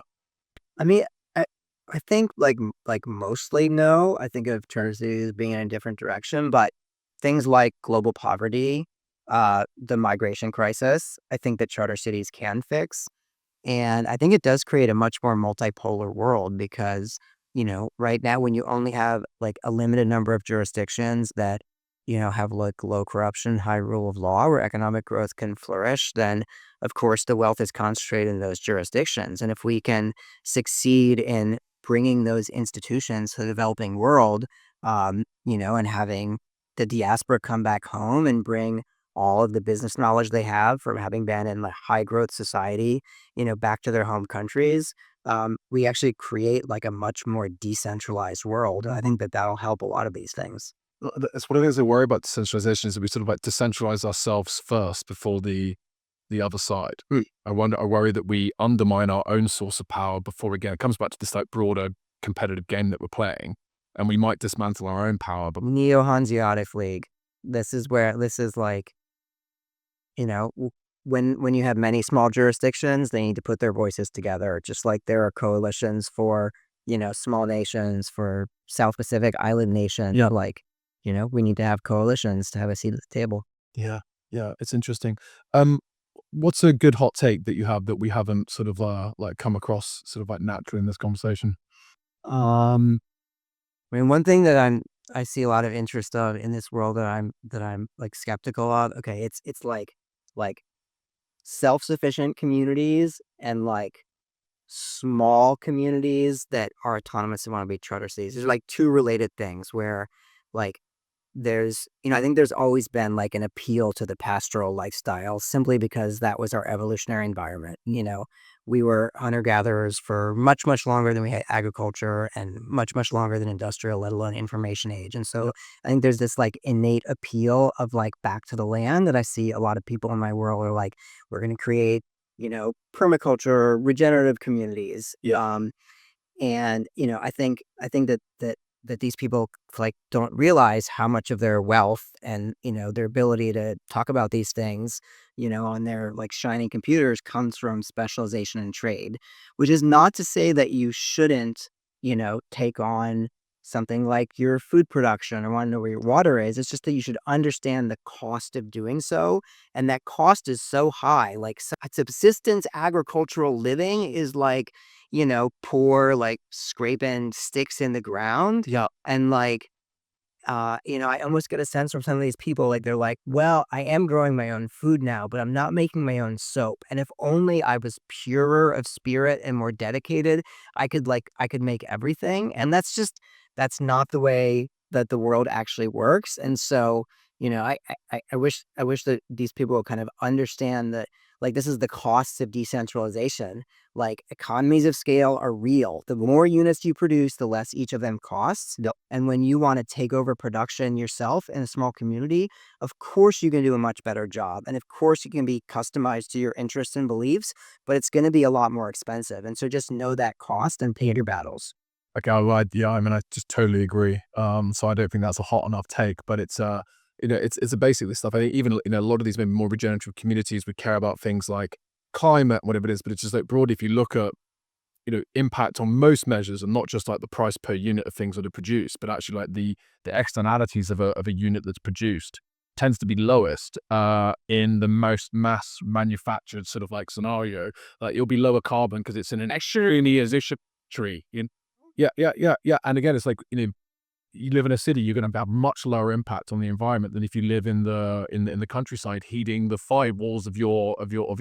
I mean, I think like mostly no. I think of charter cities being in a different direction, but things like global poverty, the migration crisis, I think that charter cities can fix. And I think it does create a much more multipolar world because, right now when you only have like a limited number of jurisdictions that, have like low corruption, high rule of law, where economic growth can flourish, then of course the wealth is concentrated in those jurisdictions. And if we can succeed in bringing those institutions to the developing world, and having the diaspora come back home and bring all of the business knowledge they have from having been in a high growth society, back to their home countries, we actually create like a much more decentralized world. I think that that'll help a lot of these things.
That's one of the things I worry about decentralization, is that we sort of like decentralize ourselves first before the other side. I worry that we undermine our own source of power before, again, it comes back to this like broader competitive game that we're playing, and we might dismantle our own power. But
Neo-Hanseatic League. This is like, when you have many small jurisdictions, they need to put their voices together, just like there are coalitions for, small nations, for South Pacific island nations.
Yeah.
Like, we need to have coalitions to have a seat at the table.
yeah, it's interesting. What's a good hot take that you have that we haven't sort of like come across sort of like naturally in this conversation?
I mean, one thing that I see a lot of interest of in this world that I'm like skeptical of. Okay, it's like self-sufficient communities and like small communities that are autonomous and want to be charter cities. There's like two related things where like there's, I think there's always been like an appeal to the pastoral lifestyle simply because that was our evolutionary environment. We were hunter-gatherers for much, much longer than we had agriculture and much, much longer than industrial, let alone information age. And so I think there's this like innate appeal of like back to the land that I see a lot of people in my world are like, we're going to create, permaculture, regenerative communities. And I think that these people like don't realize how much of their wealth and their ability to talk about these things on their like shiny computers comes from specialization and trade, which is not to say that you shouldn't take on something like your food production or want to know where your water is. It's just that you should understand the cost of doing so, and that cost is so high. Like subsistence agricultural living is like poor, like scraping sticks in the ground.
Yeah.
And like, I almost get a sense from some of these people, like they're like, well, I am growing my own food now, but I'm not making my own soap. And if only I was purer of spirit and more dedicated, I could make everything. And that's not the way that the world actually works. And so, I wish that these people would kind of understand that like this is the costs of decentralization. Like economies of scale are real. The more units you produce, the less each of them costs.
Yep.
And when you want to take over production yourself in a small community, of course you can do a much better job. And of course you can be customized to your interests and beliefs, but it's going to be a lot more expensive. And so just know that cost and pick your battles.
Okay, I just totally agree. So I don't think that's a hot enough take, but it's it's a basic this stuff. I think even a lot of these maybe more regenerative communities would care about things like climate, whatever it is, but it's just like broadly, if you look at impact on most measures and not just like the price per unit of things that are produced, but actually like the externalities of a unit that's produced tends to be lowest in the most mass manufactured sort of like scenario. Like it'll be lower carbon because it's in an extremely tree. Yeah. And again, it's like you live in a city, you're going to have much lower impact on the environment than if you live in the countryside, heating the 5 walls of your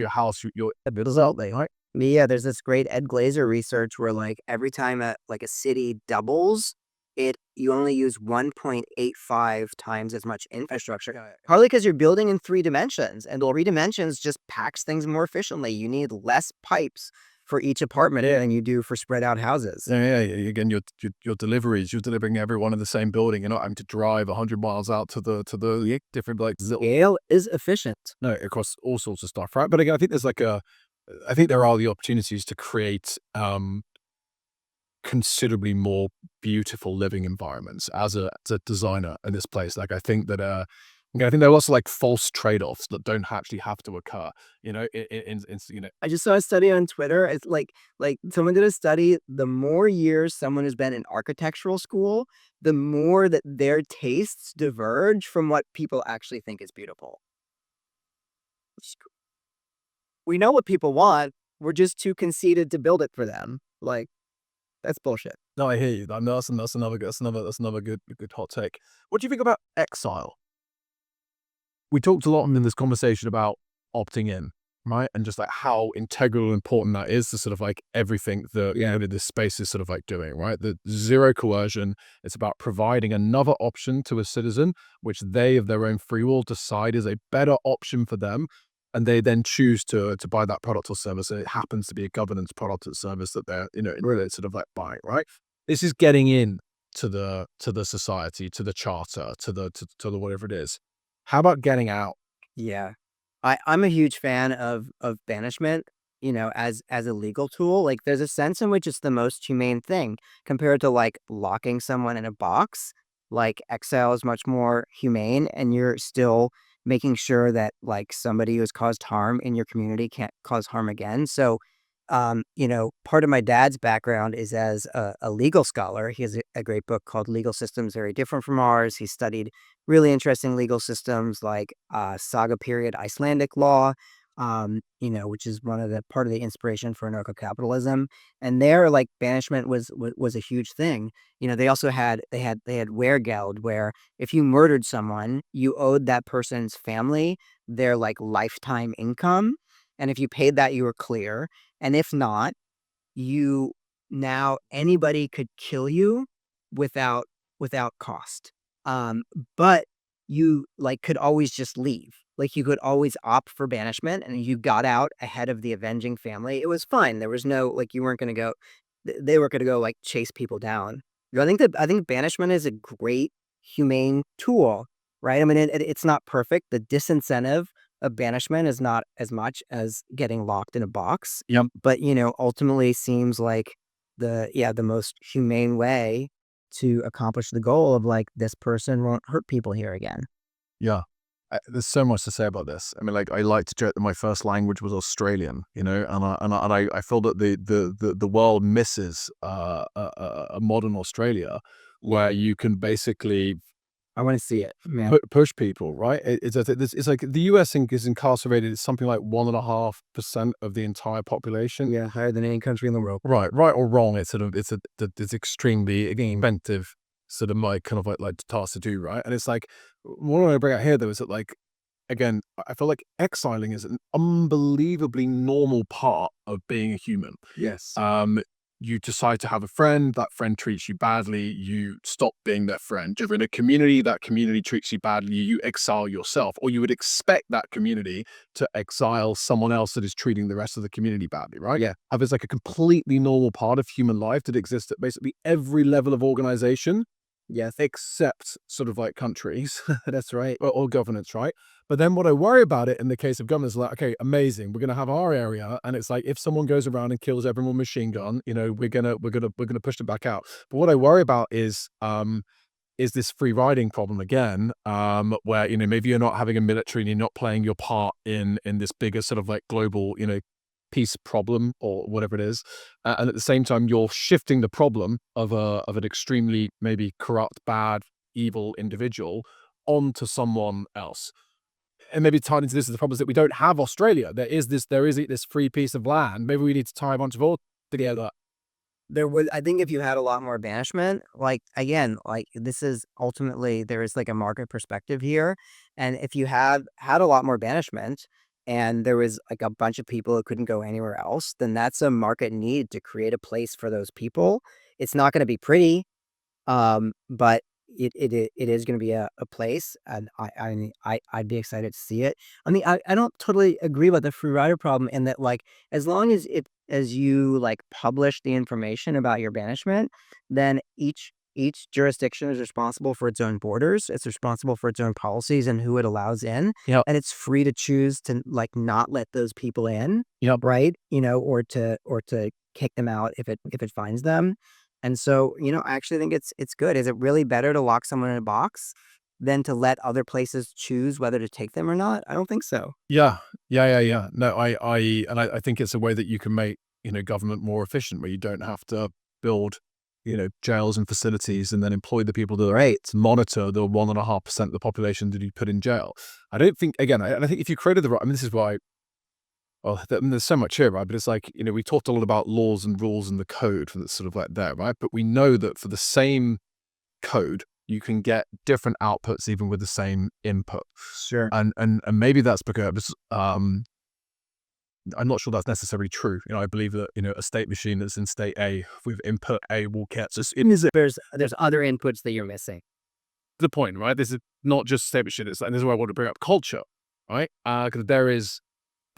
house.
Right? Yeah, there's this great Ed Glazer research where like every time a city doubles, you only use 1.85 times as much infrastructure. Partly because you're building in 3 dimensions, and 3 dimensions just packs things more efficiently. You need less pipes for each apartment than you do for spread out houses.
Yeah. Again, your deliveries, you're delivering everyone in the same building. You're not having to drive 100 miles out to the different like
Scale is efficient.
No, across all sorts of stuff, right? But again, I think there are the opportunities to create considerably more beautiful living environments as a designer in this place. Like I think that I think there are lots of like false trade-offs that don't actually have to occur.
I just saw a study on Twitter. It's like someone did a study. The more years someone has been in architectural school, the more that their tastes diverge from what people actually think is beautiful. We know what people want. We're just too conceited to build it for them. Like, that's bullshit.
No, I hear you. That's another good hot take. What do you think about exile? We talked a lot in this conversation about opting in, right? And just like how integral and important that is to sort of like everything that this space is sort of like doing, right? The zero coercion. It's about providing another option to a citizen, which they of their own free will decide is a better option for them. And they then choose to buy that product or service. And it happens to be a governance product or service that they're, really sort of like buying, right? This is getting in to the society, to the charter, to the whatever it is. How about getting out?
Yeah. I'm a huge fan of banishment, as a legal tool. Like there's a sense in which it's the most humane thing compared to like locking someone in a box. Like exile is much more humane, and you're still making sure that like somebody who's caused harm in your community can't cause harm again. So part of my dad's background is as a legal scholar. He has a great book called Legal Systems Very Different from Ours. He studied really interesting legal systems like Saga period Icelandic law, which is part of the inspiration for anarcho-capitalism. And there, like banishment was a huge thing. They also had weregeld, where if you murdered someone, you owed that person's family their like lifetime income. And if you paid that, you were clear. And if not, now anybody could kill you without cost. But you like could always just leave. Like you could always opt for banishment, and you got out ahead of the avenging family. It was fine. There was no like you weren't going to go. They weren't going to go like chase people down. I think banishment is a great humane tool, right? I mean, it's not perfect. The disincentive of banishment is not as much as getting locked in a box.
Yep.
But ultimately seems like the most humane way to accomplish the goal of like this person won't hurt people here again.
Yeah. There's so much to say about this. I mean, like I like to joke that my first language was Australian, and I feel that the world misses a modern Australia where you can basically
I want to see it, man.
push people, right? It's like the US is incarcerated. It's something like 1.5% of the entire population.
Yeah, higher than any country in the world.
Right or wrong. It's it's extremely inventive sort of my kind of like task to do, right? And it's like what I want to bring out here though is that like again, I feel like exiling is an unbelievably normal part of being a human.
Yes.
You decide to have a friend, that friend treats you badly, you stop being their friend. You're in a community, that community treats you badly, you exile yourself, or you would expect that community to exile someone else that is treating the rest of the community badly, right?
Yeah.
It's like a completely normal part of human life that exists at basically every level of organization.
Yes.
Except sort of like countries.
That's right.
Or governance, right? But then what I worry about it in the case of governance is like, okay, amazing. We're gonna have our area, and it's like if someone goes around and kills everyone with machine gun, we're gonna push them back out. But what I worry about is this free riding problem again, where maybe you're not having a military and you're not playing your part in this bigger sort of like global peace problem or whatever it is, and at the same time you're shifting the problem of an extremely maybe corrupt, bad, evil individual onto someone else. And maybe tied into this is the problem is that we don't have Australia. There is this free piece of land. Maybe we need to tie a bunch of all together.
I think if you had a lot more banishment, like again, like this is ultimately there is like a market perspective here. And if you had a lot more banishment and there was like a bunch of people who couldn't go anywhere else, then that's a market need to create a place for those people. It's not going to be pretty, but it is going to be a place, and I'd be excited to see it. I mean, I don't totally agree about the free rider problem in that like as long as you like publish the information about your banishment, then each jurisdiction is responsible for its own borders. It's responsible for its own policies and who it allows in.
Yep.
And it's free to choose to like not let those people in.
Yep.
Right. Or to kick them out if it finds them. And so, I actually think it's good. Is it really better to lock someone in a box than to let other places choose whether to take them or not? I don't think so.
Yeah. No, I think it's a way that you can make, government more efficient where you don't have to build, jails and facilities and then employ the people that are to monitor the 1.5% of the population that you put in jail. I don't think, again, I think if you created the right, I mean, this is why, well, there's so much here, right? But it's like, we talked a lot about laws and rules and the code that's sort of like there, right? But we know that for the same code, you can get different outputs even with the same input.
Sure.
And maybe that's because I'm not sure that's necessarily true. I believe that a state machine that's in state A with input A will get
There's other inputs that you're missing.
the point, right? This is not just state machine. And this is why I want to bring up culture, right? Because there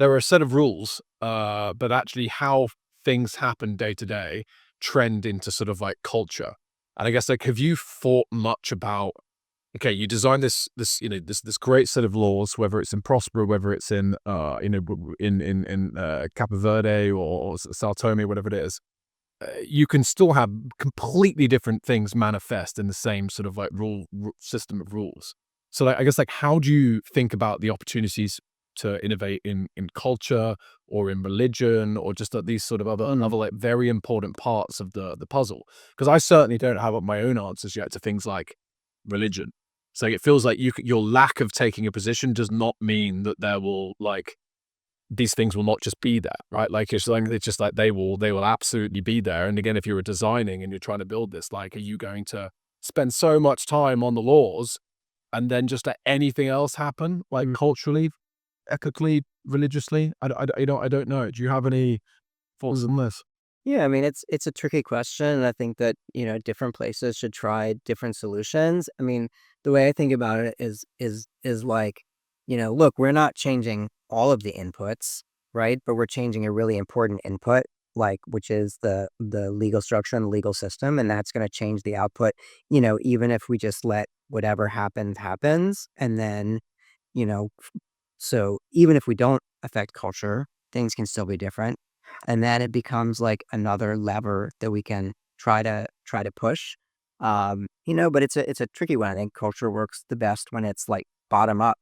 are a set of rules, but actually how things happen day to day trend into sort of like culture. And I guess like, have you thought much about, okay, you design this great set of laws, whether it's in Prospera, whether it's in Capo Verde or Sao Tome, whatever it is, you can still have completely different things manifest in the same sort of like system of rules. So like, I guess like, how do you think about the opportunities to innovate in culture or in religion or just these sort of other like very important parts of the puzzle? Because I certainly don't have my own answers yet to things like religion. So it feels like your lack of taking a position does not mean that there will like these things will not just be there, right? Like it's just like they will absolutely be there. And again, if you're designing and you're trying to build this, like, are you going to spend so much time on the laws and then just let anything else happen, like culturally, ethically, religiously? I don't know. Do you have any thoughts on this?
Yeah, I mean it's a tricky question, and I think that different places should try different solutions. I mean, the way I think about it is like, look, we're not changing all of the inputs, right? But we're changing a really important input, like which is the legal structure and the legal system, and that's going to change the output. Even if we just let whatever happens happens, and then you know, so even if we don't affect culture, things can still be different. And then it becomes like another lever that we can try to push. But it's a tricky one. I think culture works the best when it's like bottom up.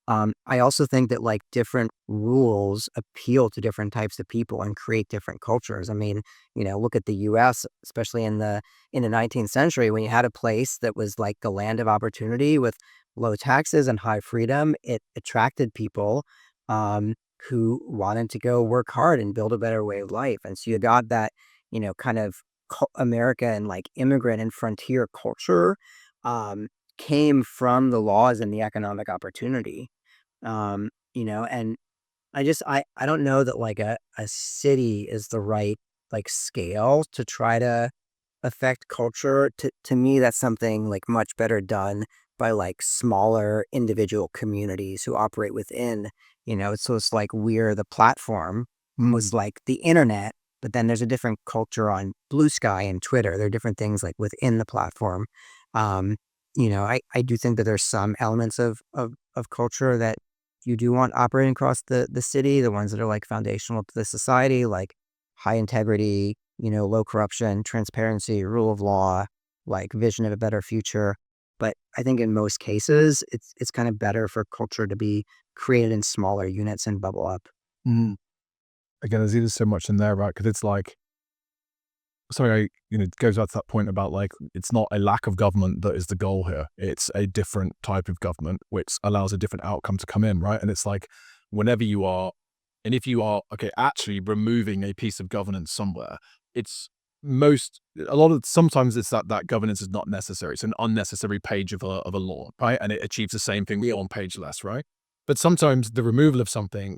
I also think that like different rules appeal to different types of people and create different cultures. I mean, look at the US, especially in the 19th century, when you had a place that was like the land of opportunity with low taxes and high freedom, it attracted people who wanted to go work hard and build a better way of life. And so you got that, kind of American like immigrant and frontier culture um, came from the laws and the economic opportunity. And I don't know that like a city is the right like scale to try to affect culture. To me, that's something like much better done by like smaller individual communities who operate within, so it's like we're the platform was like the internet, but then there's a different culture on Blue Sky and Twitter. There are different things like within the platform. Um, I do think that there's some elements of culture that you do want operating across the city, the ones that are like foundational to the society, like high integrity, low corruption, transparency, rule of law, like vision of a better future. But I think in most cases, it's kind of better for culture to be created in smaller units and bubble up.
Mm. Again, there's either so much in there, right? Because it's like, sorry, it goes back to that point about like, it's not a lack of government that is the goal here. It's a different type of government, which allows a different outcome to come in, right? And it's like, whenever you are, and if you are, okay, actually removing a piece of governance somewhere, it's sometimes it's that governance is not necessary. It's an unnecessary page of a law, right? And it achieves the same thing on page less, right? But sometimes the removal of something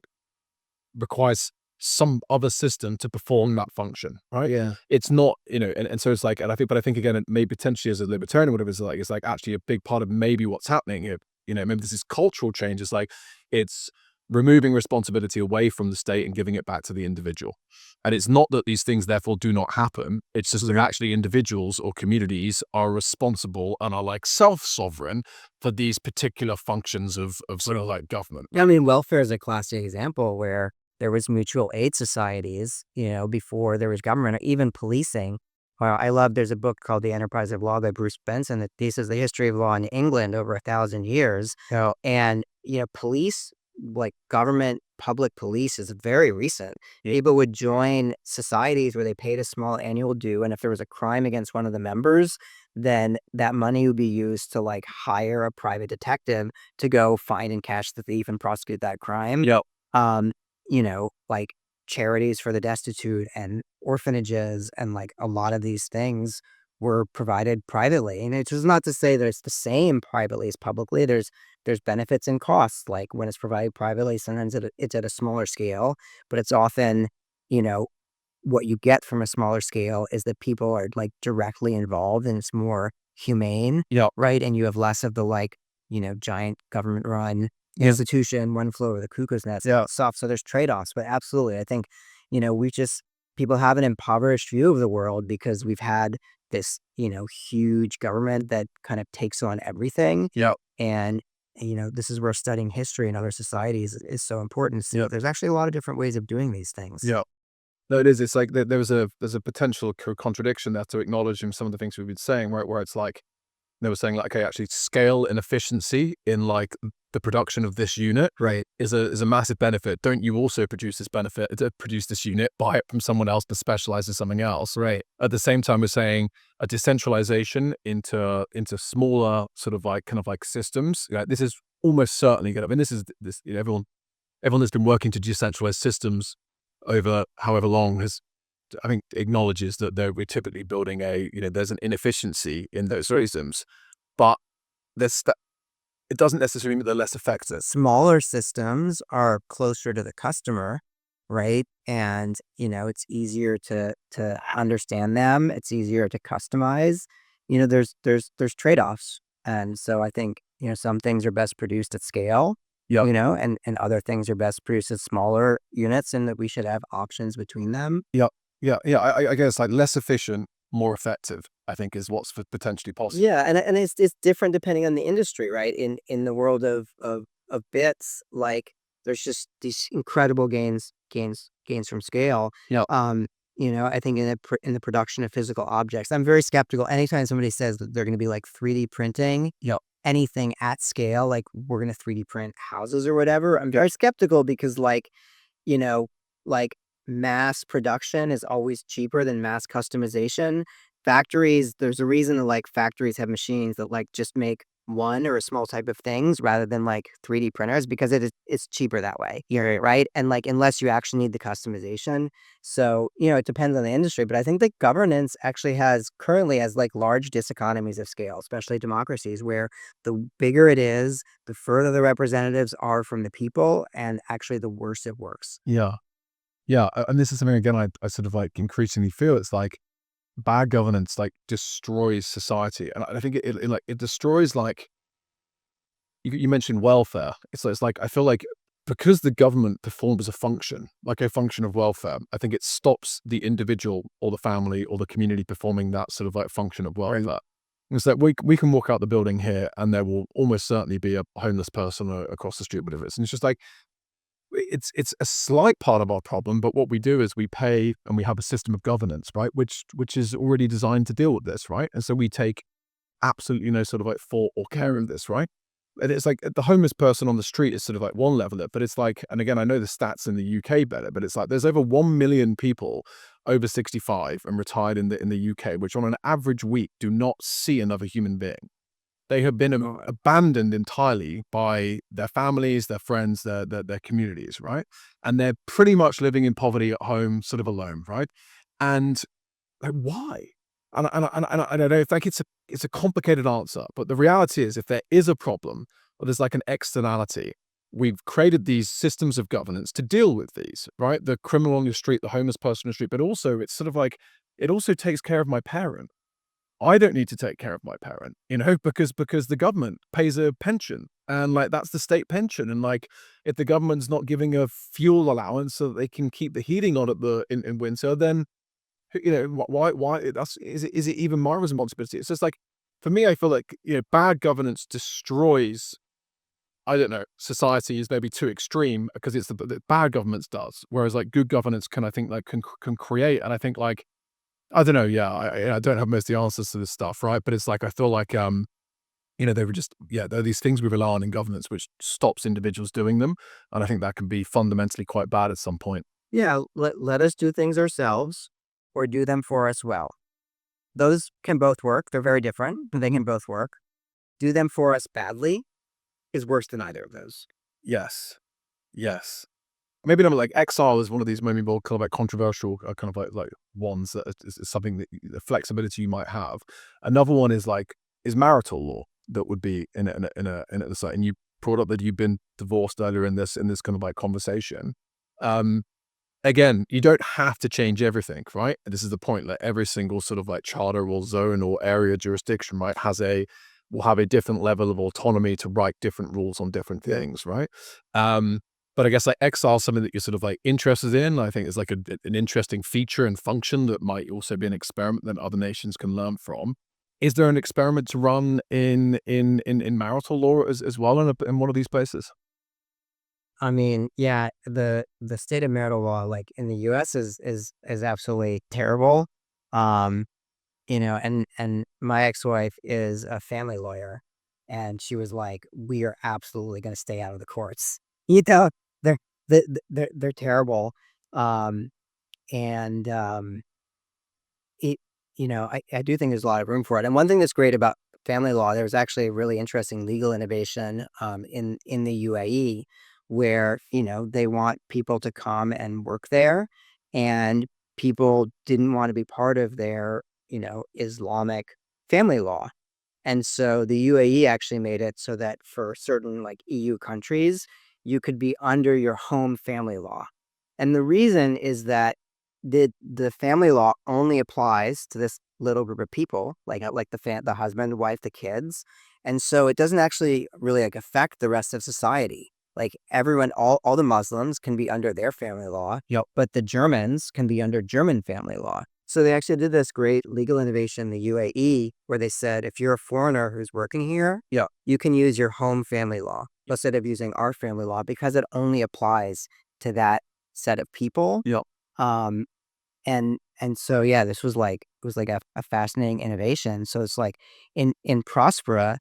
requires some other system to perform that function, right?
Yeah.
It's not, and so it's like, and I think again, maybe potentially as a libertarian or whatever, it's like actually a big part of maybe what's happening here, maybe this is cultural change. It's like, it's removing responsibility away from the state and giving it back to the individual. And it's not that these things therefore do not happen. It's just that actually individuals or communities are responsible and are like self-sovereign for these particular functions of sort of like government.
I mean, welfare is a classic example where there was mutual aid societies, before there was government, or even policing. Well, there's a book called The Enterprise of Law by Bruce Benson that is the history of law in England over 1,000 years.
Yeah.
And, police, like government, public police is very recent. People would join societies where they paid a small annual due. And if there was a crime against one of the members, then that money would be used to like hire a private detective to go find and catch the thief and prosecute that crime.
Yep.
Um, like charities for the destitute and orphanages and like a lot of these things were provided privately. And it's just not to say that it's the same privately as publicly. There's benefits and costs. Like when it's provided privately, sometimes it's at a smaller scale, but it's often, what you get from a smaller scale is that people are like directly involved and it's more humane.
Yeah.
Right. And you have less of the like, giant government run institution, one flew over the cuckoo's nest stuff. So there's trade-offs, but absolutely. I think, people have an impoverished view of the world because we've had this, huge government that kind of takes on everything.
Yeah.
And, this is where studying history in other societies is so important. So there's actually a lot of different ways of doing these things.
Yeah. No, it is. It's like there's a potential contradiction there to acknowledge in some of the things we've been saying, right? Where it's like, they were saying like, okay, actually scale and efficiency in like the production of this unit
Right.
is a massive benefit. Don't you also produce this unit, buy it from someone else to specialize in something else?
Right.
At the same time, we're saying a decentralization into smaller sort of like kind of like systems. This is almost certainly going to, and this everyone that's been working to decentralize systems over however long has, I think, acknowledges that we're typically building there's an inefficiency in those systems, but it doesn't necessarily mean they're less effective.
Smaller systems are closer to the customer, right? And, it's easier to understand them. It's easier to customize. There's trade-offs. And so I think, some things are best produced at scale,
Yeah.
and other things are best produced at smaller units, and that we should have options between them.
Yeah. I guess like less efficient, more effective, I think is what's potentially possible.
Yeah, and it's different depending on the industry, right? In the world of bits, like there's just these incredible gains from scale.
Yeah.
I think in the production of physical objects, I'm very skeptical anytime somebody says that they're going to be like 3D printing, anything at scale, like we're going to 3D print houses or whatever. I'm very skeptical because you know, like mass production is always cheaper than mass customization. Factories, there's a reason that like factories have machines that like just make one or a small type of things rather than like 3D printers because it's cheaper that way. You're right. And like unless you actually need the customization. So, it depends on the industry, but I think that governance actually currently has like large diseconomies of scale, especially democracies, where the bigger it is, the further the representatives are from the people, and actually the worse it works.
Yeah. And this is something, again, I sort of like increasingly feel it's like bad governance like destroys society. And I think it destroys like, you mentioned welfare. It's like, I feel like because the government performs a function, like a function of welfare, I think it stops the individual or the family or the community performing that sort of like function of welfare. It's like we can walk out the building here and there will almost certainly be a homeless person across the street, whatever it is. And it's just like, it's a slight part of our problem, but what we do is we pay and we have a system of governance, right? Which is already designed to deal with this, right? And so we take absolutely no sort of like thought or care of this, right? And it's like the homeless person on the street is sort of like one level, but it's like, and again, I know the stats in the UK better, but it's like there's over 1 million people over 65 and retired in the UK, which on an average week do not see another human being. They have been abandoned entirely by their families, their friends, their communities, right? And they're pretty much living in poverty at home, sort of alone, right? And like, why? And I don't know if like it's a complicated answer, but the reality is if there is a problem or there's like an externality, we've created these systems of governance to deal with these, right? The criminal on your street, the homeless person on the street, but also it's sort of like, it also takes care of my parent. I don't need to take care of my parent, because the government pays a pension and like that's the state pension. And like if the government's not giving a fuel allowance so that they can keep the heating on in winter, then why is it even my responsibility? It's just like, for me, I feel like bad governance destroys, I don't know, society is maybe too extreme because it's the bad governance does, whereas like good governance can, I think, like can create. And I think like, I don't know. Yeah, I don't have most of the answers to this stuff, right? But it's like I feel like they were just there are these things we rely on in governance which stops individuals doing them, and I think that can be fundamentally quite bad at some point.
Yeah, let us do things ourselves or do them for us well. Those can both work. They're very different, but they can both work. Do them for us badly is worse than either of those.
Yes. Maybe not like exile is one of these maybe more kind of like controversial kind of like ones that is something that the flexibility you might have. Another one is marital law that would be in a site. And you brought up that you've been divorced earlier in this kind of like conversation. Again, you don't have to change everything, right? And this is the point. Like every single sort of like charter or zone or area jurisdiction, right, will have a different level of autonomy to write different rules on different things, right? But I guess like exile is something that you're sort of like interested in. I think it's like an interesting feature and function that might also be an experiment that other nations can learn from. Is there an experiment to run in marital law as well in one of these places?
I mean, yeah, the state of marital law, like in the U.S., is absolutely terrible. Um, and my ex-wife is a family lawyer, and she was like, "We are absolutely going to stay out of the courts." They're they're terrible. Um, and it, I do think there's a lot of room for it. And one thing that's great about family law, there's actually a really interesting legal innovation in the UAE where, they want people to come and work there, and people didn't want to be part of their, Islamic family law. And so the UAE actually made it so that for certain like EU countries, you could be under your home family law. And the reason is that the family law only applies to this little group of people, like the husband, wife, the kids. And so it doesn't actually really like affect the rest of society. Like everyone, all the Muslims can be under their family law, but the Germans can be under German family law. So they actually did this great legal innovation in the UAE where they said, if you're a foreigner who's working here, you can use your home family law instead of using our family law because it only applies to that set of people. Um, and so yeah, this was like a fascinating innovation. So it's like in Prospera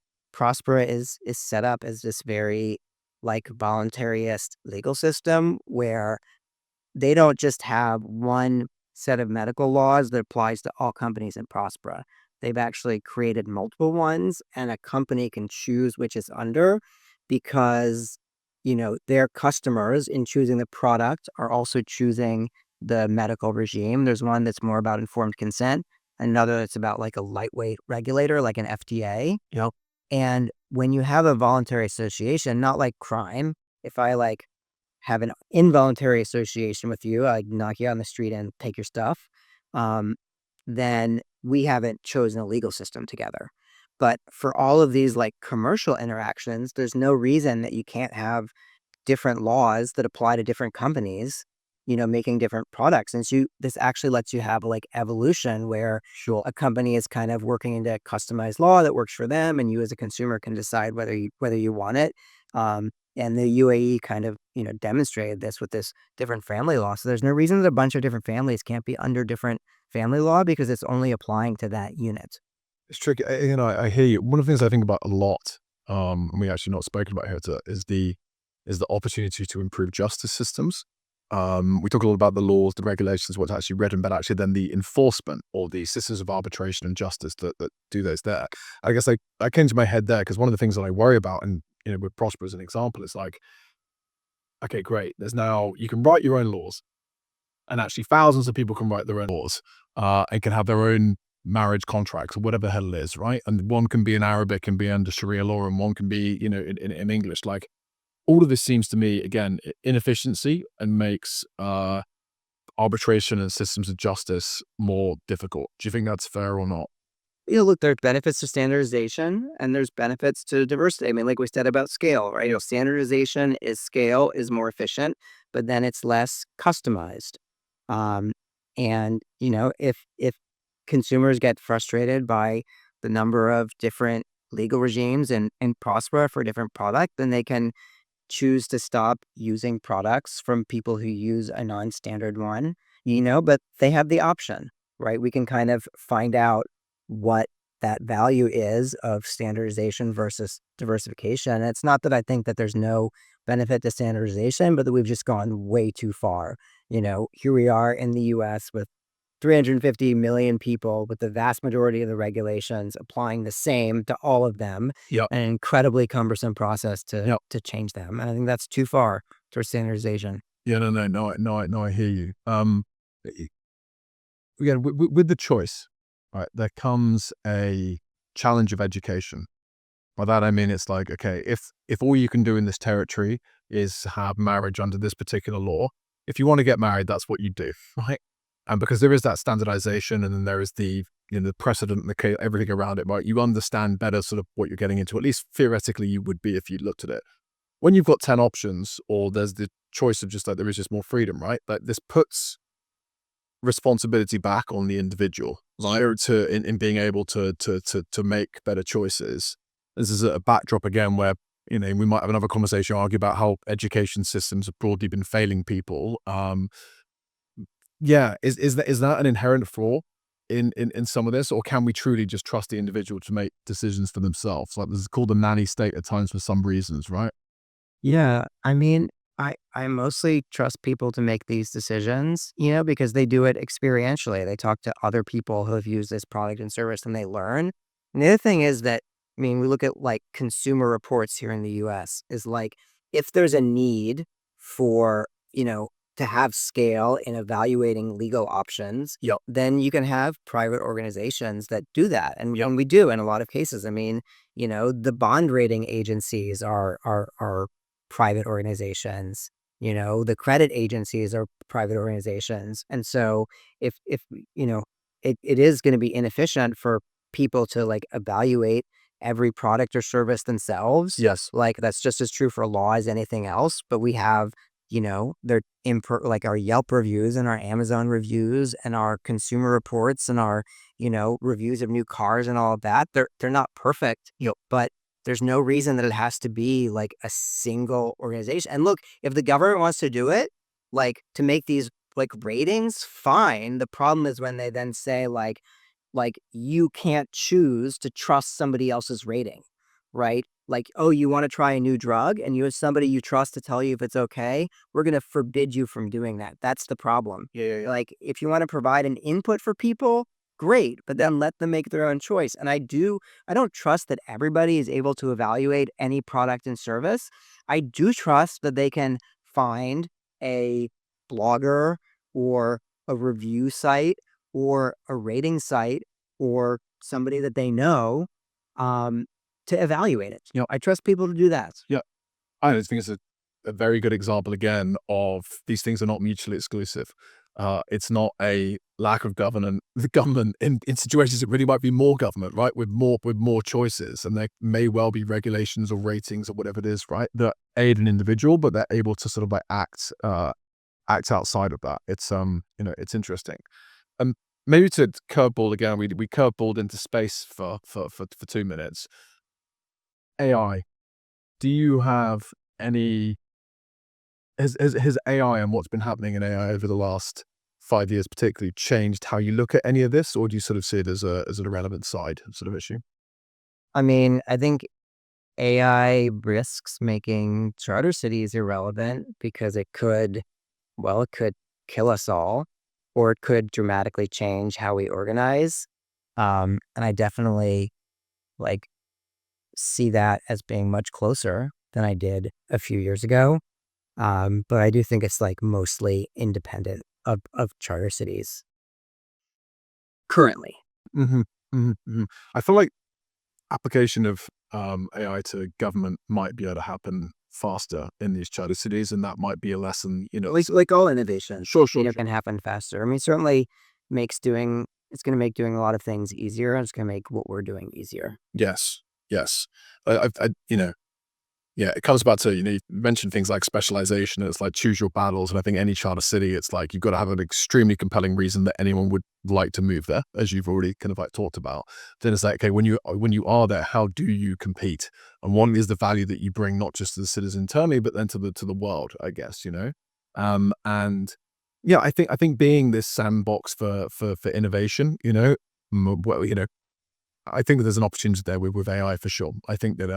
is set up as this very like voluntarist legal system where they don't just have one set of medical laws that applies to all companies in Prospera. They've actually created multiple ones, and a company can choose which is under because, their customers in choosing the product are also choosing the medical regime. There's one that's more about informed consent, another that's about like a lightweight regulator, like an FDA. And when you have a voluntary association, not like crime, if I like have an involuntary association with you, I knock you out on the street and take your stuff, then we haven't chosen a legal system together. But for all of these like commercial interactions, there's no reason that you can't have different laws that apply to different companies, making different products. And so this actually lets you have like evolution where a company is kind of working into a customized law that works for them, and you as a consumer can decide whether you want it. And the UAE kind of, demonstrated this with this different family law. So there's no reason that a bunch of different families can't be under different family law because it's only applying to that unit.
It's tricky. I hear you. One of the things I think about a lot, and we actually not spoken about here, is the opportunity to improve justice systems. We talk a lot about the laws, the regulations, what's actually written, but actually then the enforcement or the systems of arbitration and justice that do those there. I guess I came to my head there because one of the things that I worry about, and with Prospera as an example, is like, okay, great. There's now, you can write your own laws, and actually thousands of people can write their own laws and can have their own marriage contracts or whatever the hell it is, right? And one can be in Arabic and be under Sharia law, and one can be, in English. Like, all of this seems to me, again, inefficiency and makes arbitration and systems of justice more difficult. Do you think that's fair or not?
Look, there's benefits to standardization and there's benefits to diversity. I mean, like we said about scale, right? Standardization is more efficient, but then it's less customized. And if consumers get frustrated by the number of different legal regimes and Prospera for a different product, then they can choose to stop using products from people who use a non-standard one, but they have the option, right? We can kind of find out what that value is of standardization versus diversification. And it's not that I think that there's no benefit to standardization, but that we've just gone way too far. Here we are in the US with 350 million people, with the vast majority of the regulations applying the same to all of them. An incredibly cumbersome process to change them. And I think that's too far towards standardization.
Yeah, no, I hear you. Again, with the choice, right, there comes a challenge of education. By that I mean, it's like, okay, if all you can do in this territory is have marriage under this particular law, if you want to get married, that's what you do, right? And because there is that standardization, and then there is the the precedent, everything around it, right? You understand better sort of what you're getting into. At least theoretically, you would be if you looked at it. When you've got 10 options, or there's the choice of just like there is just more freedom, right? Like, this puts responsibility back on the individual, right? In being able to make better choices. This is a backdrop again where we might have another conversation, argue about how education systems have broadly been failing people. Yeah, is that an inherent flaw in some of this, or can we truly just trust the individual to make decisions for themselves? Like, this is called the nanny state at times for some reasons, right?
Yeah, I mean, I mostly trust people to make these decisions, because they do it experientially. They talk to other people who have used this product and service and they learn. And the other thing is that, I mean, we look at like consumer reports here in the US, is like, if there's a need for, to have scale in evaluating legal options, then you can have private organizations that do that. And we do in a lot of cases. I mean, the bond rating agencies are private organizations. You know, the credit agencies are private organizations. And so if you know, it is going to be inefficient for people to like evaluate every product or service themselves.
Yes.
Like that's just as true for law as anything else. But we have, you know, like our Yelp reviews and our Amazon reviews and our consumer reports and our, you know, reviews of new cars and all of that. They're not perfect,
Yep.
but there's no reason that it has to be like a single organization. And look, if the government wants to do it, like to make these like ratings, fine. The problem is when they then say like you can't choose to trust somebody else's rating, right? Like, oh, you want to try a new drug and you have somebody you trust to tell you if it's okay. We're going to forbid you from doing that. That's the problem.
Yeah.
Like, if you want to provide an input for people, great, but then let them make their own choice. And I don't trust that everybody is able to evaluate any product and service. I do trust that they can find a blogger or a review site or a rating site or somebody that they know to evaluate it.
Yep.
I trust people to do that.
I just think it's a very good example again of these things are not mutually exclusive. It's not a lack of the government in situations it really might be more government, right? With more choices, and there may well be regulations or ratings or whatever it is, right? That aid an individual, but they're able to sort of like act outside of that. It's you know, it's interesting. Maybe to curveball again, we curveballed into space for 2 minutes. AI. Do you have any? Has AI and what's been happening in AI over the last 5 years particularly changed how you look at any of this, or do you sort of see it as an irrelevant side sort of issue?
I mean, I think AI risks making charter cities irrelevant because it could kill us all, or it could dramatically change how we organize. And I definitely like see that as being much closer than I did a few years ago. But I do think it's like mostly independent of charter cities currently.
I feel like application of AI to government might be able to happen faster in these charter cities, and that might be a lesson, you know.
Like all innovation,
Sure.
can happen faster. I mean, certainly it's going to make doing a lot of things easier. And it's going to make what we're doing easier.
Yes. You know, yeah, it comes back to, you know, you mentioned things like specialization. It's like choose your battles. And I think any charter city, it's like you've got to have an extremely compelling reason that anyone would like to move there, as you've already kind of like talked about. Then it's like, okay, when you are there, how do you compete? And one is the value that you bring, not just to the cities internally, but then to the world, I guess, you know. And yeah, I think being this sandbox for innovation, you know, well, you know, I think that there's an opportunity there with AI for sure. I think that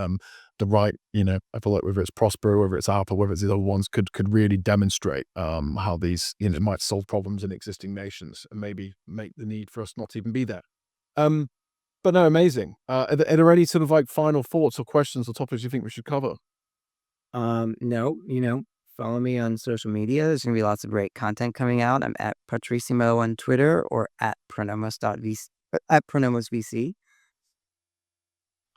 the right, you know, I feel like whether it's Prospera, whether it's Alpha, whether it's the other ones, could really demonstrate how these, you know, might solve problems in existing nations and maybe make the need for us not to even be there. But no, amazing. Are there any sort of like final thoughts or questions or topics you think we should cover?
No, you know, follow me on social media. There's going to be lots of great content coming out. I'm at Patrissimo on Twitter or at Pronomos.vc.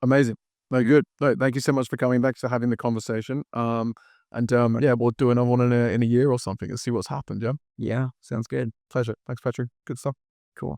Amazing. No, good. No, thank you so much for coming back to having the conversation. Yeah, we'll do another one in a year or something and see what's happened. Yeah.
Yeah, sounds good.
Pleasure. Thanks, Patrick. Good stuff.
Cool.